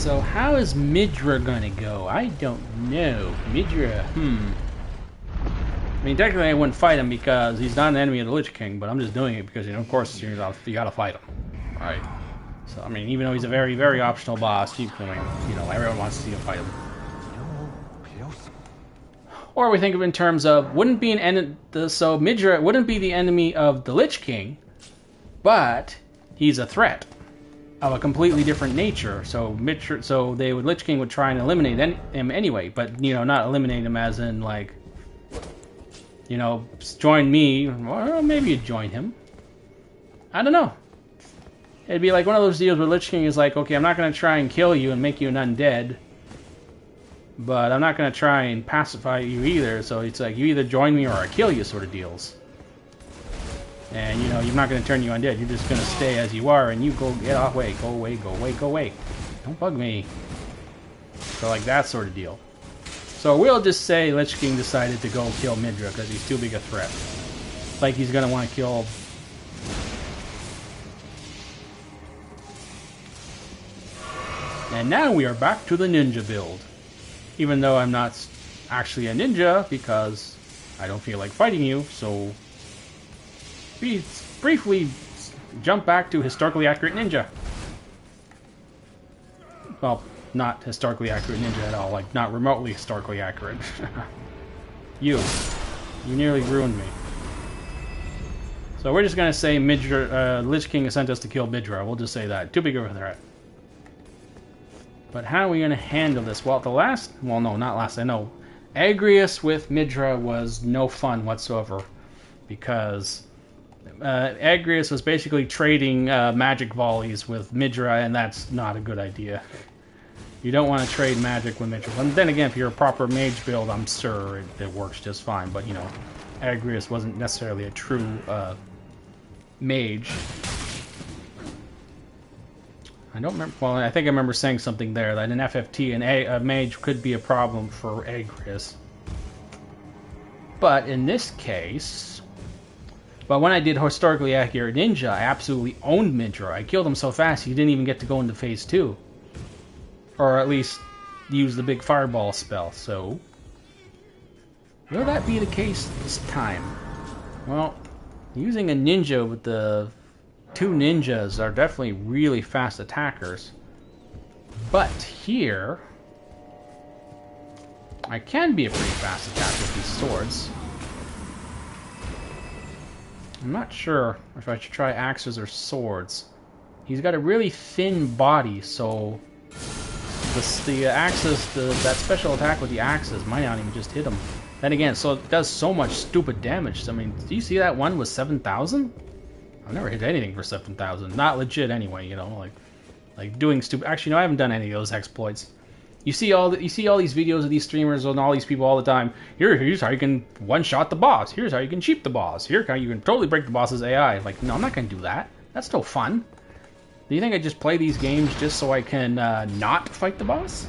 So how is Midra gonna go? I don't know. Midra, I mean, technically I wouldn't fight him because he's not an enemy of the Lich King, but I'm just doing it because, you know, of course, you gotta fight him. Right? So, I mean, even though he's a very, very optional boss, you know, everyone wants to see him fight him. Or we think of it in terms of, wouldn't be an enemy, so Midra wouldn't be the enemy of the Lich King, but he's a threat of a completely different nature. So Lich King would try and eliminate him anyway, but, you know, not eliminate him as in, like, you know, join me, or maybe you'd join him. I don't know. It'd be like one of those deals where Lich King is like, okay, I'm not going to try and kill you and make you an undead, but I'm not going to try and pacify you either, so it's like, you either join me or I kill you sort of deals. And, you know, you're not going to turn you undead. You're just going to stay as you are, and you get off way. Go away, go away, go away. Don't bug me. So, like, that sort of deal. So we'll just say Lich King decided to go kill Midra because he's too big a threat. Like he's going to want to kill... And now we are back to the ninja build. Even though I'm not actually a ninja, because I don't feel like fighting you, so we briefly jump back to historically accurate ninja. Well, not historically accurate ninja at all, like not remotely historically accurate. You nearly ruined me. So we're just gonna say Lich King has sent us to kill Midra. We'll just say that. Too big of a threat. But how are we gonna handle this? Well, I know. Agrius with Midra was no fun whatsoever, because Agrius was basically trading magic volleys with Midra, and that's not a good idea. You don't want to trade magic with Midra. And then again, if you're a proper mage build, I'm sure it works just fine. But, you know, Agrius wasn't necessarily a true mage. I don't remember. Well, I think I remember saying something there that in FFT a mage could be a problem for Agrius. But in this case, but when I did historically accurate ninja, I absolutely owned Midra. I killed him so fast he didn't even get to go into phase 2, or at least use the big fireball spell. So will that be the case this time? Well, using a ninja with the 2 ninjas are definitely really fast attackers. But here, I can be a pretty fast attacker with these swords. I'm not sure if I should try axes or swords. He's got a really thin body, so the axes, that special attack with the axes might not even just hit him. Then again, so it does so much stupid damage. I mean, do you see that one was 7,000? I've never hit anything for 7,000. Not legit anyway, you know, like doing stupid. Actually, no, I haven't done any of those exploits. You see all these videos of these streamers and all these people all the time. Here's how you can one-shot the boss. Here's how you can cheat the boss. Here's how you can totally break the boss's AI. Like, no, I'm not gonna do that. That's no fun. Do you think I just play these games just so I can not fight the boss?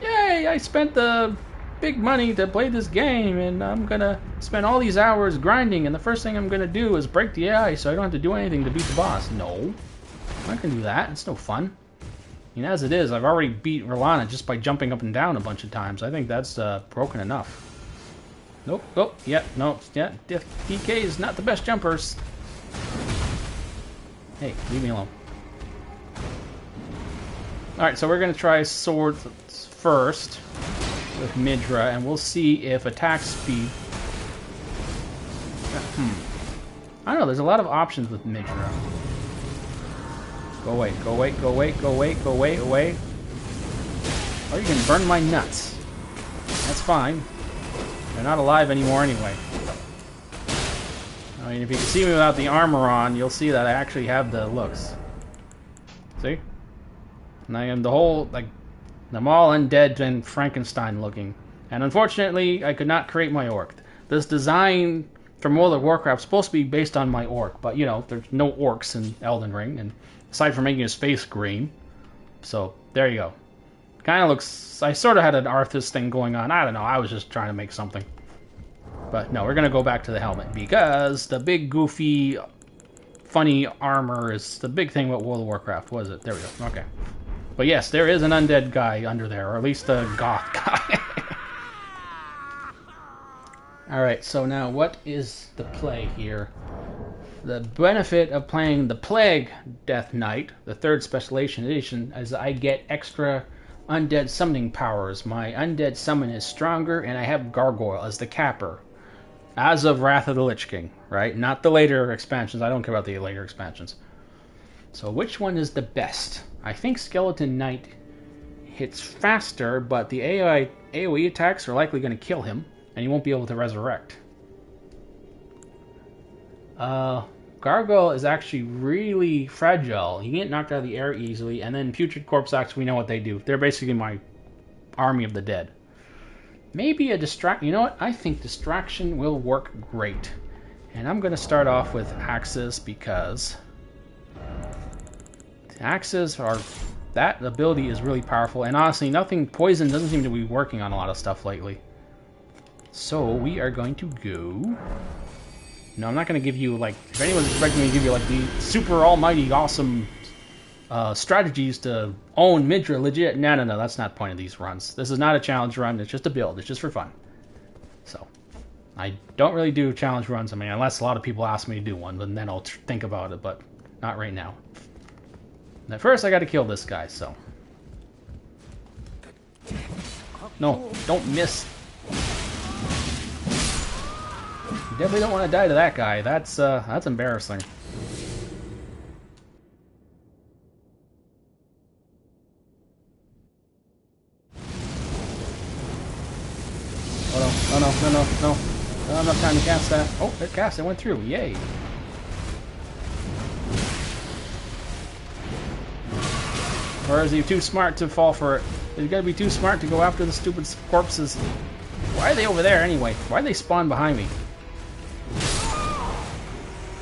Yay! I spent the big money to play this game, and I'm gonna spend all these hours grinding, and the first thing I'm gonna do is break the AI so I don't have to do anything to beat the boss. No, I'm not gonna do that. It's no fun. I mean, as it is, I've already beat Rolana just by jumping up and down a bunch of times. I think that's broken enough. Nope. Oh, yeah, no, yeah. DK is not the best jumpers. Hey, leave me alone. Alright, so we're going to try swords first with Midra, and we'll see if attack speed... I don't know, there's a lot of options with Midra. Go away, go away, go away, go away, go away, away. Oh, you can burn my nuts. That's fine. They're not alive anymore anyway. I mean, if you can see me without the armor on, you'll see that I actually have the looks. See? And I am the whole, like, I'm all undead and Frankenstein looking. And unfortunately, I could not create my orc. This design from World of Warcraft is supposed to be based on my orc, but, you know, there's no orcs in Elden Ring, and aside from making his face green. So, there you go. Kind of looks... I sort of had an Arthas thing going on. I don't know, I was just trying to make something. But no, we're going to go back to the helmet, because the big, goofy, funny armor is the big thing with World of Warcraft. What is it? There we go. Okay. But yes, there is an undead guy under there, or at least a goth guy. Alright, so now what is the play here? The benefit of playing the Plague Death Knight, the 3rd Special Edition, is I get extra undead summoning powers. My undead summon is stronger, and I have Gargoyle as the capper. As of Wrath of the Lich King, right? Not the later expansions. I don't care about the later expansions. So which one is the best? I think Skeleton Knight hits faster, but the AoE attacks are likely going to kill him, and he won't be able to resurrect. Gargoyle is actually really fragile. He can get knocked out of the air easily, and then Putrid Corpse Acts, we know what they do. They're basically my army of the dead. Maybe a distraction. You know what? I think distraction will work great. And I'm going to start off with axes, because axes are... that ability is really powerful. And honestly, poison doesn't seem to be working on a lot of stuff lately. So we are going to go... No, I'm not going to give you, like... If anyone's expecting me to give you, like, the super almighty awesome strategies to own Midra legit. No, that's not the point of these runs. This is not a challenge run. It's just a build. It's just for fun. So, I don't really do challenge runs. I mean, unless a lot of people ask me to do one, then I'll think about it, but not right now. At first, I gotta kill this guy, so... No, don't miss. You definitely don't want to die to that guy. That's embarrassing. Oh no, no, no, no, no. I don't have enough time to cast that. Oh, it cast, it went through. Yay. Or is he too smart to fall for it? He's gotta be too smart to go after the stupid corpses. Why are they over there anyway? Why did they spawn behind me?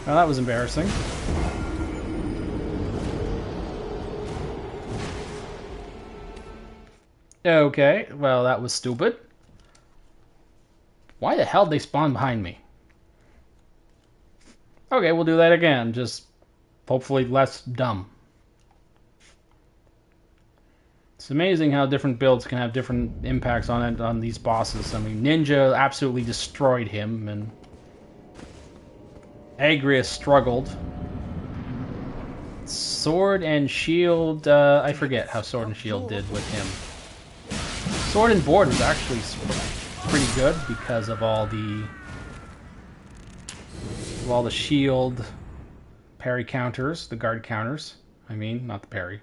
Well, that was embarrassing. Okay, well, that was stupid. Why the hell did they spawn behind me? Okay, we'll do that again, just hopefully less dumb. It's amazing how different builds can have different impacts on it, on these bosses. I mean, Ninja absolutely destroyed him, and Agrius struggled. Sword and Shield, I forget how Sword and Shield did with him. Sword and Board was actually pretty good because of all the shield parry counters, the guard counters. I mean, not the parry.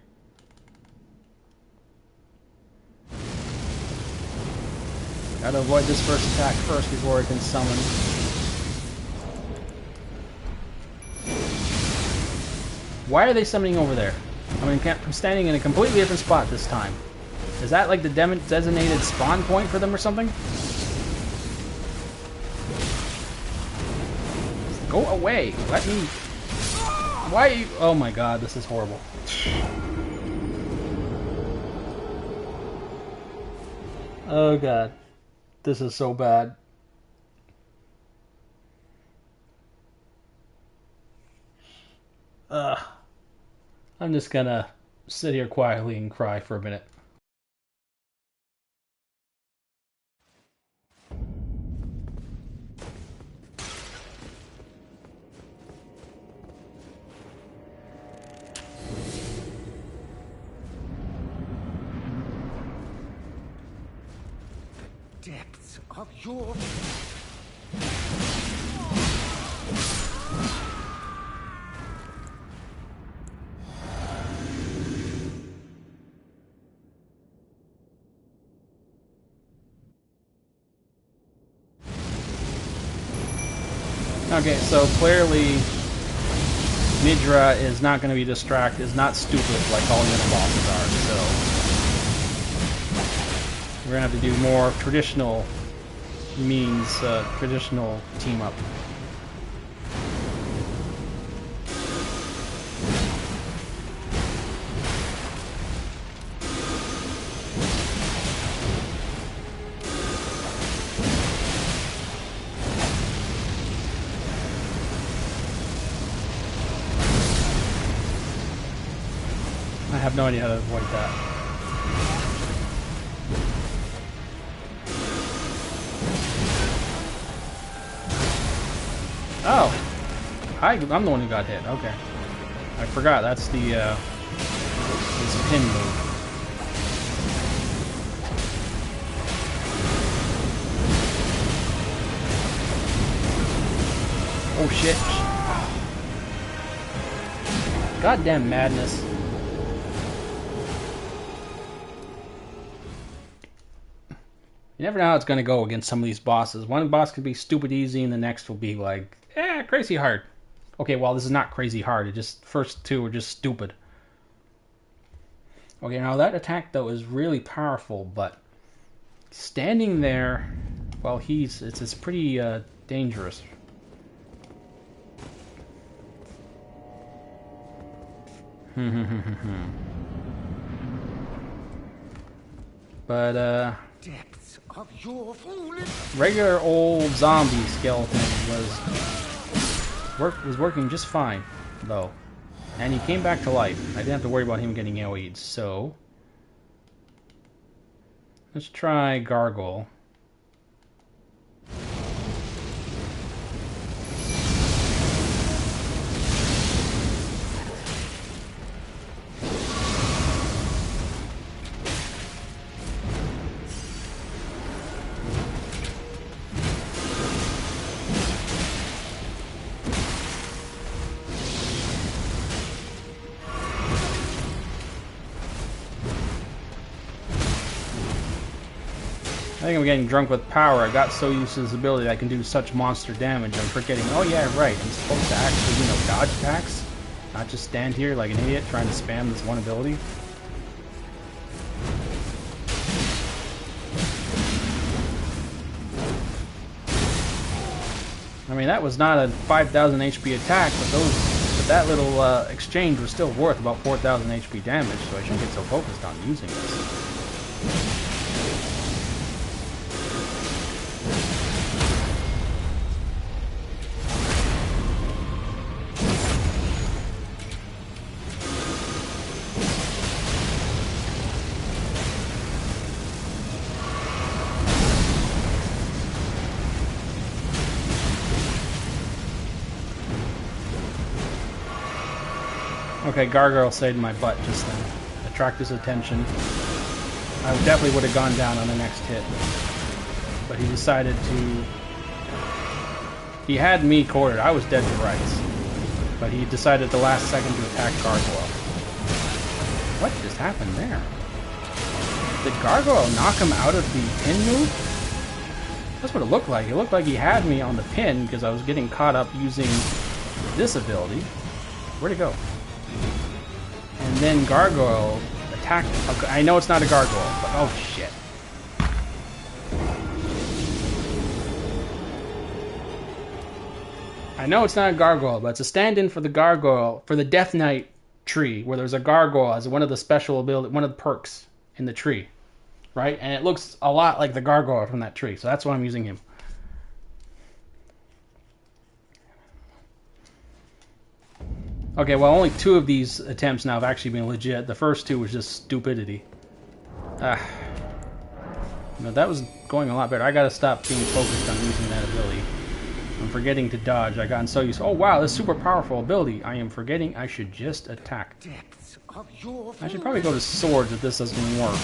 Gotta avoid this first attack first before it can summon. Why are they summoning over there? I mean, I'm standing in a completely different spot this time. Is that like the designated spawn point for them or something? Go away! Let me... Why are you... Oh my god, this is horrible. Oh god. This is so bad. I'm just gonna sit here quietly and cry for a minute. Depths of your... Okay, so clearly Midra is not going to be distracted, is not stupid like all the other bosses are, so we're going to have to do more traditional means, traditional team up. I have no idea how to avoid that. Oh! I'm the one who got hit, okay. I forgot, that's the, his pin move. Oh shit. Goddamn madness. You never know how it's going to go against some of these bosses. One boss could be stupid easy, and the next will be like, crazy hard. Okay, well, this is not crazy hard. It just, first two are just stupid. Okay, now that attack, though, is really powerful, but standing there while it's pretty dangerous. But, Depths of your foolish... regular old zombie skeleton was working just fine, though. And he came back to life. I didn't have to worry about him getting AoE'd, so... Let's try Gargle. I think I'm getting drunk with power. I got so used to this ability that I can do such monster damage. I'm forgetting, oh yeah, right, I'm supposed to actually, you know, dodge attacks. Not just stand here like an idiot trying to spam this one ability. I mean, that was not a 5,000 HP attack, but that little exchange was still worth about 4,000 HP damage, so I shouldn't get so focused on using this. Okay, Gargoyle saved my butt just then. Attract his attention. I definitely would have gone down on the next hit. But he decided to... He had me cornered. I was dead to rights. But he decided at the last second to attack Gargoyle. What just happened there? Did Gargoyle knock him out of the pin move? That's what it looked like. It looked like he had me on the pin because I was getting caught up using this ability. Where'd it go? And then Gargoyle attacked him. Okay, I know it's not a Gargoyle, but oh shit. I know it's not a Gargoyle, but it's a stand-in for the Gargoyle, for the Death Knight tree, where there's a Gargoyle as one of the special ability, one of the perks in the tree. Right? And it looks a lot like the Gargoyle from that tree, so that's why I'm using him. Okay, well, only 2 of these attempts now have actually been legit. The first 2 was just stupidity. No, that was going a lot better. I gotta stop being focused on using that ability. I'm forgetting to dodge. I gotten so used. Oh wow, this super powerful ability. I am forgetting I should just attack. I should probably go to swords if this doesn't work.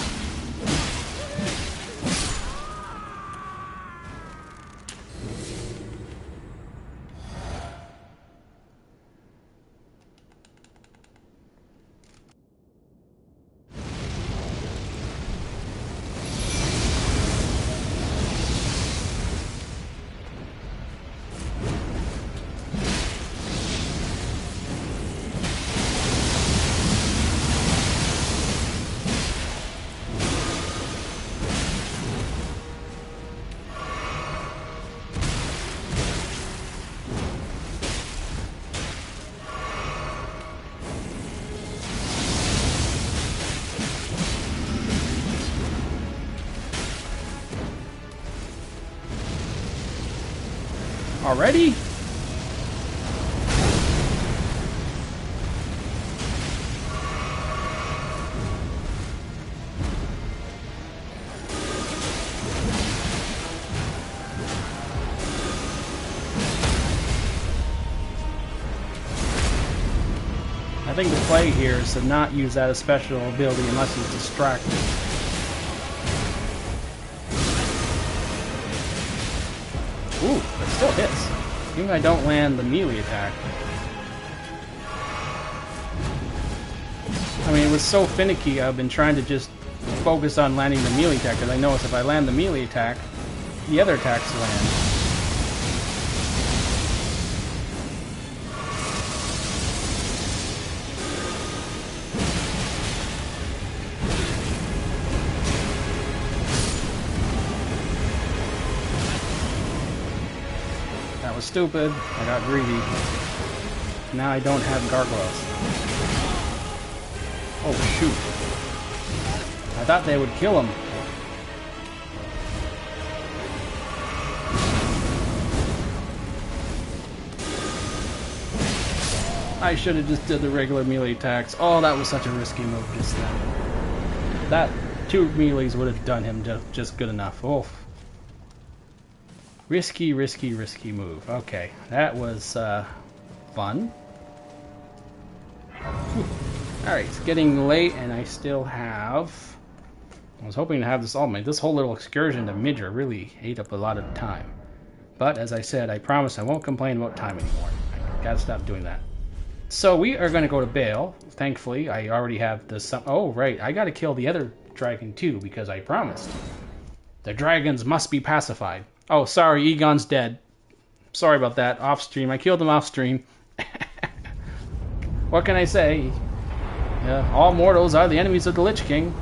Already? I think the play here is to not use that as special ability unless he's distracted. Ooh, it still hits. Even if I don't land the melee attack. I mean, it was so finicky, I've been trying to just focus on landing the melee attack, because I know if I land the melee attack, the other attacks land. Was stupid. I got greedy. Now I don't have gargoyles. Oh shoot. I thought they would kill him. I should have just did the regular melee attacks. Oh, that was such a risky move just then. That 2 melees would have done him just good enough. Oof. Risky, risky, risky move. Okay, that was fun. Alright, it's getting late and I still have... I was hoping to have this all made. This whole little excursion to Midra really ate up a lot of time. But as I said, I promise I won't complain about time anymore. I gotta stop doing that. So we are going to go to Bale. Thankfully, I already have the... Oh, right, I gotta kill the other dragon too because I promised. The dragons must be pacified. Oh, sorry, Egon's dead. Sorry about that. Off stream. I killed him off stream. What can I say? All mortals are the enemies of the Lich King.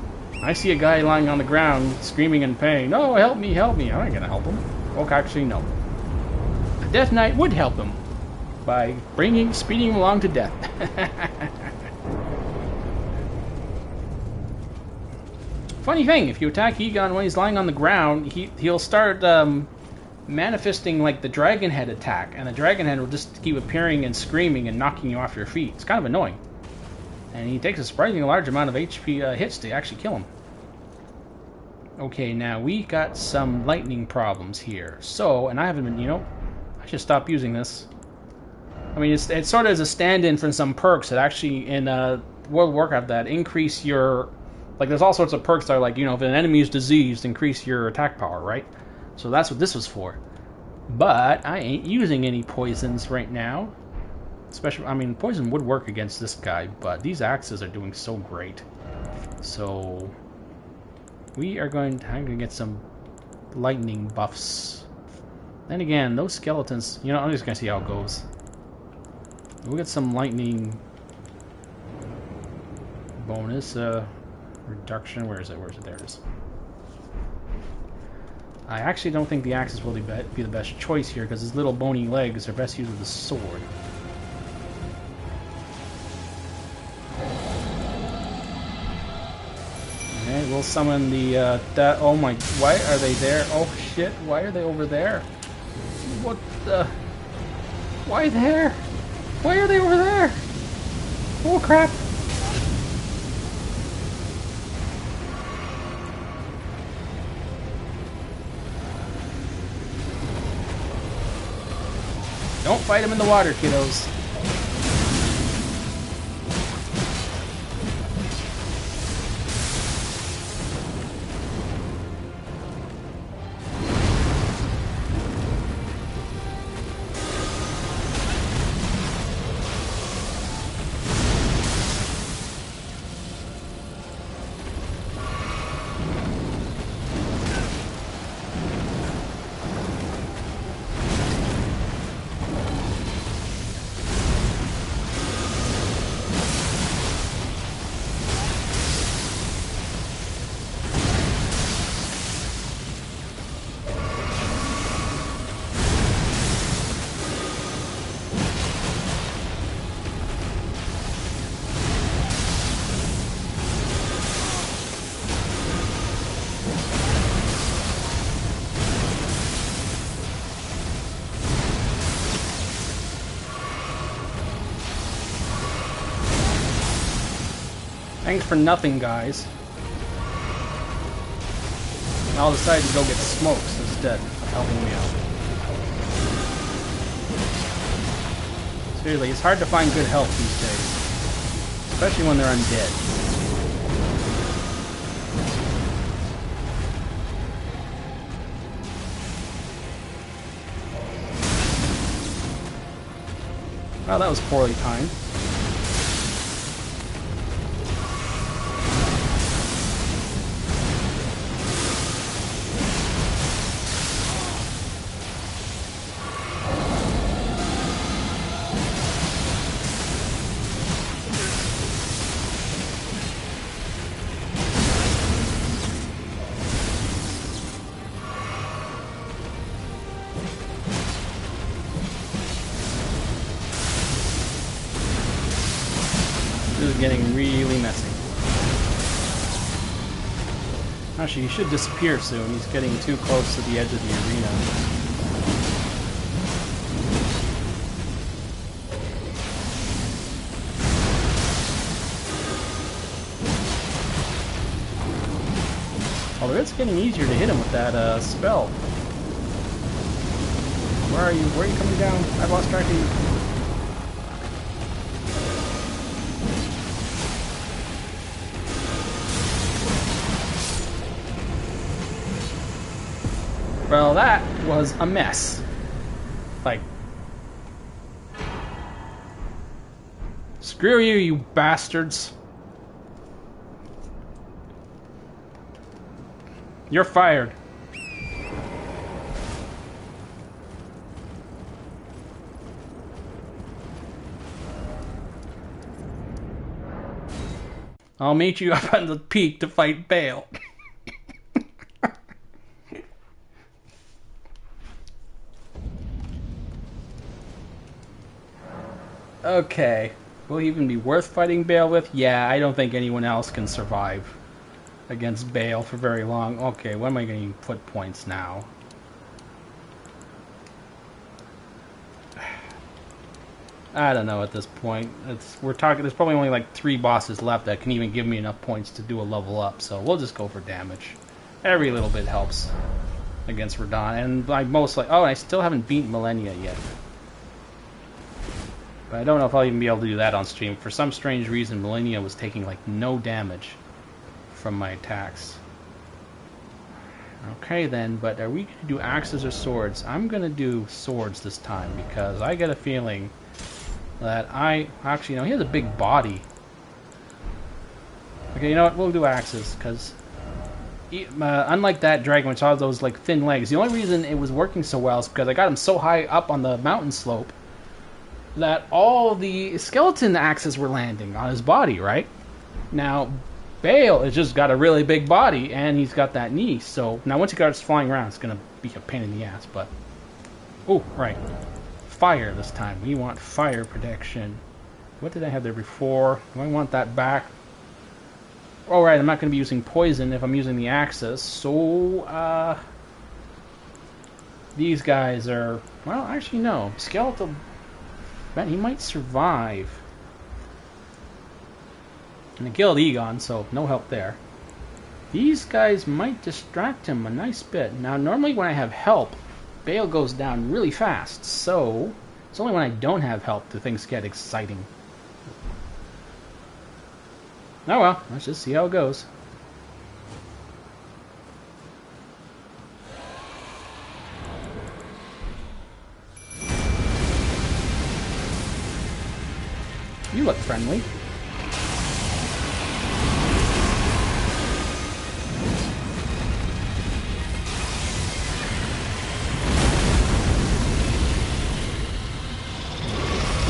I see a guy lying on the ground screaming in pain. Oh, help me, help me. I ain't gonna help him. Okay, actually, no. A Death Knight would help him by speeding him along to death. Funny thing, if you attack Egon when he's lying on the ground, he'll start manifesting like the dragon head attack, and the dragon head will just keep appearing and screaming and knocking you off your feet. It's kind of annoying. And he takes a surprisingly large amount of HP hits to actually kill him. Okay, now we got some lightning problems here. So, and I haven't been, I should stop using this. I mean, it's sort of as a stand-in for some perks that actually in World of Warcraft that increase your, like there's all sorts of perks that are like, if an enemy is diseased, increase your attack power, right? So that's what this was for. But I ain't using any poisons right now. Especially, I mean, poison would work against this guy, but these axes are doing so great. So I'm going to get some lightning buffs. Then again, those skeletons, I'm just going to see how it goes. We'll get some lightning bonus reduction. Where is it? There it is. I actually don't think the axes will be the best choice here because his little bony legs are best used with the sword. Okay, we'll summon the oh my, why are they there? Oh shit, why are they over there? What the? Why there? Why are they over there? Oh crap! Don't fight him in the water, kiddos. Thanks for nothing, guys. And I'll decide to go get smokes instead of helping me out. Seriously, it's hard to find good health these days. Especially when they're undead. Well, that was poorly timed. This is getting really messy. Actually, he should disappear soon. He's getting too close to the edge of the arena. Although it's getting easier to hit him with that spell. Where are you? Where are you coming down? I've lost track of you. Well, that was a mess. Like, screw you, you bastards. You're fired. I'll meet you up on the peak to fight Bale. Okay. Will he even be worth fighting Bale with? Yeah, I don't think anyone else can survive against Bale for very long. Okay, when am I going to put points now? I don't know at this point. We're talking. There's probably only like 3 bosses left that can even give me enough points to do a level up. So we'll just go for damage. Every little bit helps against Radahn. And I I still haven't beaten Millennia yet. But I don't know if I'll even be able to do that on stream. For some strange reason, Millennia was taking like no damage from my attacks. Okay then, but are we going to do axes or swords? I'm going to do swords this time because I get a feeling that actually, he has a big body. Okay, you know what? We'll do axes because unlike that dragon which had those like thin legs, the only reason it was working so well is because I got him so high up on the mountain slope that all the skeleton axes were landing on his body, right? Now, Bale has just got a really big body, and he's got that knee, so now once he starts flying around, it's going to be a pain in the ass, but... Oh, right. Fire this time. We want fire protection. What did I have there before? Do I want that back? Oh, right, I'm not going to be using poison if I'm using the axes, so, these guys are... Well, actually, no. Skeletal... Man, he might survive. And I killed Egon, so no help there. These guys might distract him a nice bit. Now, normally when I have help, Bale goes down really fast, so it's only when I don't have help do things get exciting. Oh well, let's just see how it goes. You look friendly.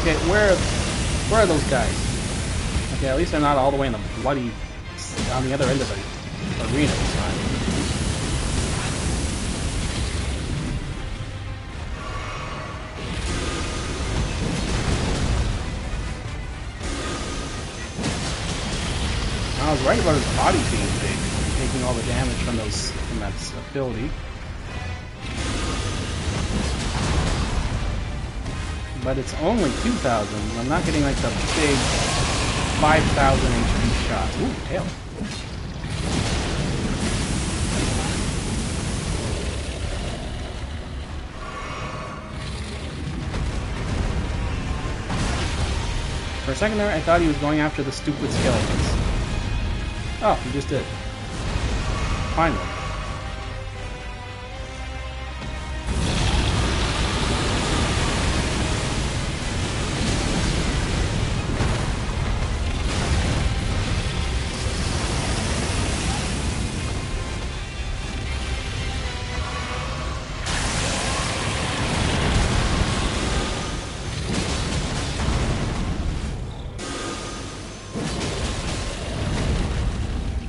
Okay, where are those guys? Okay, at least they're not all the way in the bloody... on the other end of the arena this time. I was right about his body being big, taking all the damage from that ability. But it's only 2,000. I'm not getting like the big 5,000 HP shots. Ooh, tail. For a second there, I thought he was going after the stupid skeletons. Oh, he just did. Finally.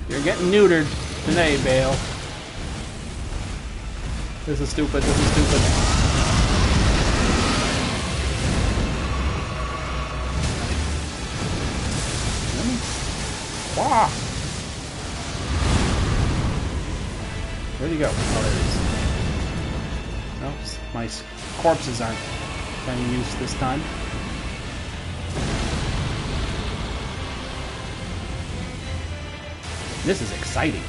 You're getting neutered today, Bale. This is stupid, this is stupid. Wah! Where'd he go? Oh, there he is. Oh, my corpses aren't getting used this time. This is exciting.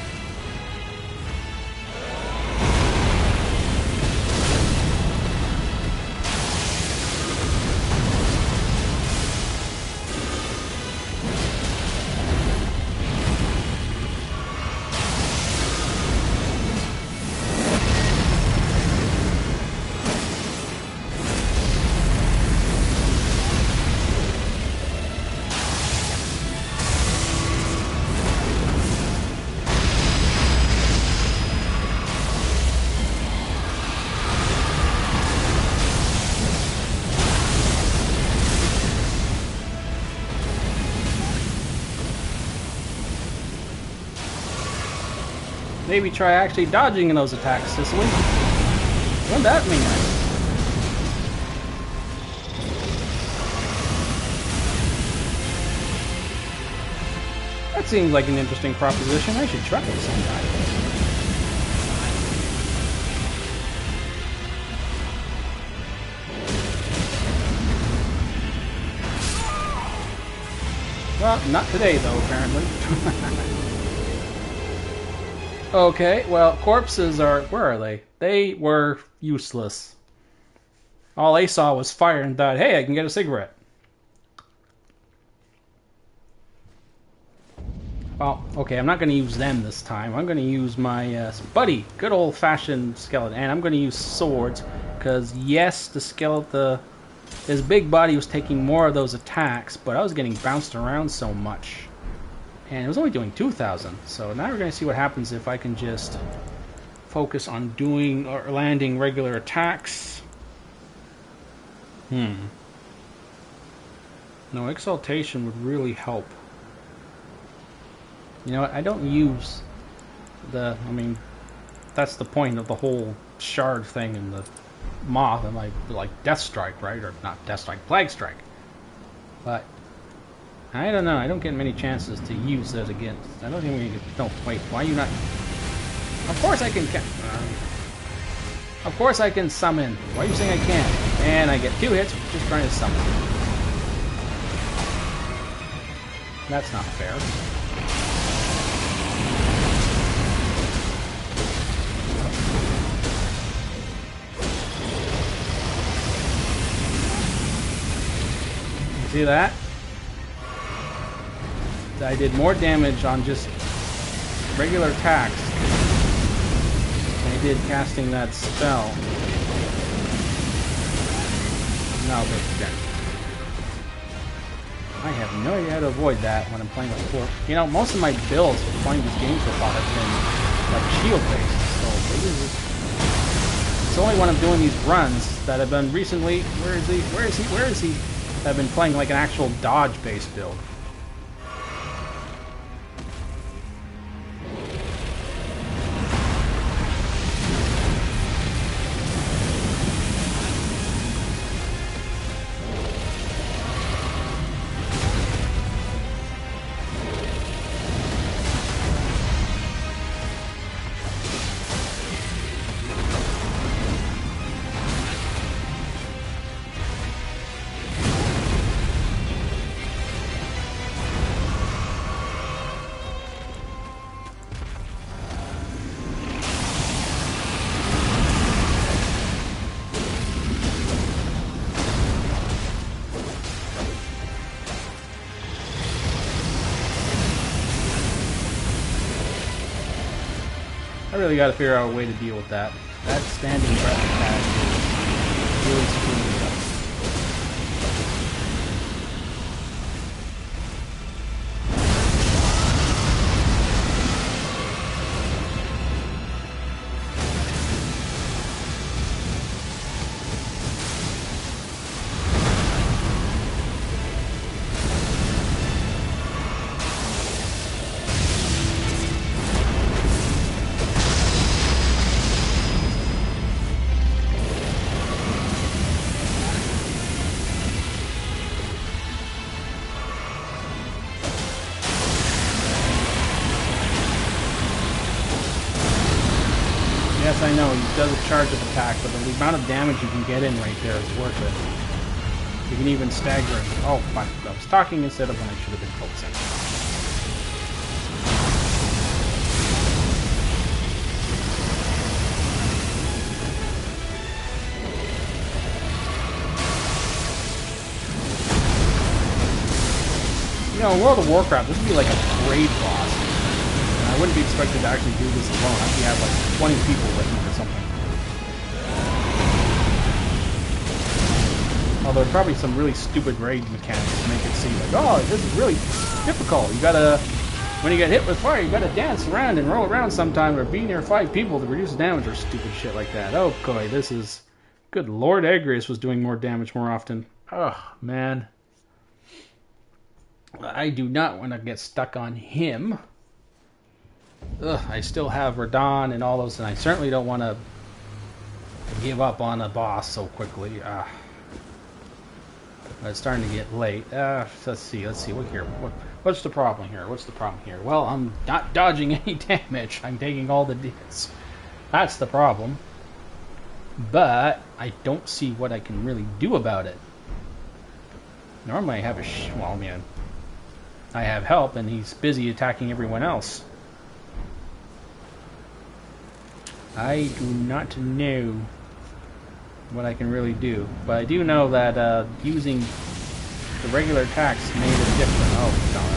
Maybe try actually dodging those attacks, Cicely. Wouldn't that be nice? That seems like an interesting proposition. I should try it sometime. Well, not today, though, apparently. Okay, well, corpses are... Where are they? They were useless. All they saw was fire and thought, hey, I can get a cigarette. Well, okay, I'm not going to use them this time. I'm going to use my buddy, good old-fashioned skeleton. And I'm going to use swords, because yes, the skeleton... His big body was taking more of those attacks, but I was getting bounced around so much. And it was only doing 2,000. So now we're going to see what happens if I can just focus on doing or landing regular attacks. No, exaltation would really help. You know what? I don't use the... I mean, that's the point of the whole shard thing and the moth and like Death Strike, right? Or not Death Strike, Plague Strike. But I don't know. I don't get many chances to use those against. I don't think we can. No, wait. Why are you not? Of course I can. Of course I can summon. Why are you saying I can't? And I get 2 hits for just trying to summon. That's not fair. See that? I did more damage on just regular attacks than I did casting that spell. No, but I have no idea how to avoid that when I'm playing with 4. You know, most of my builds for playing this game so far have been like shield based. So it's only when I'm doing these runs that I've been recently. Where is he? Where is he? Where is he? I've been playing like an actual dodge-based build. I really got to figure out a way to deal with that. That standing breath attack is really screwing me up. Yes, I know, he does a charge of attack, but the amount of damage you can get in right there is worth it. You can even stagger it. Oh, fuck. I was talking instead of when I should have been focusing. You know, in World of Warcraft, this would be like a raid boss. And I wouldn't be expected to actually do this alone. I'd have like 20 people with me or something. Although there's probably some really stupid raid mechanics to make it seem like, oh, this is really difficult. You gotta, when you get hit with fire, you gotta dance around and roll around sometime or be near 5 people to reduce damage or stupid shit like that. Oh, boy, this is... Good Lord, Agrius was doing more damage more often. Oh, man. I do not want to get stuck on him. I still have Radon and all those, and I certainly don't want to give up on a boss so quickly. It's starting to get late. Let's see. What's the problem here? Well, I'm not dodging any damage. I'm taking all the hits. That's the problem. But I don't see what I can really do about it. Normally I have I have help, and he's busy attacking everyone else. I do not know what I can really do, but I do know that using the regular attacks made a difference. Oh, darn.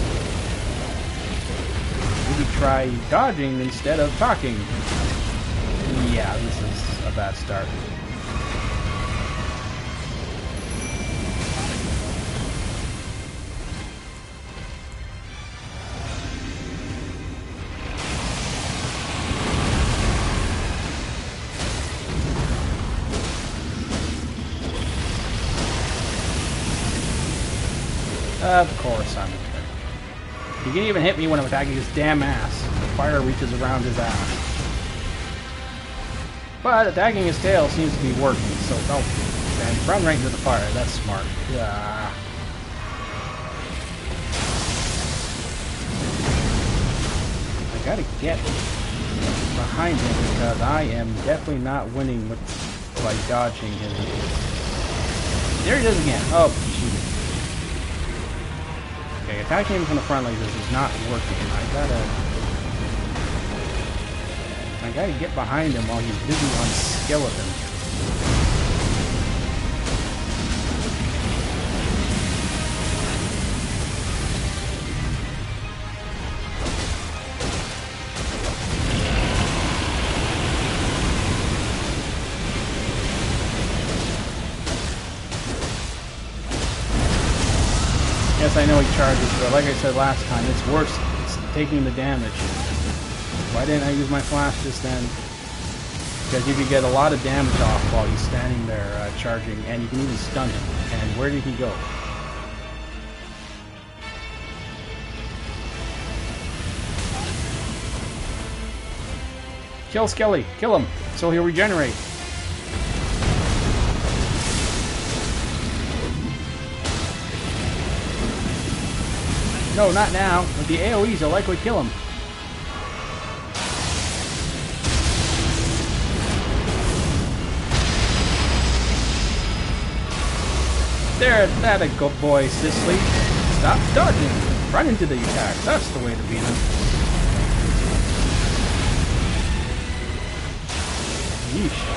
Maybe try dodging instead of talking. Yeah, this is a bad start. Of course I'm okay. He can even hit me when I'm attacking his damn ass. The fire reaches around his ass. But attacking his tail seems to be working, so and run right into the fire. That's smart. I gotta get behind him because I am definitely not winning by dodging his. There he is again. Oh, shoot. Okay, attacking him from the front like this is not working. I gotta get behind him while he's busy on skeleton. Yes, I know he charges, but like I said last time, it's worse. It's taking the damage. Why didn't I use my flash just then? Because you could get a lot of damage off while he's standing there charging, and you can even stun him. And where did he go? Kill Skelly! Kill him! So he'll regenerate. No, not now. With the AoEs, I'll likely kill him. There, that a good boy, Sisley. Stop dodging. Run into the attack. That's the way to beat him. Yeesh.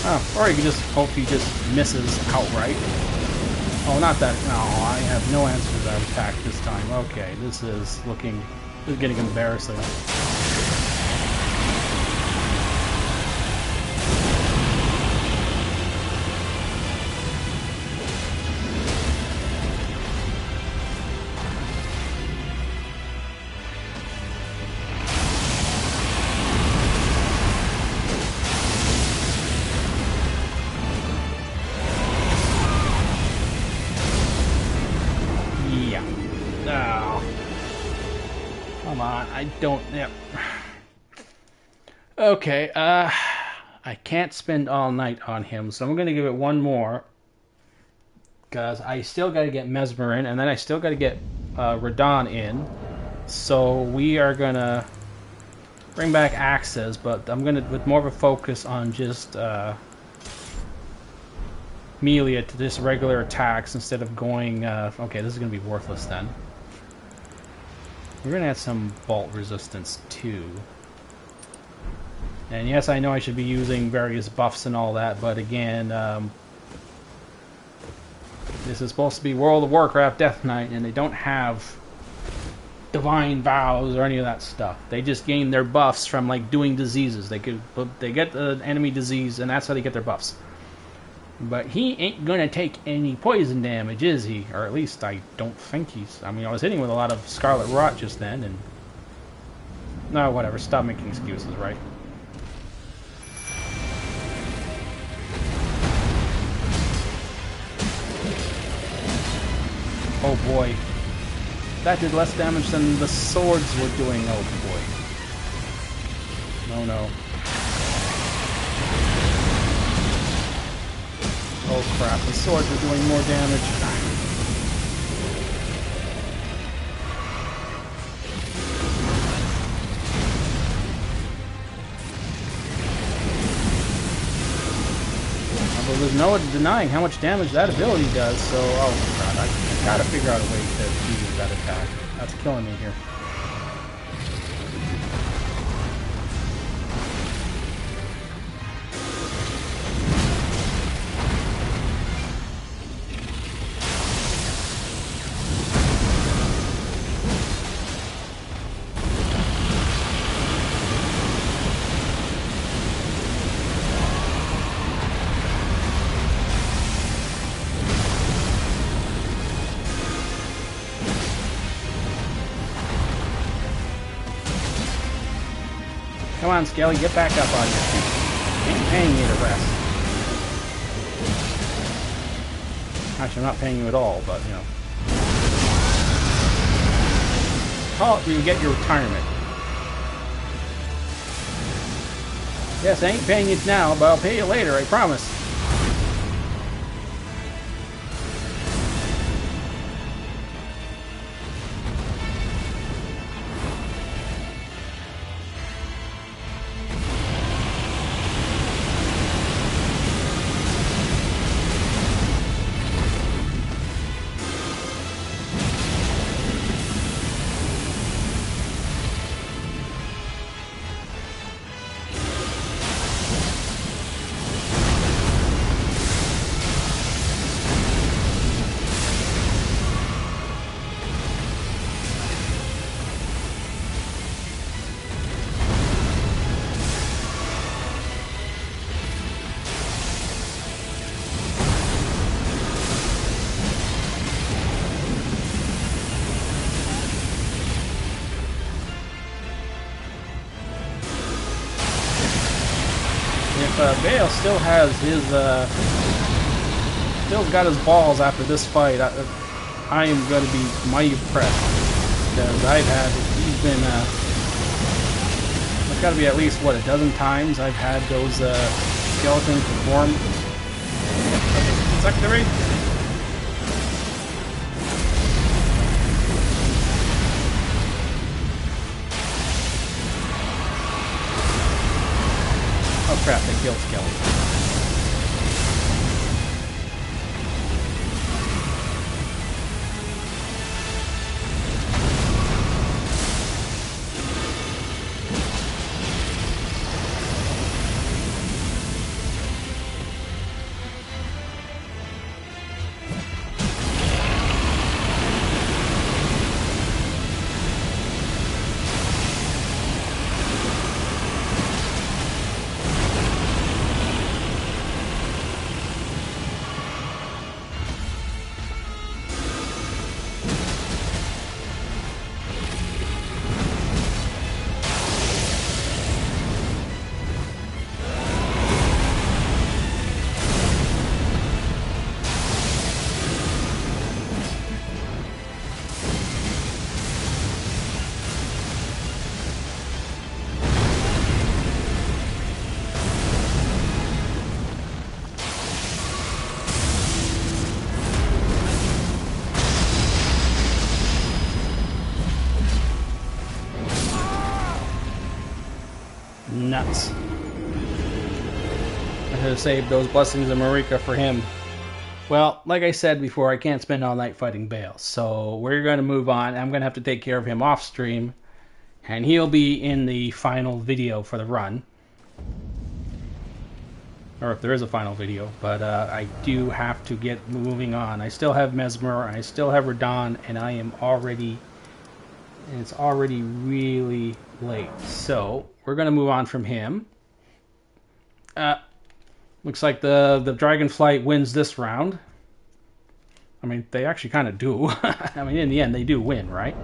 Oh, or you can just hope he just misses outright. Oh, not that. No, I have no answer to that attack this time. Okay, this is getting embarrassing. I don't. Yep. Okay. I can't spend all night on him, so I'm gonna give it one more. Because I still gotta get Mesmer in, and then I still gotta get Radon in. So we are gonna bring back axes, but I'm gonna with more of a focus on just melee to just regular attacks instead of going. Okay, this is gonna be worthless then. We're going to add some bolt resistance too. And yes, I know I should be using various buffs and all that, but again, this is supposed to be World of Warcraft Death Knight, and they don't have divine vows or any of that stuff. They just gain their buffs from like doing diseases. They get the enemy disease, and that's how they get their buffs. But he ain't gonna take any poison damage, is he? Or at least I don't think he's... I mean, I was hitting with a lot of Scarlet Rot just then, and... No, whatever. Stop making excuses, right? Oh boy. That did less damage than the swords were doing. Oh boy. No, no. Oh crap, the swords are doing more damage. But there's no denying how much damage that ability does, so oh god, I gotta figure out a way to use that attack. That's killing me here. Come on, Skelly, get back up on your feet. Ain't paying you to rest. Actually, I'm not paying you at all, but, you know. Call it when you get your retirement. Yes, I ain't paying you now, but I'll pay you later, I promise. If Bale still has his, still got his balls after this fight, I am going to be mighty impressed. Because he's been, it's got to be at least, what, a dozen times I've had those skeletons perform consecutively. Oh crap, they killed Skelly. Nuts. I should have saved those blessings of Marika for him. Well, like I said before, I can't spend all night fighting Bale, so we're going to move on. I'm going to have to take care of him off stream, and he'll be in the final video for the run. Or if there is a final video, but I do have to get moving on. I still have Mesmer, I still have Radon, and I am already... and it's already really late. So, we're going to move on from him. Looks like the Dragonflight wins this round. I mean, they actually kind of do. I mean, in the end, they do win, right?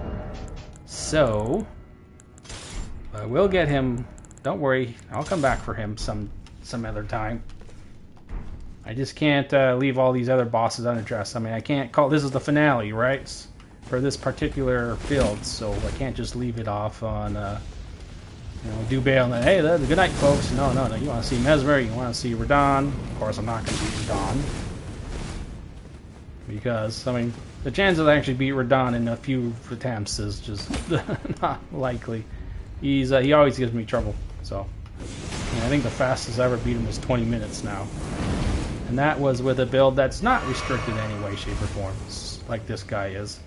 So, we'll get him. Don't worry, I'll come back for him some other time. I just can't leave all these other bosses unaddressed. I mean, I can't call this is the finale, right? For this particular build, so I can't just leave it off on, do bail and then, hey, good night, folks. No. You want to see Mesmer, you want to see Radon. Of course, I'm not going to beat Radon. Because, I mean, the chance of I actually beat Radon in a few attempts is just not likely. He always gives me trouble, so. I think the fastest I ever beat him was 20 minutes now. And that was with a build that's not restricted in any way, shape, or form, like this guy is.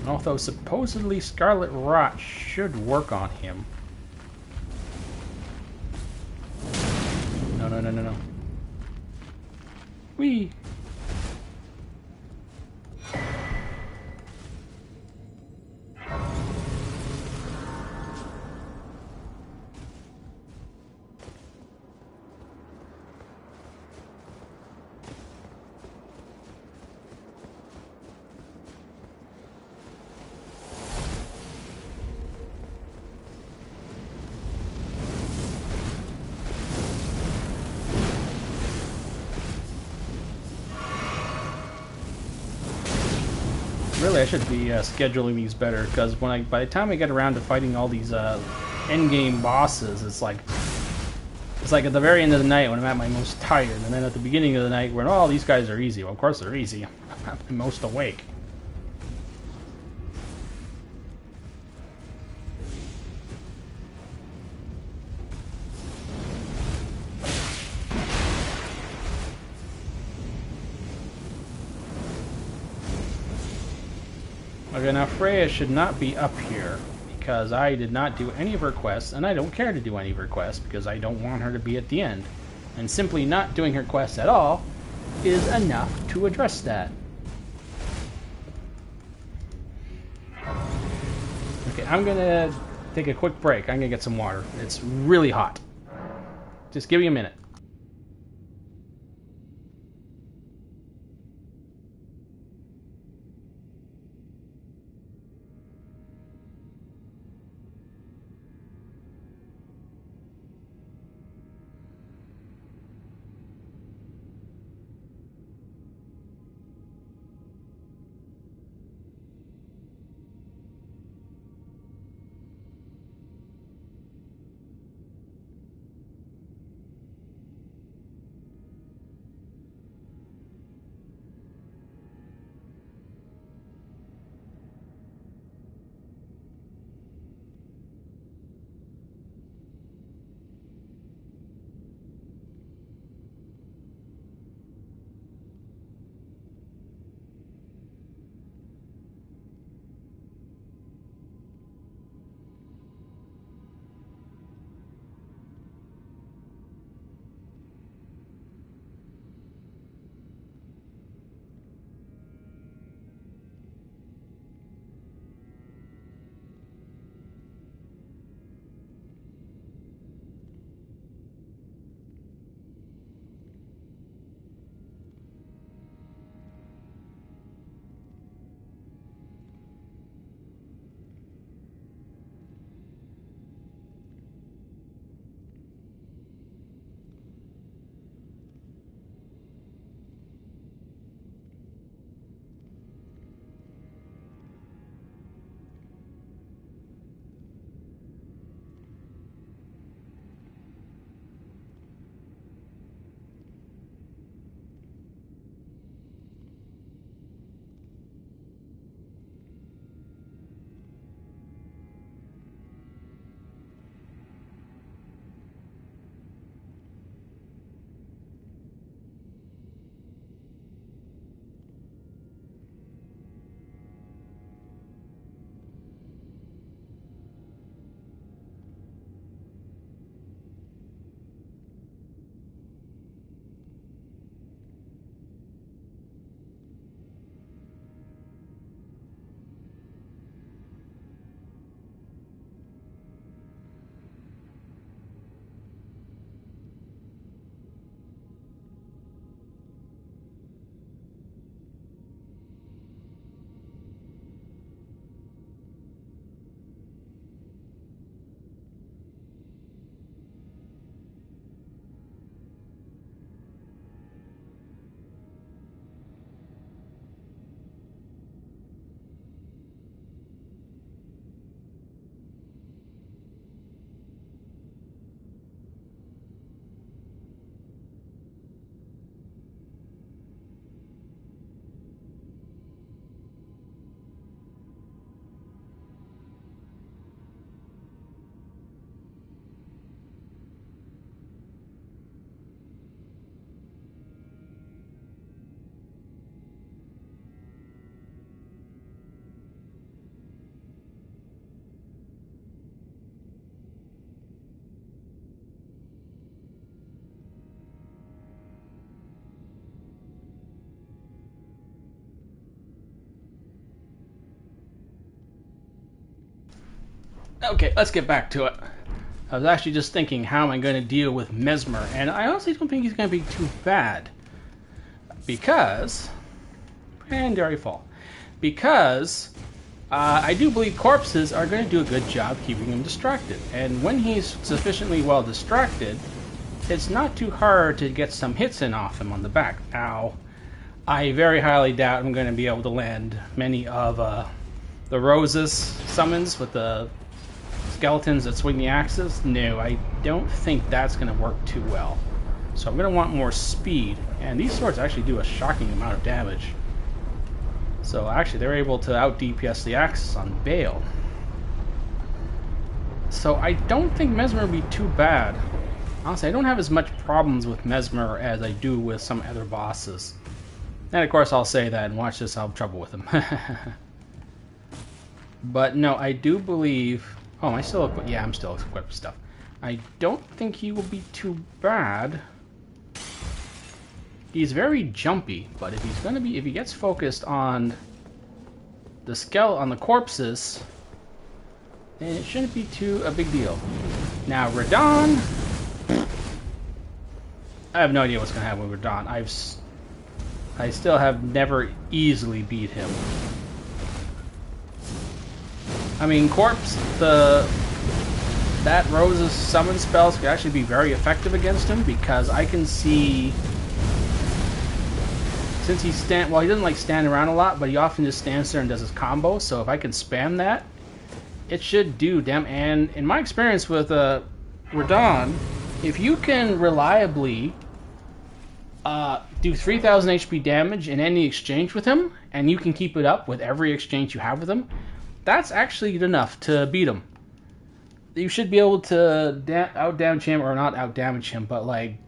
Although supposedly Scarlet Rot should work on him. No. Whee! Really, I should be scheduling these better, because by the time I get around to fighting all these endgame bosses, it's like at the very end of the night when I'm at my most tired, and then at the beginning of the night when, oh, these guys are easy. Well, of course they're easy. I'm at my most awake. Okay, now Freya should not be up here, because I did not do any of her quests, and I don't care to do any of her quests, because I don't want her to be at the end. And simply not doing her quests at all is enough to address that. Okay, I'm gonna take a quick break. I'm gonna get some water. It's really hot. Just give me a minute. Okay, let's get back to it. I was actually just thinking, how am I going to deal with Mesmer? And I honestly don't think he's going to be too bad. Because... And there I fall. Because... I do believe corpses are going to do a good job keeping him distracted. And when he's sufficiently well distracted, it's not too hard to get some hits in off him on the back. Now, I very highly doubt I'm going to be able to land many of the Rose's summons with the skeletons that swing the axes. No, I don't think that's going to work too well. So I'm going to want more speed. And these swords actually do a shocking amount of damage. So actually they're able to out DPS the axes on Bale. So I don't think Mesmer would be too bad. Honestly, I don't have as much problems with Mesmer as I do with some other bosses. And of course I'll say that and watch this, I'll have trouble with him. But no, I do believe... Oh, am I still equipped? Yeah, I'm still equipped with stuff. I don't think he will be too bad. He's very jumpy, but if he gets focused on the corpses, then it shouldn't be too a big deal. Now Radon, I have no idea what's gonna happen with Radon. I still have never easily beat him. I mean, that Rose's summon spells could actually be very effective against him because I can see. Since he doesn't like stand around a lot, but he often just stands there and does his combo. So if I can spam that, it should do damn. And in my experience with Radon, if you can reliably do 3,000 HP damage in any exchange with him, and you can keep it up with every exchange you have with him, that's actually good enough to beat him. You should be able to out damage him, or not out damage him, but like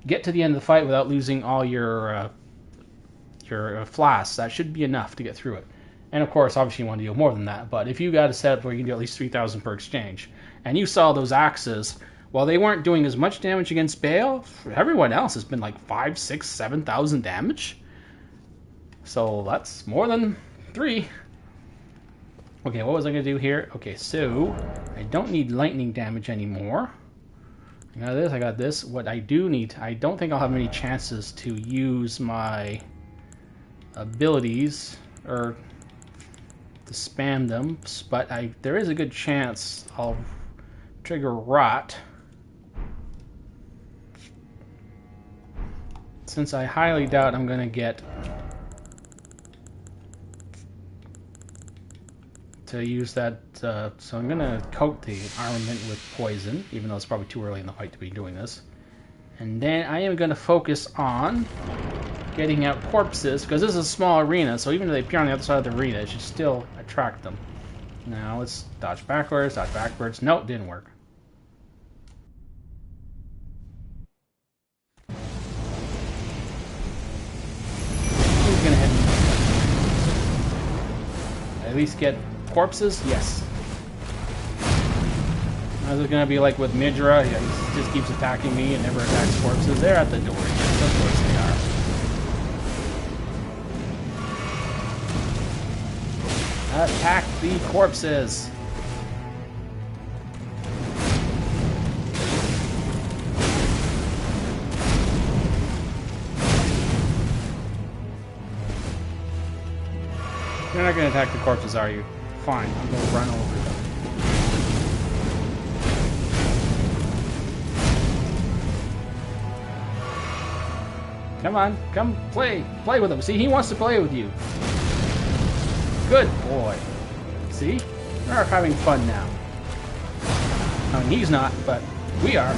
get to the end of the fight without losing all your flasks. That should be enough to get through it. And of course, obviously you want to do more than that, but if you got a setup where you can do at least 3,000 per exchange, and you saw those axes, while they weren't doing as much damage against Bale, everyone else has been like 5, 6, 7,000 damage. So that's more than 3. Okay, what was I going to do here? Okay, so I don't need lightning damage anymore. I got this. What I do need, I don't think I'll have many chances to use my abilities or to spam them, but there is a good chance I'll trigger Rot, since I highly doubt I'm gonna get to use that. So I'm gonna coat the armament with poison, even though it's probably too early in the fight to be doing this. And then I am gonna focus on getting out corpses, because this is a small arena, so even if they appear on the other side of the arena, it should still attract them. Now let's dodge backwards, dodge backwards. Nope, didn't work. Who's gonna hit me? At least get corpses? Yes. Is it gonna be like with Midra? Yeah, he just keeps attacking me and never attacks corpses. They're at the door. Yes, of course they are. Attack the corpses! You're not going to attack the corpses, are you? Fine, I'm going to run over them. Come on, come play with him. See, he wants to play with you. Good boy. See? We're having fun now. I mean, he's not, but we are.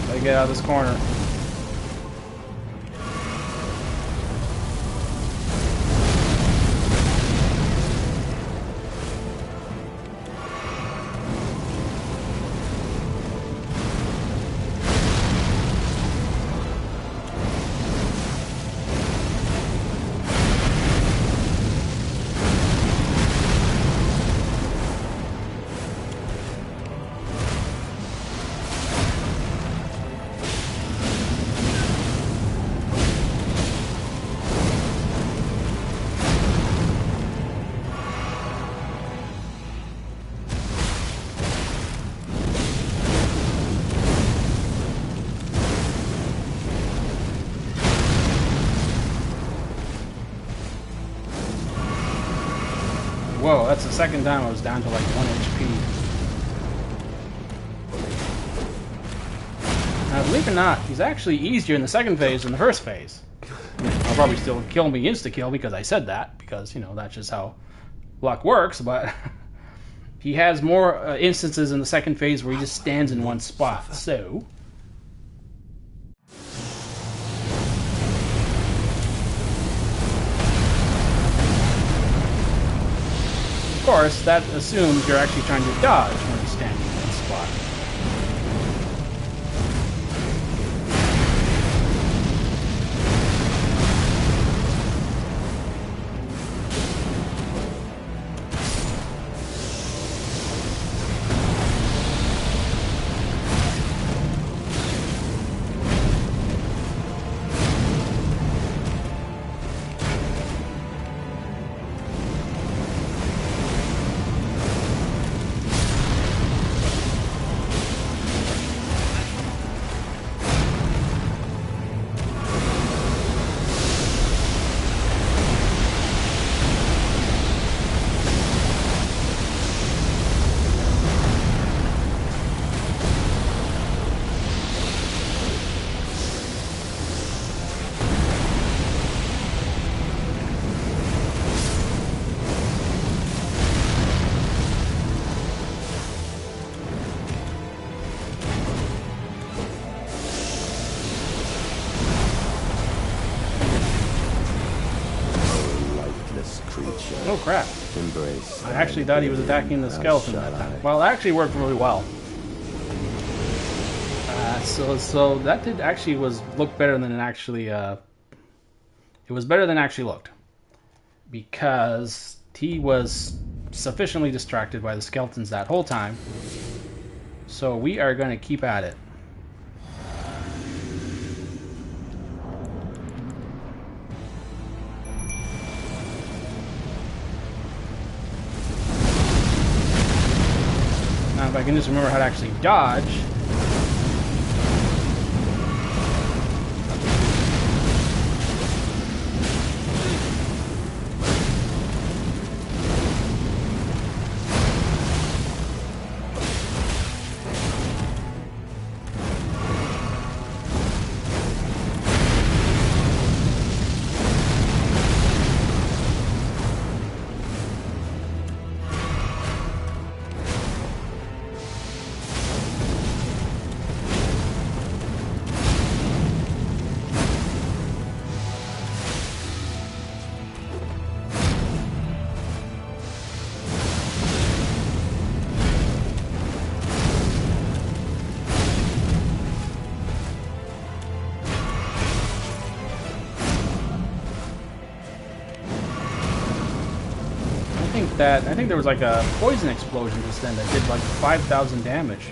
Gotta get out of this corner. that's the second time I was down to like 1 HP. Now, believe it or not, he's actually easier in the second phase than the first phase. I'll probably still kill me insta-kill because I said that, because, you know, that's just how luck works, but he has more instances in the second phase where he just stands in one spot, so... Of course, that assumes you're actually trying to dodge when you're standing in one spot. Oh crap. Embrace. I actually thought he was attacking the skeleton that time. Well, it actually worked really well. So that did actually look better than it actually... it was better than it actually looked. Because he was sufficiently distracted by the skeletons that whole time. So we are going to keep at it. Now, if I can just remember how to actually dodge. I think there was like a poison explosion just then that did like 5,000 damage.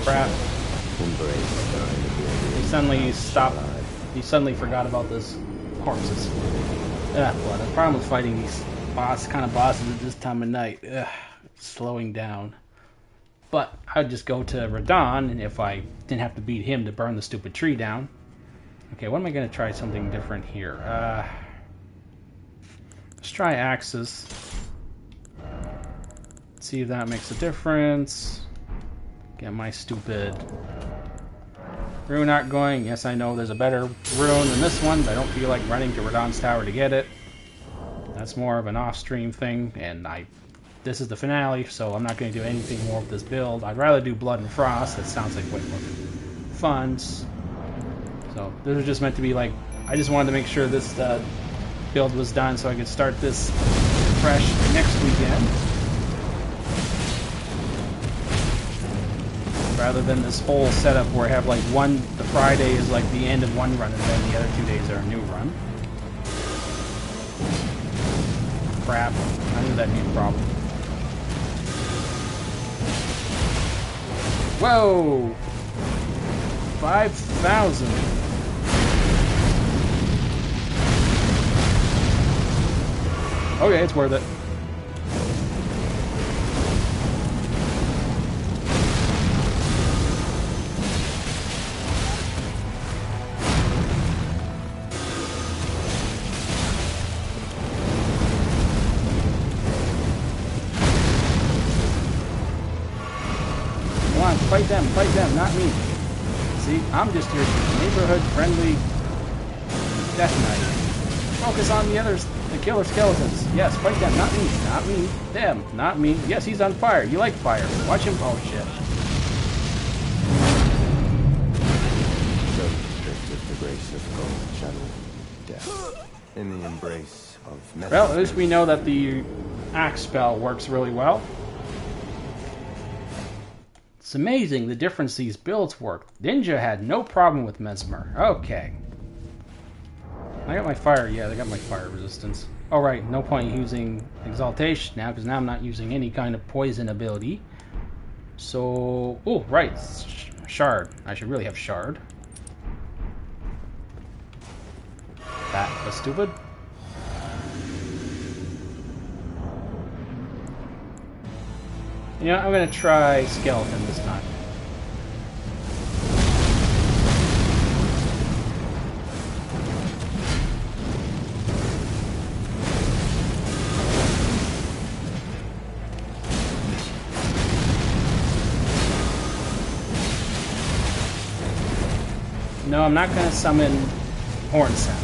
Crap. He suddenly stopped. He suddenly forgot about this corpses. Well, the problem with fighting these kind of bosses at this time of night. It's slowing down. But I'd just go to Radon, and if I didn't have to beat him to burn the stupid tree down. Okay, what am I going to try something different here? Let's try Axis. See if that makes a difference. Get my stupid Rune art going. Yes, I know there's a better rune than this one, but I don't feel like running to Radahn's Tower to get it. That's more of an off-stream thing, and this is the finale, so I'm not going to do anything more with this build. I'd rather do Blood and Frost. That sounds like way more fun. So this was just meant to be like, I just wanted to make sure this build was done so I could start this fresh next weekend. Rather than this whole setup where I have like the Friday is like the end of one run and then the other 2 days are a new run. Crap, I knew that'd be a problem. Whoa! 5,000. Okay, it's worth it. Fight them, not me. See, I'm just your neighborhood-friendly death knight. Focus on the killer skeletons. Yes, fight them, not me. Not me. Them, not me. Yes, he's on fire. You like fire. Watch him. Oh, shit. So restricted the grace of gold channel death in the embrace of... Well, at least we know that the axe spell works really well. It's amazing the difference these builds work. Ninja had no problem with Mesmer. Okay. I got my fire. Yeah, I got my fire resistance. Oh, right. No point using Exaltation now, because now I'm not using any kind of poison ability. So... Oh, right. Shard. I should really have Shard. That was stupid. You know, I'm going to try Skeleton this time. No, I'm not going to summon Horn Sound.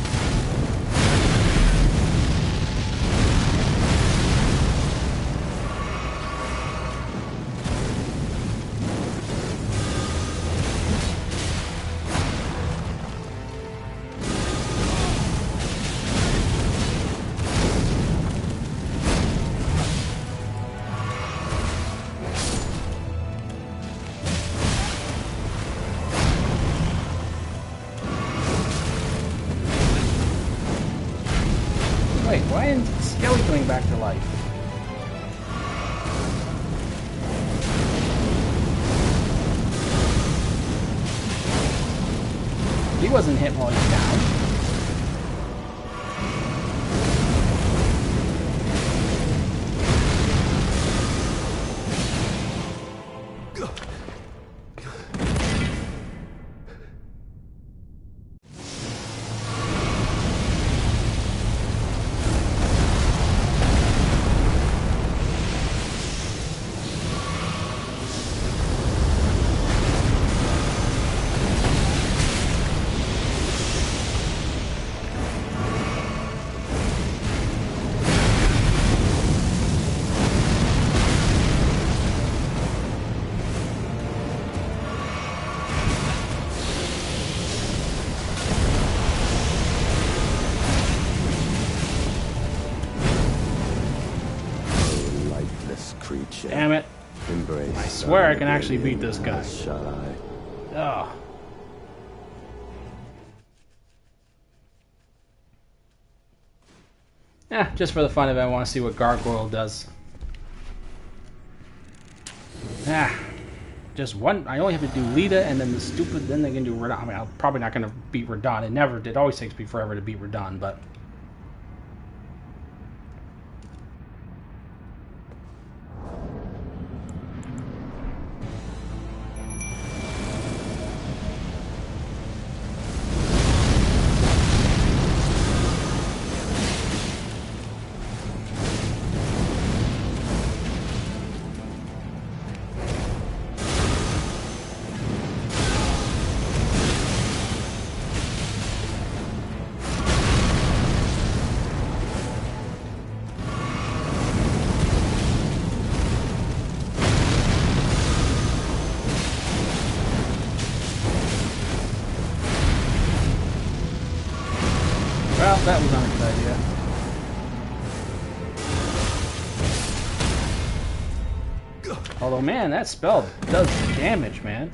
Wait, why isn't Skelly coming back to life? He wasn't hit while he's down. Damn it. I swear I can actually beat this guy. Ugh. Yeah, just for the fun of it, I want to see what Gargoyle does. Just one. I only have to do Lita and then the stupid, then they can do Radahn. I mean, I'm probably not going to beat Radahn. It always takes me forever to beat Radahn, but... Although, man, that spell does damage, man.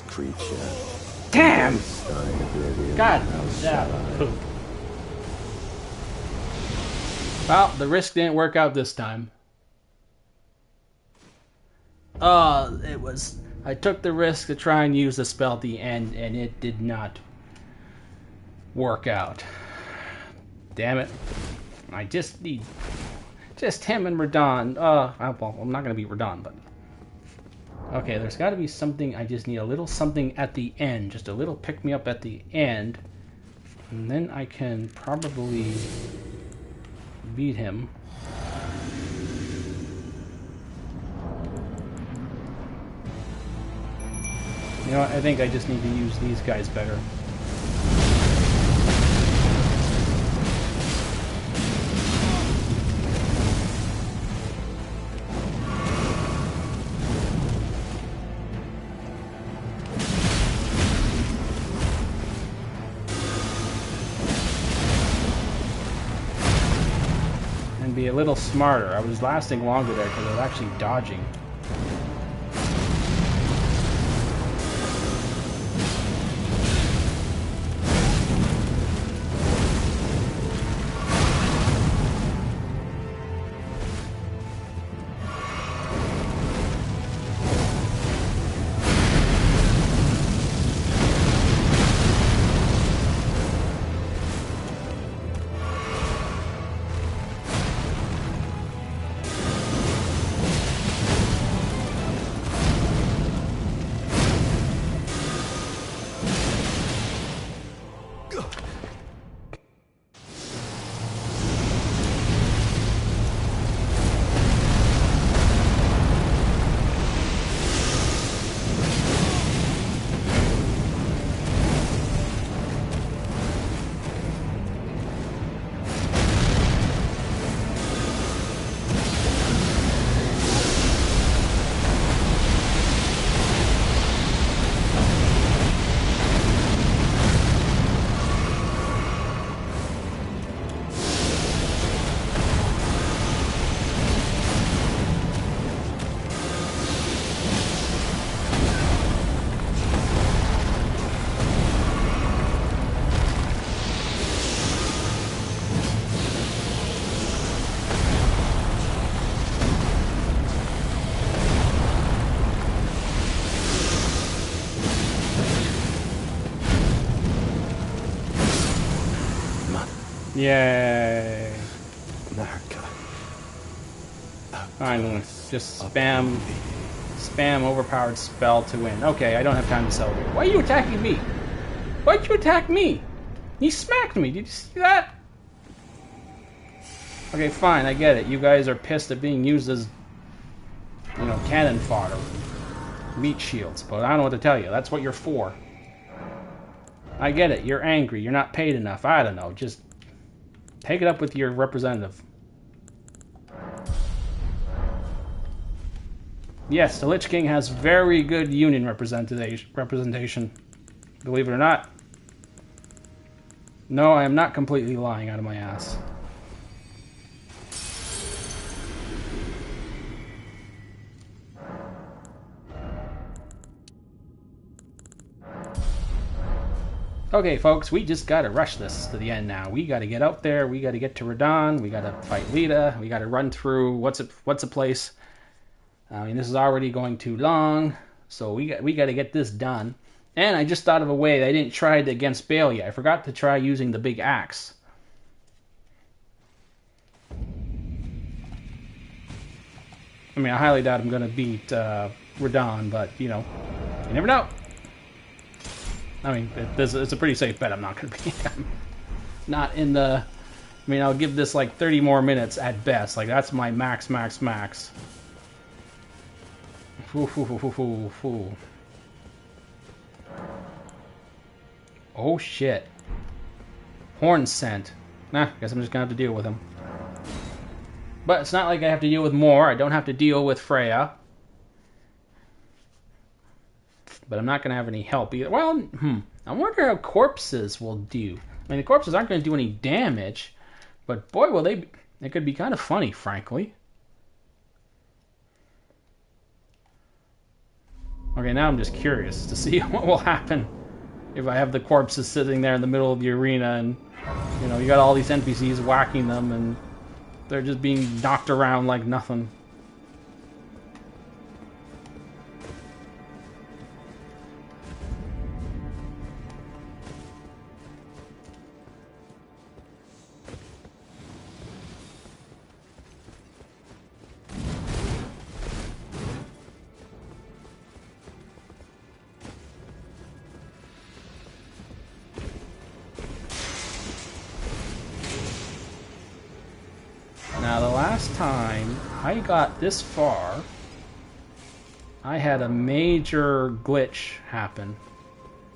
Creature. Damn! Oblivion. God, How yeah. shall I? Poop. Well, the risk didn't work out this time. I took the risk to try and use the spell at the end, and it did not work out. Damn it. I just need just him and Radon. Well, I'm not going to be Radon, but... Okay, there's got to be something. I just need a little something at the end. Just a little pick-me-up at the end. And then I can probably beat him. You know what? I think I just need to use these guys better. Be a little smarter. I was lasting longer there because I was actually dodging. Yay. America. Finally, just spam overpowered spell to win. Okay, I don't have time to celebrate. Why are you attacking me? Why'd you attack me? He smacked me. Did you see that? Okay, fine. I get it. You guys are pissed at being used as, you know, cannon fodder, meat shields. But I don't know what to tell you. That's what you're for. I get it. You're angry. You're not paid enough. I don't know. Just take it up with your representative. Yes, the Lich King has very good union representation. Believe it or not. No, I am not completely lying out of my ass. Okay, folks, we just gotta rush this to the end now. We gotta get out there. We gotta get to Radahn. We gotta fight Lita. We gotta run through what's a place. I mean, this is already going too long, so we got to get this done. And I just thought of a way. I didn't try it against Bale yet. I forgot to try using the big axe. I mean, I highly doubt I'm going to beat Radahn, but, you know, you never know. I mean, it's a pretty safe bet I'm not going to beat him. Not in the... I mean, I'll give this like 30 more minutes at best. Like, that's my max. Oh shit. Horn scent. Nah, guess I'm just gonna have to deal with him. But it's not like I have to deal with more. I don't have to deal with Freya. But I'm not gonna have any help either. Well, I wonder how corpses will do. I mean, the corpses aren't gonna do any damage, but boy, will they could be kind of funny, frankly. Okay, now I'm just curious to see what will happen if I have the corpses sitting there in the middle of the arena and, you know, you got all these NPCs whacking them and they're just being knocked around like nothing. Now, the last time I got this far, I had a major glitch happen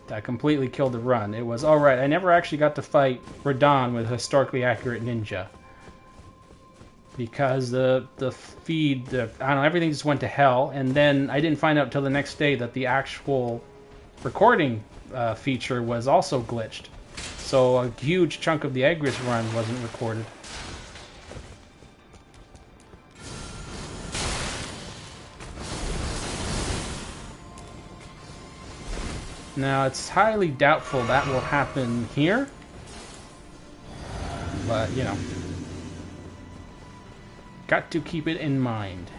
that completely killed the run. It was alright. I never actually got to fight Radahn with historically accurate ninja. Because the feed, I don't know, everything just went to hell. And then I didn't find out till the next day that the actual recording feature was also glitched. So a huge chunk of the Egress run wasn't recorded. Now, it's highly doubtful that will happen here, but, you know, got to keep it in mind.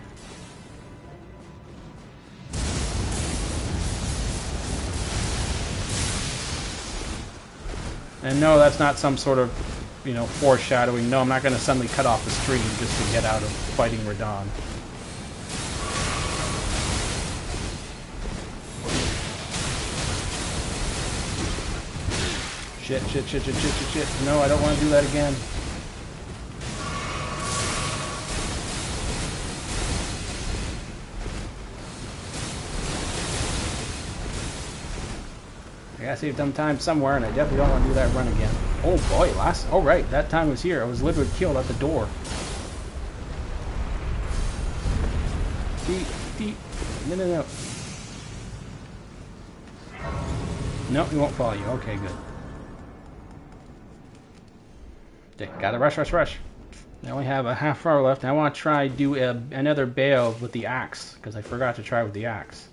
And no, that's not some sort of, you know, foreshadowing. No, I'm not going to suddenly cut off the stream just to get out of fighting Radahn. Shit. No, I don't want to do that again. I gotta save some time somewhere, and I definitely don't want to do that run again. Oh boy, oh right, that time was here. I was literally killed at the door. No. No, he won't follow you. Okay, good. Gotta rush. I only have a half hour left. I want to try do another Bale with the axe, because I forgot to try with the axe.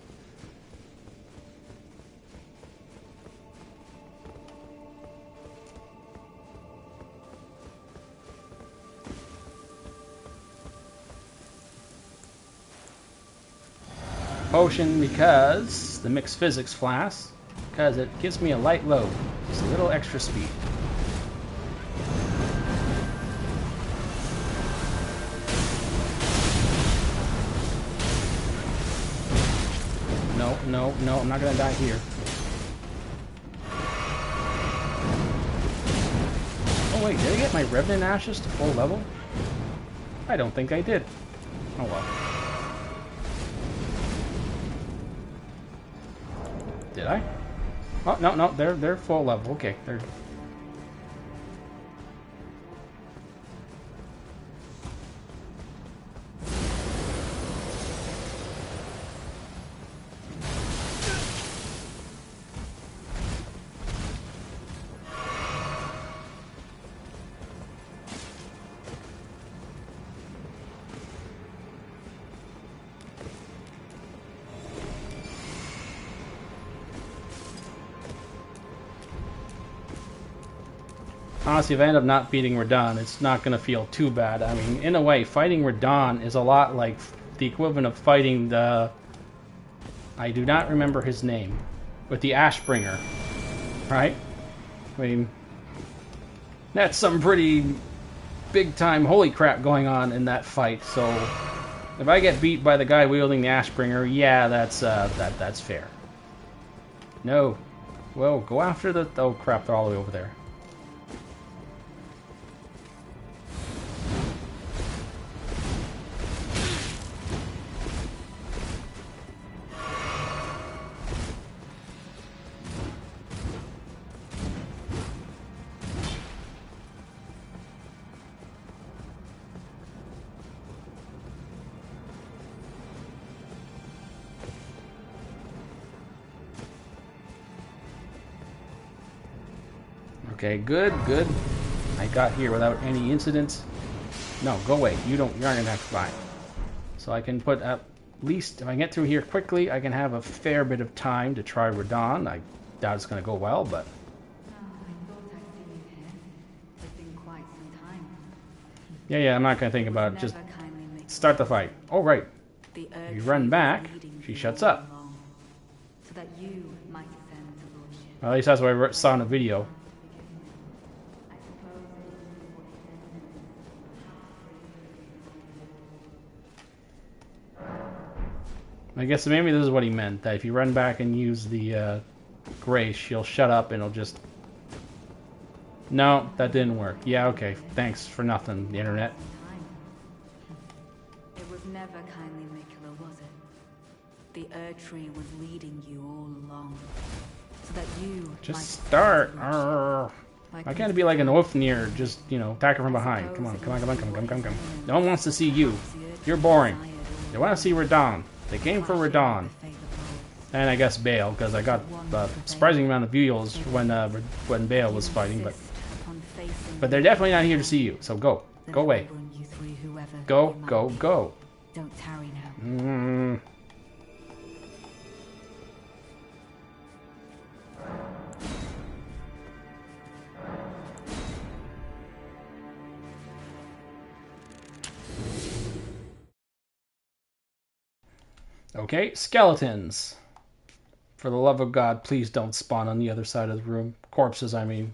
Potion because the mixed physics flask, because it gives me a light load, just a little extra speed. No, I'm not gonna die here. Oh wait, did I get my Revenant Ashes to full level? I don't think I did. Oh well. Did I? Oh, no, they're full level. Okay, they're... Honestly, if I end up not beating Radahn, it's not going to feel too bad. I mean, in a way, fighting Radahn is a lot like the equivalent of fighting the... I do not remember his name. With the Ashbringer. Right? I mean... That's some pretty big-time holy crap going on in that fight, so... If I get beat by the guy wielding the Ashbringer, yeah, that's fair. No. Well, go after the... Oh crap, they're all the way over there. Okay, good. I got here without any incidents. No, go away. You aren't gonna have to fight. So I can put at least, if I get through here quickly, I can have a fair bit of time to try Radahn. I doubt it's gonna go well, but... Yeah, I'm not gonna think about it. Just start the fight. Oh, right. You run back, she shuts up. Well, at least that's what I saw in the video. I guess maybe this is what he meant, that if you run back and use the grace, she'll shut up and it'll just... No, that didn't work. Yeah, okay. Thanks for nothing, the internet. It was never kindly Mikula, was it? The Erdtree was leading you all along, so that you just start. I can't be like an Wolfnir, just, you know, attack her from behind. Come on. No one wants to see you. You're boring. They want to see Radahn. They came for Radahn. And I guess Bale, because I got a surprising amount of views when Bale was fighting, but they're definitely not here to see you, so go. Go away. Go. Don't tarry now. Okay, skeletons. For the love of God, please don't spawn on the other side of the room. Corpses, I mean.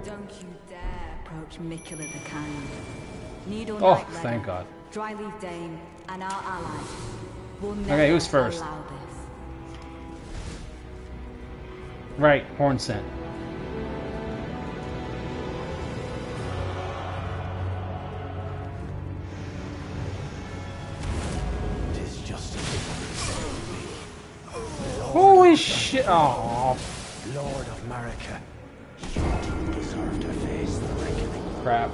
Don't you dare approach Mikula the Kind. Needle Oh, Knight thank Leather, God. Dryleaf Dane, and our allies will never Okay, who's first? allow this. Right, horn scent. Holy shit! Oh, Lord of Marika, you deserve to face the reckoning. crap.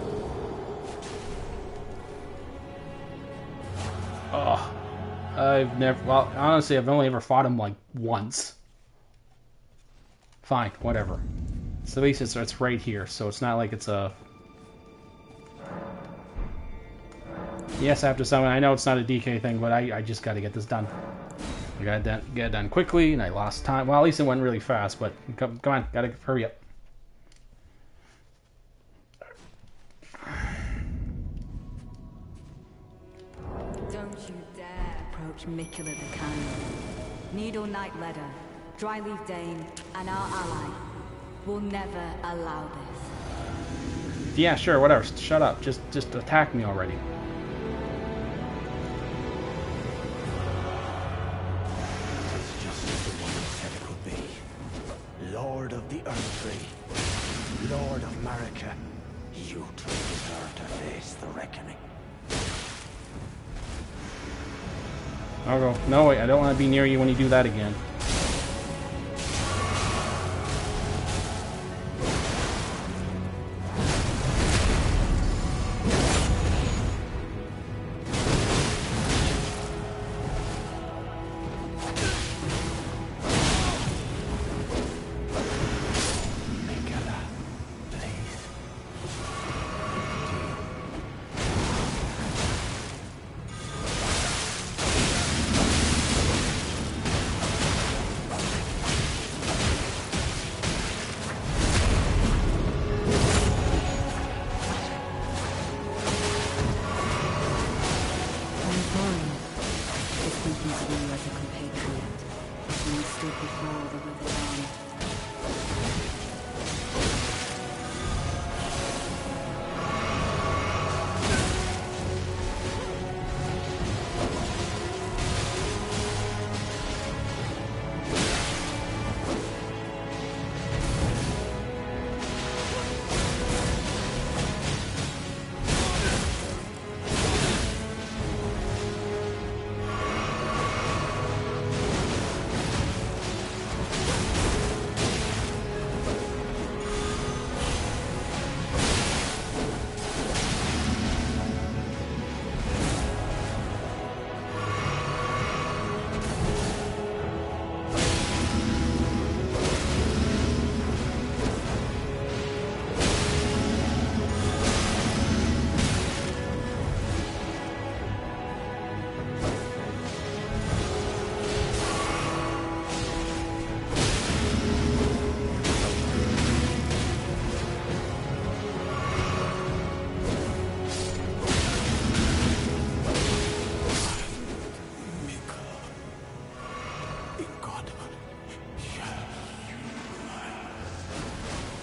Oh, I've never. Well, honestly, I've only ever fought him like once. Fine, whatever. So at least it's right here, so it's not like it's a. Yes, I have to summon. I know it's not a DK thing, but I just got to get this done. I gotta get it done quickly, and I lost time. Well, at least it went really fast, but come on, gotta hurry up. Don't you dare approach Mikula the Kind. Needle Knight Leather, Dryleaf Dane, and our ally will never allow this. Yeah, sure, whatever. Shut up. Just attack me already. It's just as the woman said it could be. Lord of the reckoning. I'll go. No, wait, I don't want to be near you when you do that again.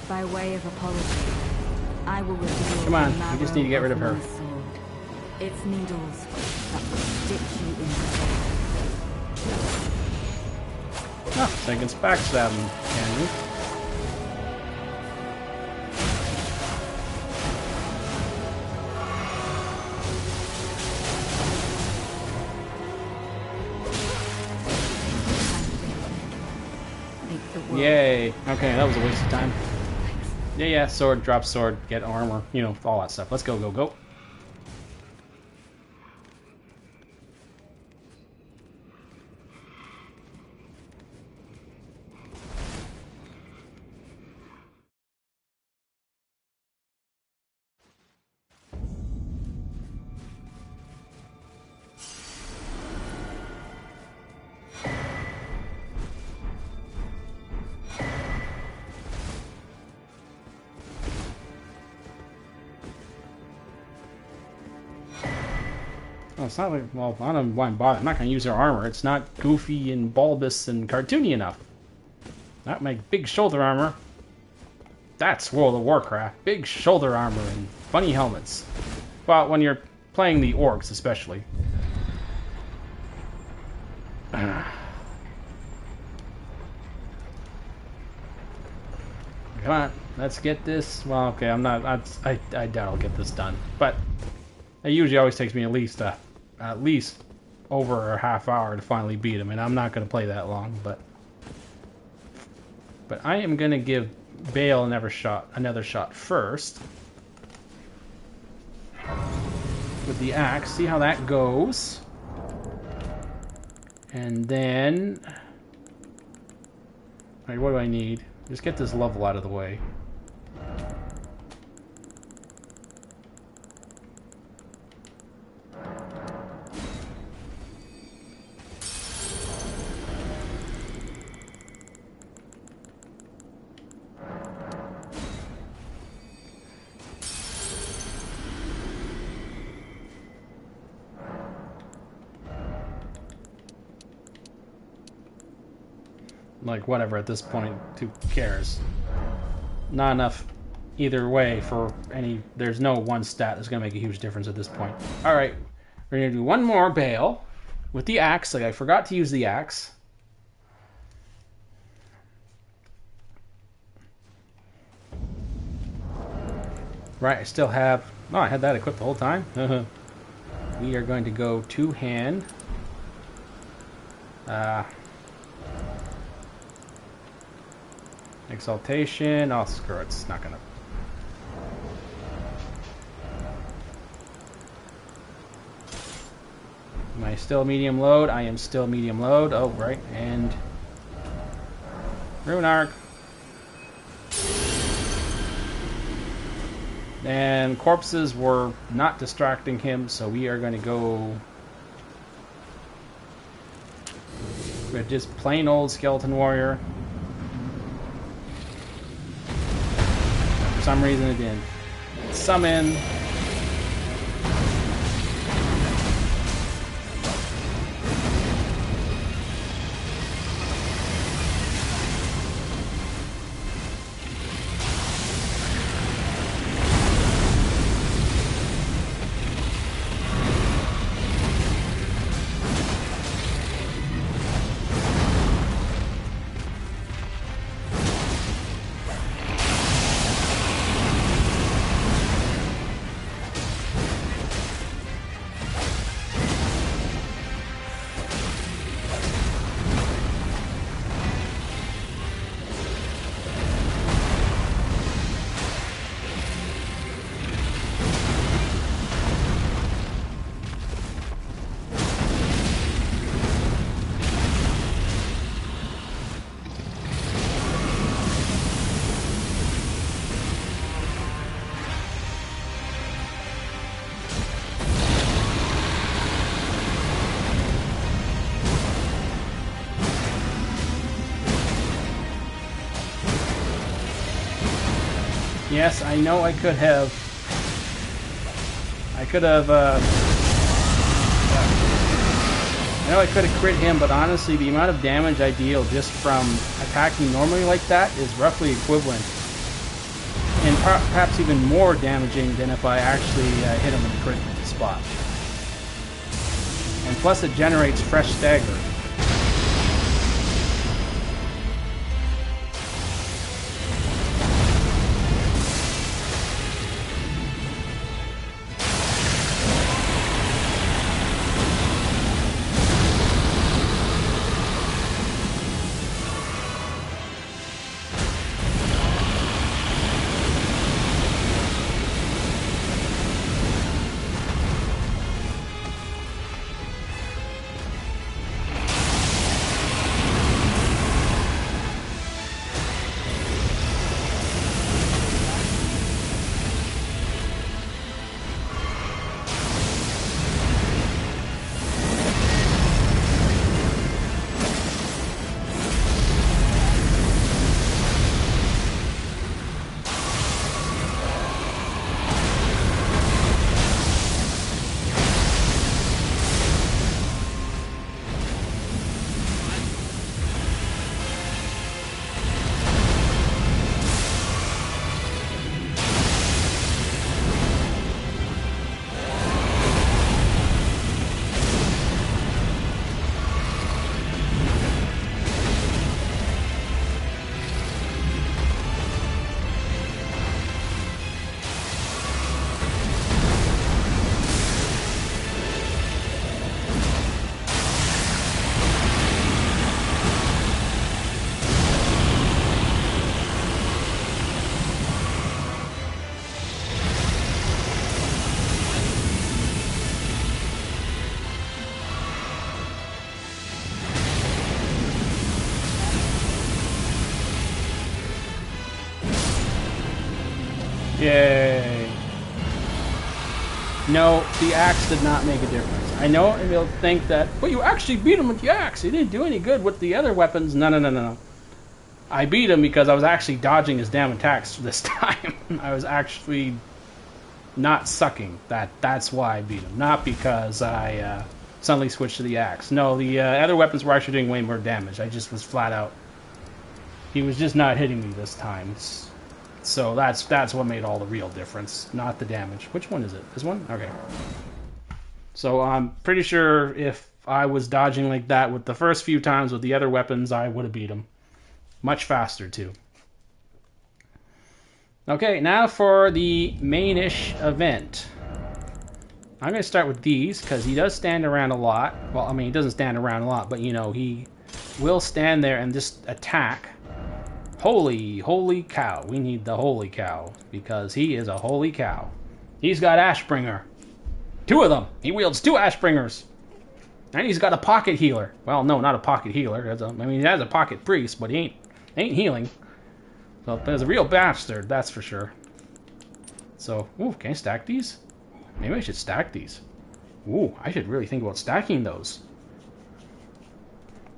By way of apology, I will reveal. Come on, we just need to get rid of her. Its needles that will stitch you in the Oh, so I can backstab him, can we? Yay. Okay, that was a waste of time. Yeah, sword, drop sword, get armor, you know, all that stuff. Let's go, go, go. Oh, it's not like, well, I don't know why I'm bothered. I'm not going to use her armor. It's not goofy and bulbous and cartoony enough. Not my big shoulder armor. That's World of Warcraft. Big shoulder armor and funny helmets. Well, when you're playing the orcs, especially. Come on, let's get this. Well, okay, I'm not. I doubt I'll get this done. But it usually always takes me at least over a half hour to finally beat him, and I'm not going to play that long. But I am going to give Bale another shot first with the axe. See how that goes, and then. Alright, what do I need? Just get this level out of the way. Like, whatever at this point, who cares? Not enough either way for any... There's no one stat that's going to make a huge difference at this point. Alright, we're going to do one more Bale with the axe. Like, I forgot to use the axe. Right, I still have... Oh, I had that equipped the whole time? We are going to go two-hand. Exaltation. Oh, screw it. It's not gonna... Am I still medium load? I am still medium load. Oh, right. And... Rune Arc. And corpses were not distracting him, so we are going to go with just plain old Skeleton Warrior. For some reason it didn't. Summon. Yes, I know I could have... I know I could have crit him, but honestly, the amount of damage I deal just from attacking normally like that is roughly equivalent. And perhaps even more damaging than if I actually hit him with a crit spot. And plus it generates fresh stagger. Yay. No, the axe did not make a difference. I know you'll think that, well, you actually beat him with the axe. He didn't do any good with the other weapons. No. I beat him because I was actually dodging his damn attacks this time. I was actually not sucking. That's why I beat him. Not because I suddenly switched to the axe. No, the other weapons were actually doing way more damage. I just was flat out... He was just not hitting me this time. So that's what made all the real difference, not the damage. Which one is it? This one? Okay. So I'm pretty sure if I was dodging like that with the first few times with the other weapons, I would have beat him. Much faster, too. Okay, now for the main-ish event. I'm going to start with these, because he does stand around a lot. Well, I mean, he doesn't stand around a lot, but, you know, he will stand there and just attack. Holy cow. We need the holy cow, because he is a holy cow. He's got Ashbringer. 2 of them. He wields 2 Ashbringers. And he's got a pocket healer. Well, no, not a pocket healer. I mean, he has a pocket priest, but he ain't healing. So there's a real bastard, that's for sure. So, ooh, can I stack these? Maybe I should stack these. Ooh, I should really think about stacking those.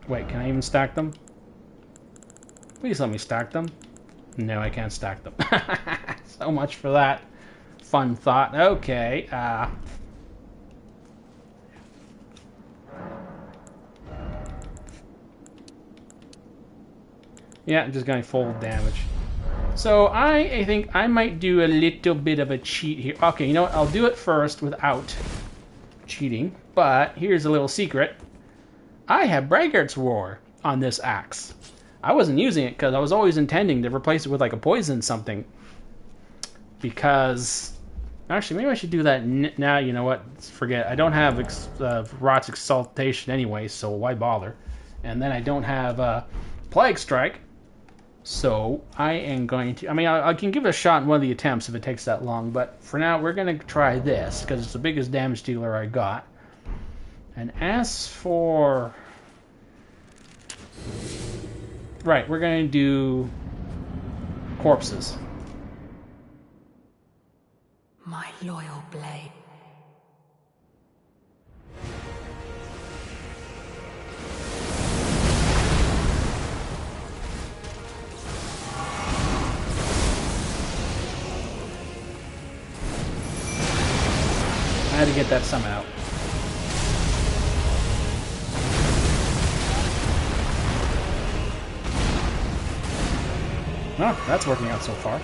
Wait, can I even stack them? Please let me stack them. No, I can't stack them. So much for that fun thought. Okay, yeah, I'm just going full damage. So I think I might do a little bit of a cheat here. Okay, you know what? I'll do it first without cheating. But here's a little secret. I have Braggart's Roar on this axe. I wasn't using it because I was always intending to replace it with like a poison something. Because... Actually, maybe I should do that now. You know what? Forget. I don't have Rot's Exaltation anyway, so why bother? And then I don't have Plague Strike. So I am going to... I mean, I can give it a shot in one of the attempts if it takes that long. But for now, we're going to try this, because it's the biggest damage dealer I got. And as for... Right, we're going to do... corpses. My loyal blade. I had to get that summon out. Oh, that's working out so far.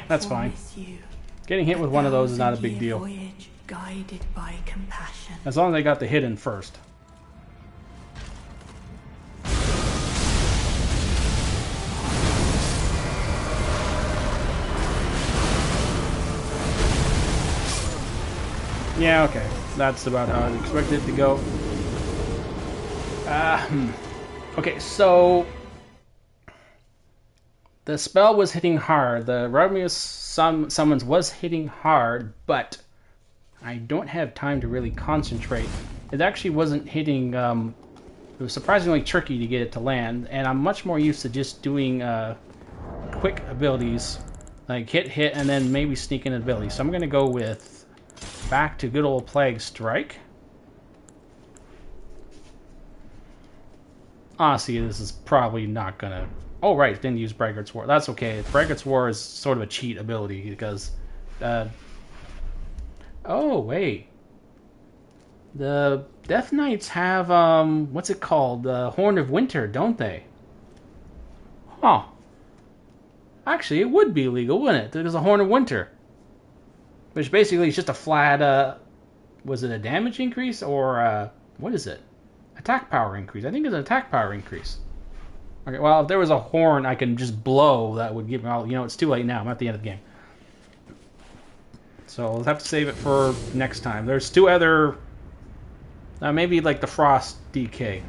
That's fine. Getting hit with one of those is not a big deal. Guided by compassion. As long as I got the hit in first. Yeah, okay. That's about how I expected it to go. Okay, so... the spell was hitting hard. The Rodmius summons was hitting hard, but I don't have time to really concentrate. It actually wasn't hitting... it was surprisingly tricky to get it to land, and I'm much more used to just doing quick abilities. Like hit, and then maybe sneak in abilities. So I'm going to go with back to good old Plague Strike. Honestly, this is probably not gonna... Oh, right, didn't use Braggart's War. That's okay. Braggart's War is sort of a cheat ability, because... Oh, wait. The Death Knights have, what's it called? The Horn of Winter, don't they? Huh. Actually, it would be legal, wouldn't it? There's a Horn of Winter. Which basically is just a flat, was it a damage increase, or, what is it? Attack power increase. I think it's an attack power increase. Okay, well, if there was a horn I can just blow, that would give me all... You know, it's too late now. I'm at the end of the game. So we'll have to save it for next time. There's two other... maybe like the Frost DK.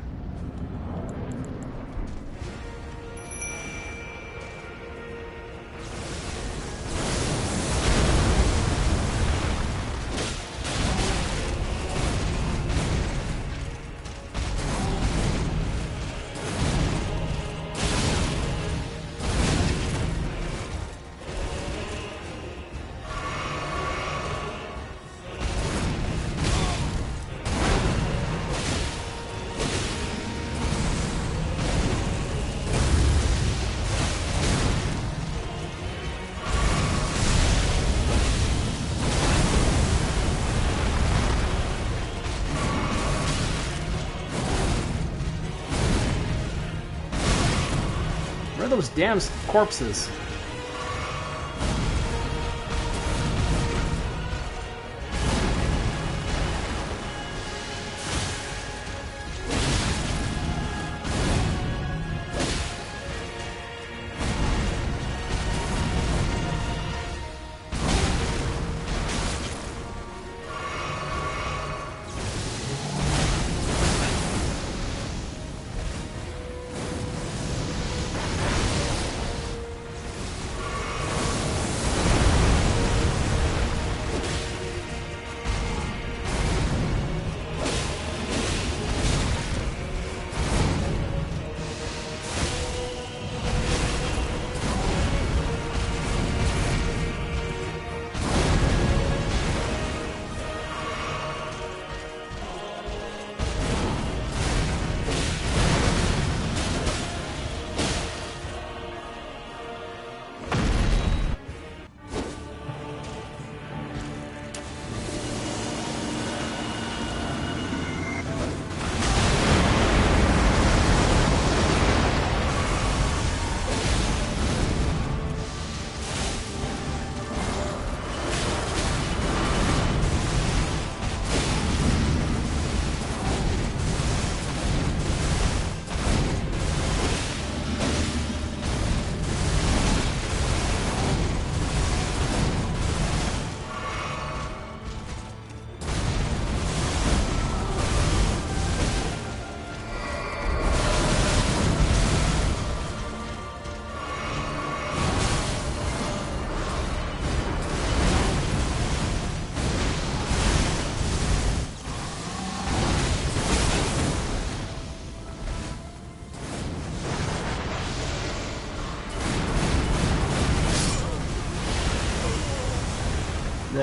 Where are those damn corpses?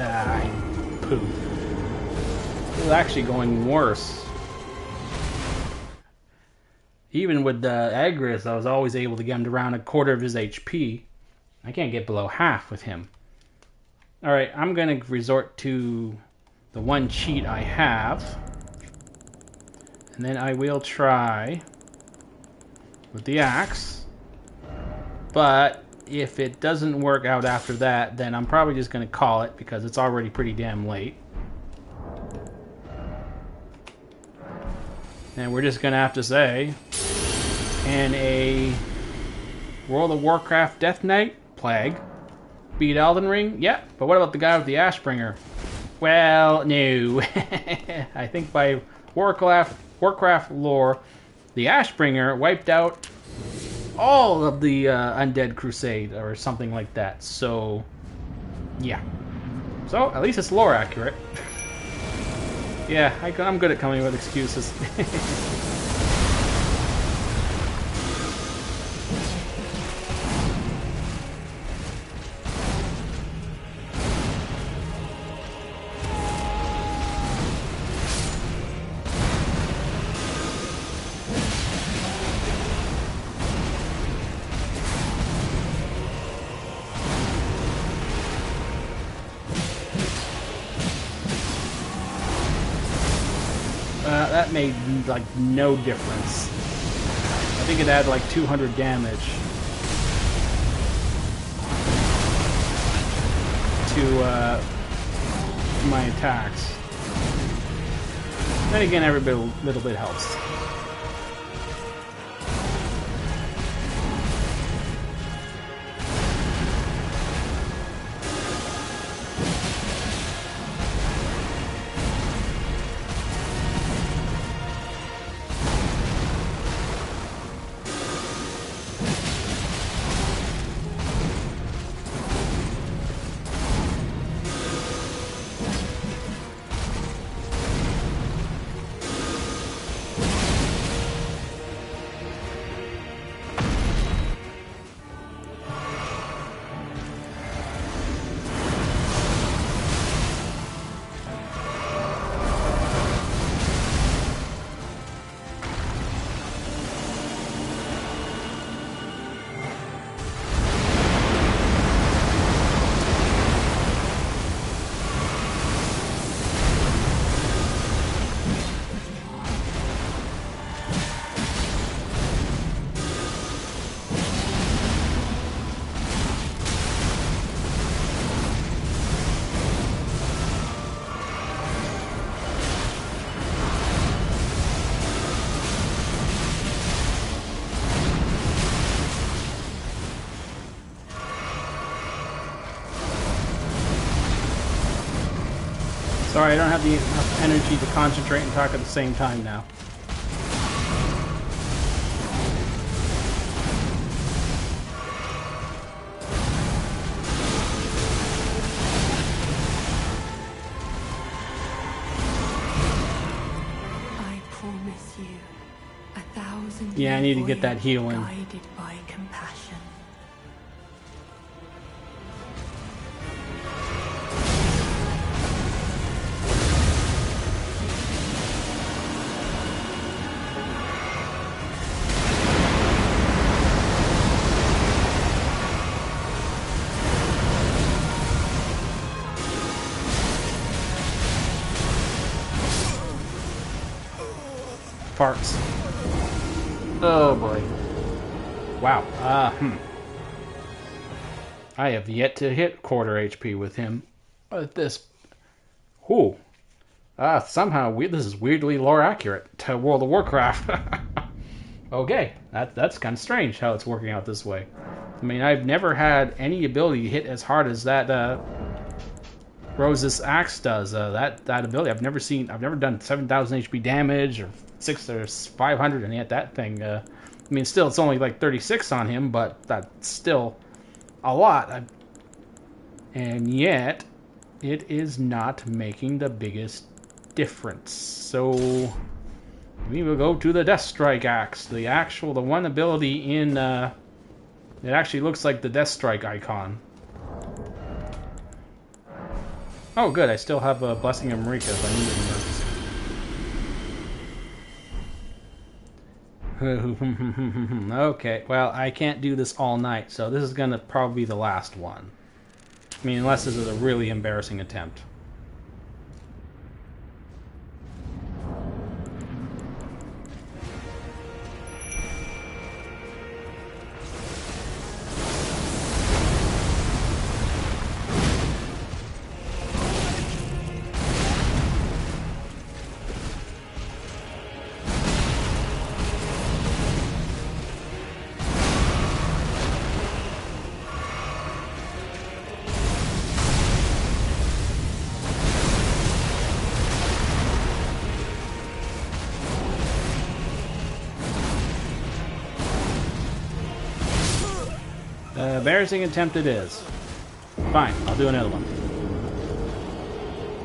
Ah, poop. It was actually going worse. Even with Agris, I was always able to get him to around a quarter of his HP. I can't get below half with him. Alright, I'm going to resort to the one cheat I have. And then I will try with the axe. But if it doesn't work out after that, then I'm probably just going to call it because it's already pretty damn late. And we're just going to have to say, can a World of Warcraft Death Knight Plague beat Elden Ring? Yeah, but what about the guy with the Ashbringer? Well, no. I think by Warcraft lore, the Ashbringer wiped out all of the Undead Crusade or something like that. So, yeah. So, at least it's lore accurate. Yeah, I'm good at coming with excuses. That made like no difference. I think it had like 200 damage to my attacks. Then again, every little bit helps. Sorry, I don't have the enough energy to concentrate and talk at the same time now. I promise you 1,000 Yeah, I need to get that healing. guided by compassion. Farts. Oh boy. Wow. I have yet to hit quarter HP with him. This. Whew. Somehow this is weirdly lore accurate to World of Warcraft. Okay, that's kind of strange how it's working out this way. I mean, I've never had any ability to hit as hard as that Rose's axe does. That ability I've never done 7,000 HP damage or 600 or 500, and yet that thing. I mean, still it's only like 36 on him, but that's still a lot. And yet it is not making the biggest difference. So we will go to the Death Strike axe, the one ability in. It actually looks like the Death Strike icon. Oh, good. I still have a Blessing of Marika if I need it. Okay, well, I can't do this all night, so this is going to probably be the last one. I mean, unless this is a really embarrassing attempt. Embarrassing attempt it is. Fine, I'll do another one.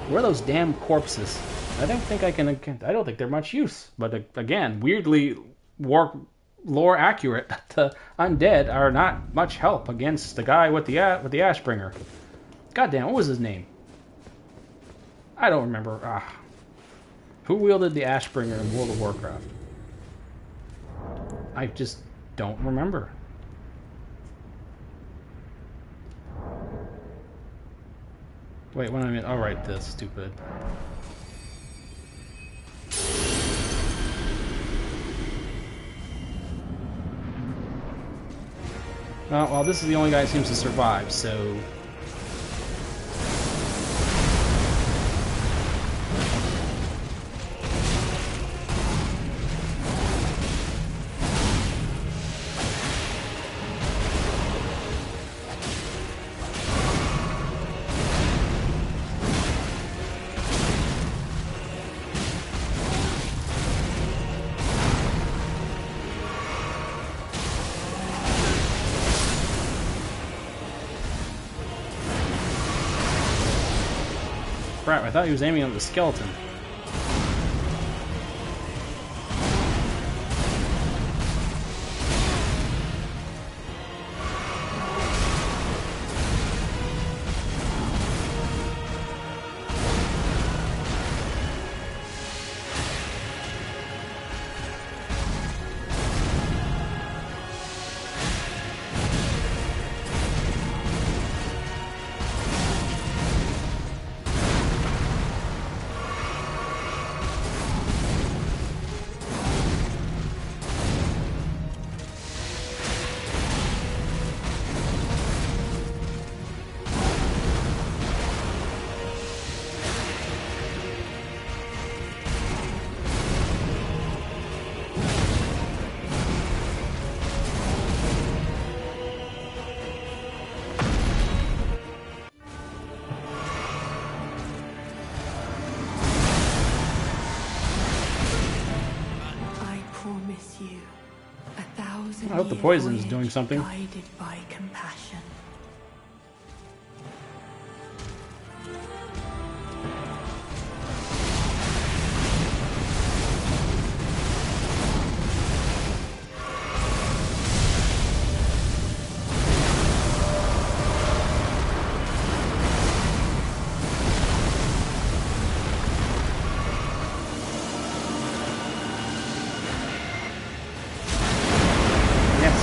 Where are those damn corpses? I don't think I don't think they're much use. But again, weirdly lore accurate. The undead are not much help against the guy with the Ashbringer. Goddamn, what was his name? I don't remember. Who wielded the Ashbringer in World of Warcraft? I just don't remember. Wait, what do I mean? I'll write this, stupid. Well, this is the only guy who seems to survive, so... Crap, I thought he was aiming at the skeleton. I hope the poison is doing something. Guided by compassion.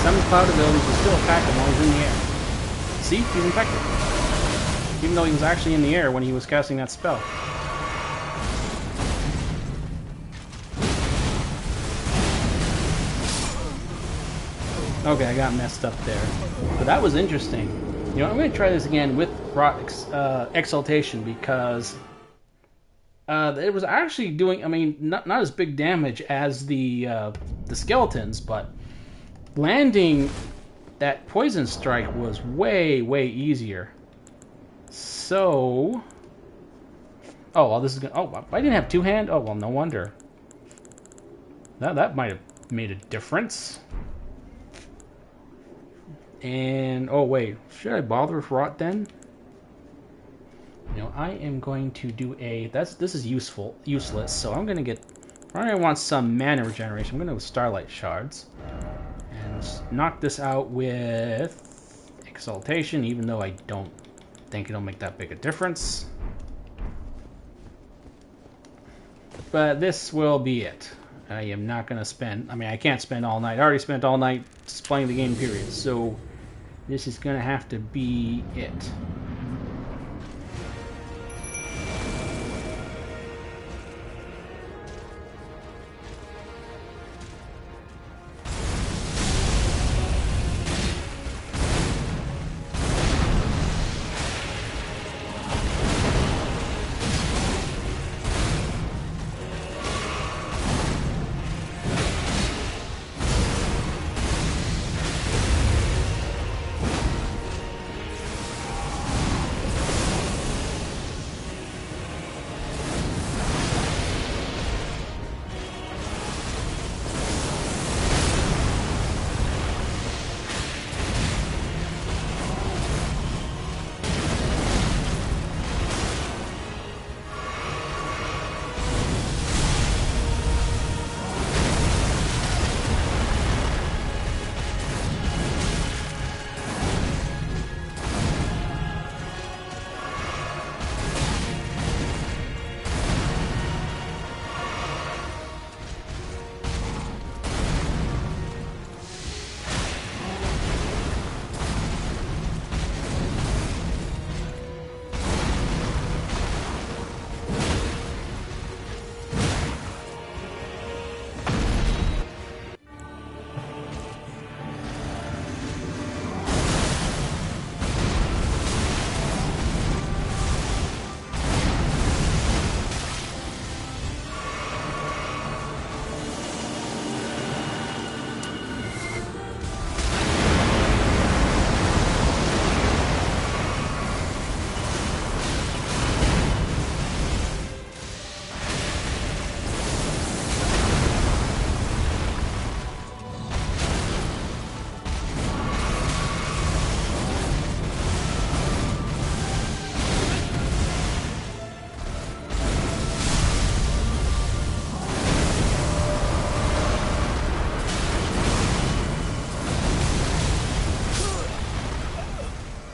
Some cloud abilities will still attack him while he's in the air. See? He's infected. Even though he was actually in the air when he was casting that spell. Okay, I got messed up there. But that was interesting. You know, I'm going to try this again with Rot Exaltation because it was actually doing, I mean, not as big damage as the skeletons, but landing that poison strike was way easier. So, oh well, this is gonna. Oh, I didn't have two hand. Oh well, no wonder. That might have made a difference. And oh wait, should I bother with Rot then? You know, I am going to do a. This is useless. So I'm gonna get. I want some mana regeneration. I'm gonna go with Starlight Shards. Knock this out with Exaltation, even though I don't think it'll make that big a difference. But this will be it. I am not going to spend... I mean, I can't spend all night. I already spent all night just playing the game, period. So this is going to have to be it.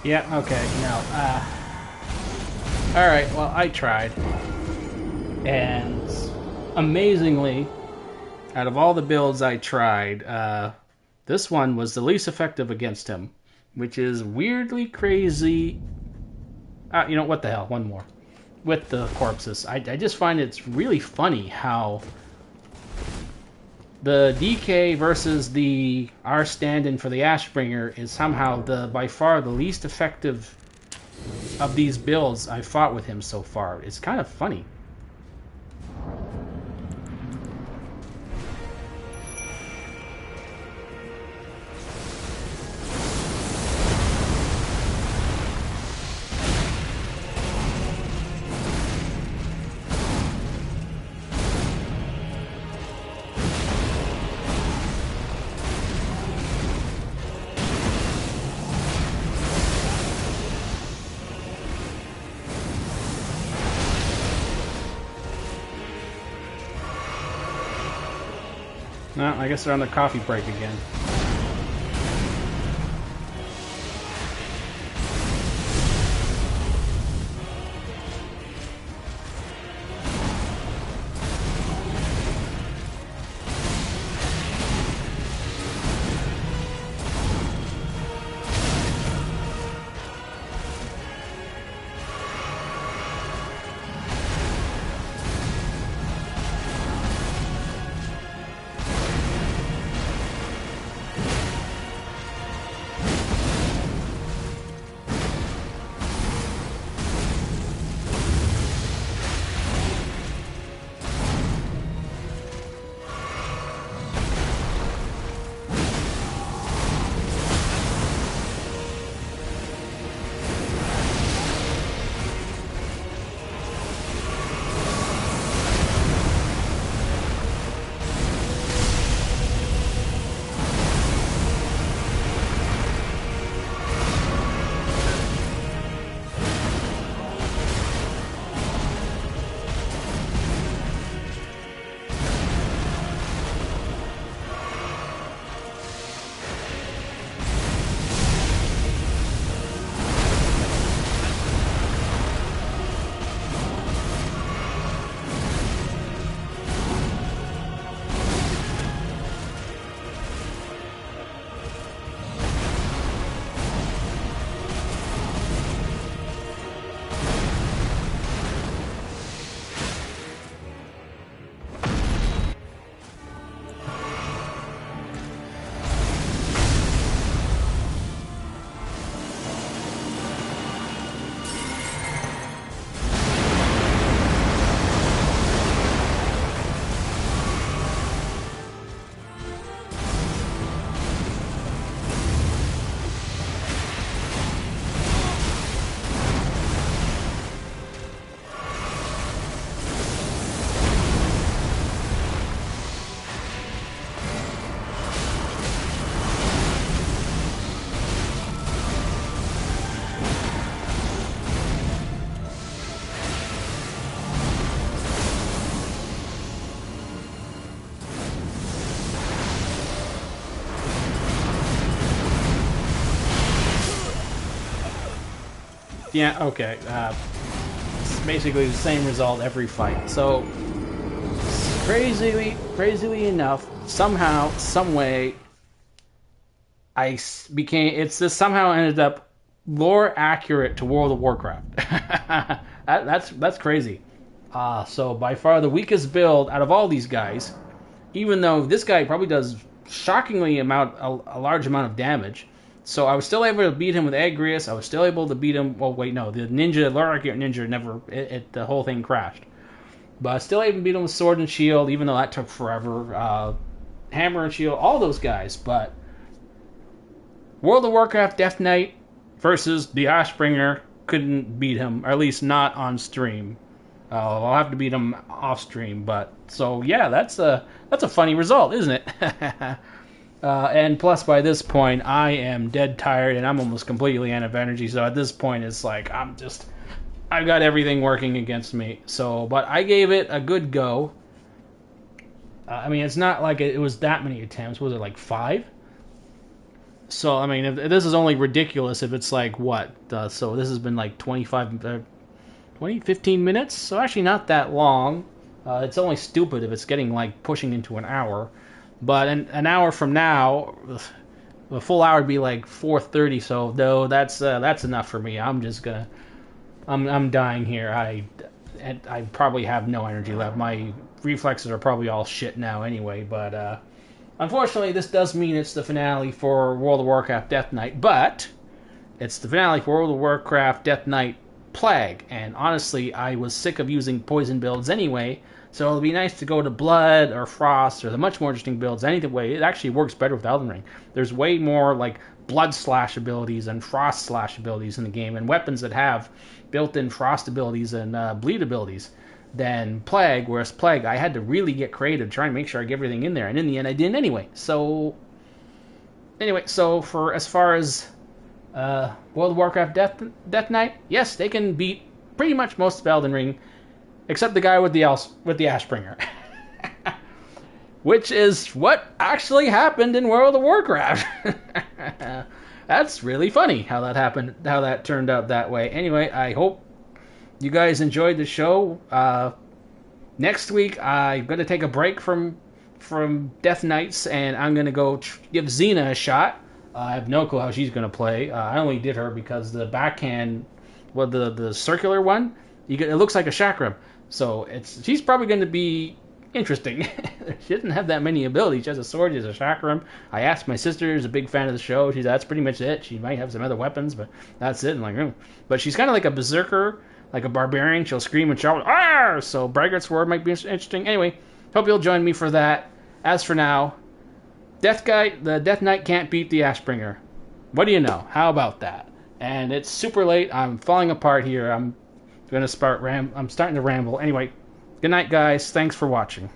Yeah, okay, no. Alright, well, I tried. And amazingly, out of all the builds I tried, this one was the least effective against him, which is weirdly crazy. You know, what the hell, one more. With the corpses. I just find it's really funny how the DK versus the our stand-in for the Ashbringer is somehow by far the least effective of these builds I've fought with him so far. It's kind of funny. No, I guess they're on their coffee break again. Yeah, okay. It's basically the same result every fight. So, crazily enough, somehow, some way, it's just somehow ended up lore accurate to World of Warcraft. That's crazy. So by far the weakest build out of all these guys, even though this guy probably does shockingly a large amount of damage. So I was still able to beat him with Agrius. I was still able to beat him. Well, wait, no, the Lore Accurate Ninja never. The whole thing crashed. But I still able to beat him with Sword and Shield, even though that took forever. Hammer and Shield, all those guys. But World of Warcraft Death Knight versus the Ashbringer couldn't beat him, or at least not on stream. I'll have to beat him off stream, but so yeah, that's a funny result, isn't it? And plus, by this point, I am dead tired and I'm almost completely out of energy. So at this point, it's like I've got everything working against me. So, but I gave it a good go. I mean, it's not like it was that many attempts. Was it like 5? So, I mean, if this is only ridiculous if it's like, what? So this has been like 15 minutes? So actually not that long. It's only stupid if it's getting like pushing into an hour. But an hour from now, a full hour would be like 4:30. So no, that's enough for me. I'm just gonna, I'm dying here. I probably have no energy left. My reflexes are probably all shit now anyway. But unfortunately, this does mean it's the finale for World of Warcraft Death Knight. But it's the finale for World of Warcraft Death Knight Plague. And honestly, I was sick of using poison builds anyway. So it'll be nice to go to Blood or Frost or the much more interesting builds. Any way, it actually works better with Elden Ring. There's way more like Blood slash abilities and Frost slash abilities in the game, and weapons that have built-in Frost abilities and Bleed abilities than Plague. Whereas Plague, I had to really get creative, trying to make sure I get everything in there, and in the end, I didn't anyway. So for as far as World of Warcraft Death Knight, yes, they can beat pretty much most of Elden Ring. Except the guy with the Ashbringer. Which is what actually happened in World of Warcraft. That's really funny how that happened, how that turned out that way. Anyway, I hope you guys enjoyed the show. Next week, I'm going to take a break from Death Knights, and I'm going to go give Xena a shot. I have no clue how she's going to play. I only did her because the backhand, well, the circular one, it looks like a chakram. So she's probably going to be interesting. She doesn't have that many abilities. She has a sword, she has a chakram. I asked my sister, who's a big fan of the show. She said that's pretty much it. She might have some other weapons, but that's it. And like, but she's kind of like a berserker, like a barbarian. She'll scream and shout, "Arr!" So Braggart's Word might be interesting. Anyway, hope you'll join me for that. As for now, the Death Knight can't beat the Ashbringer. What do you know? How about that? And it's super late. I'm falling apart here. I'm starting to ramble. Anyway, good night, guys. Thanks for watching.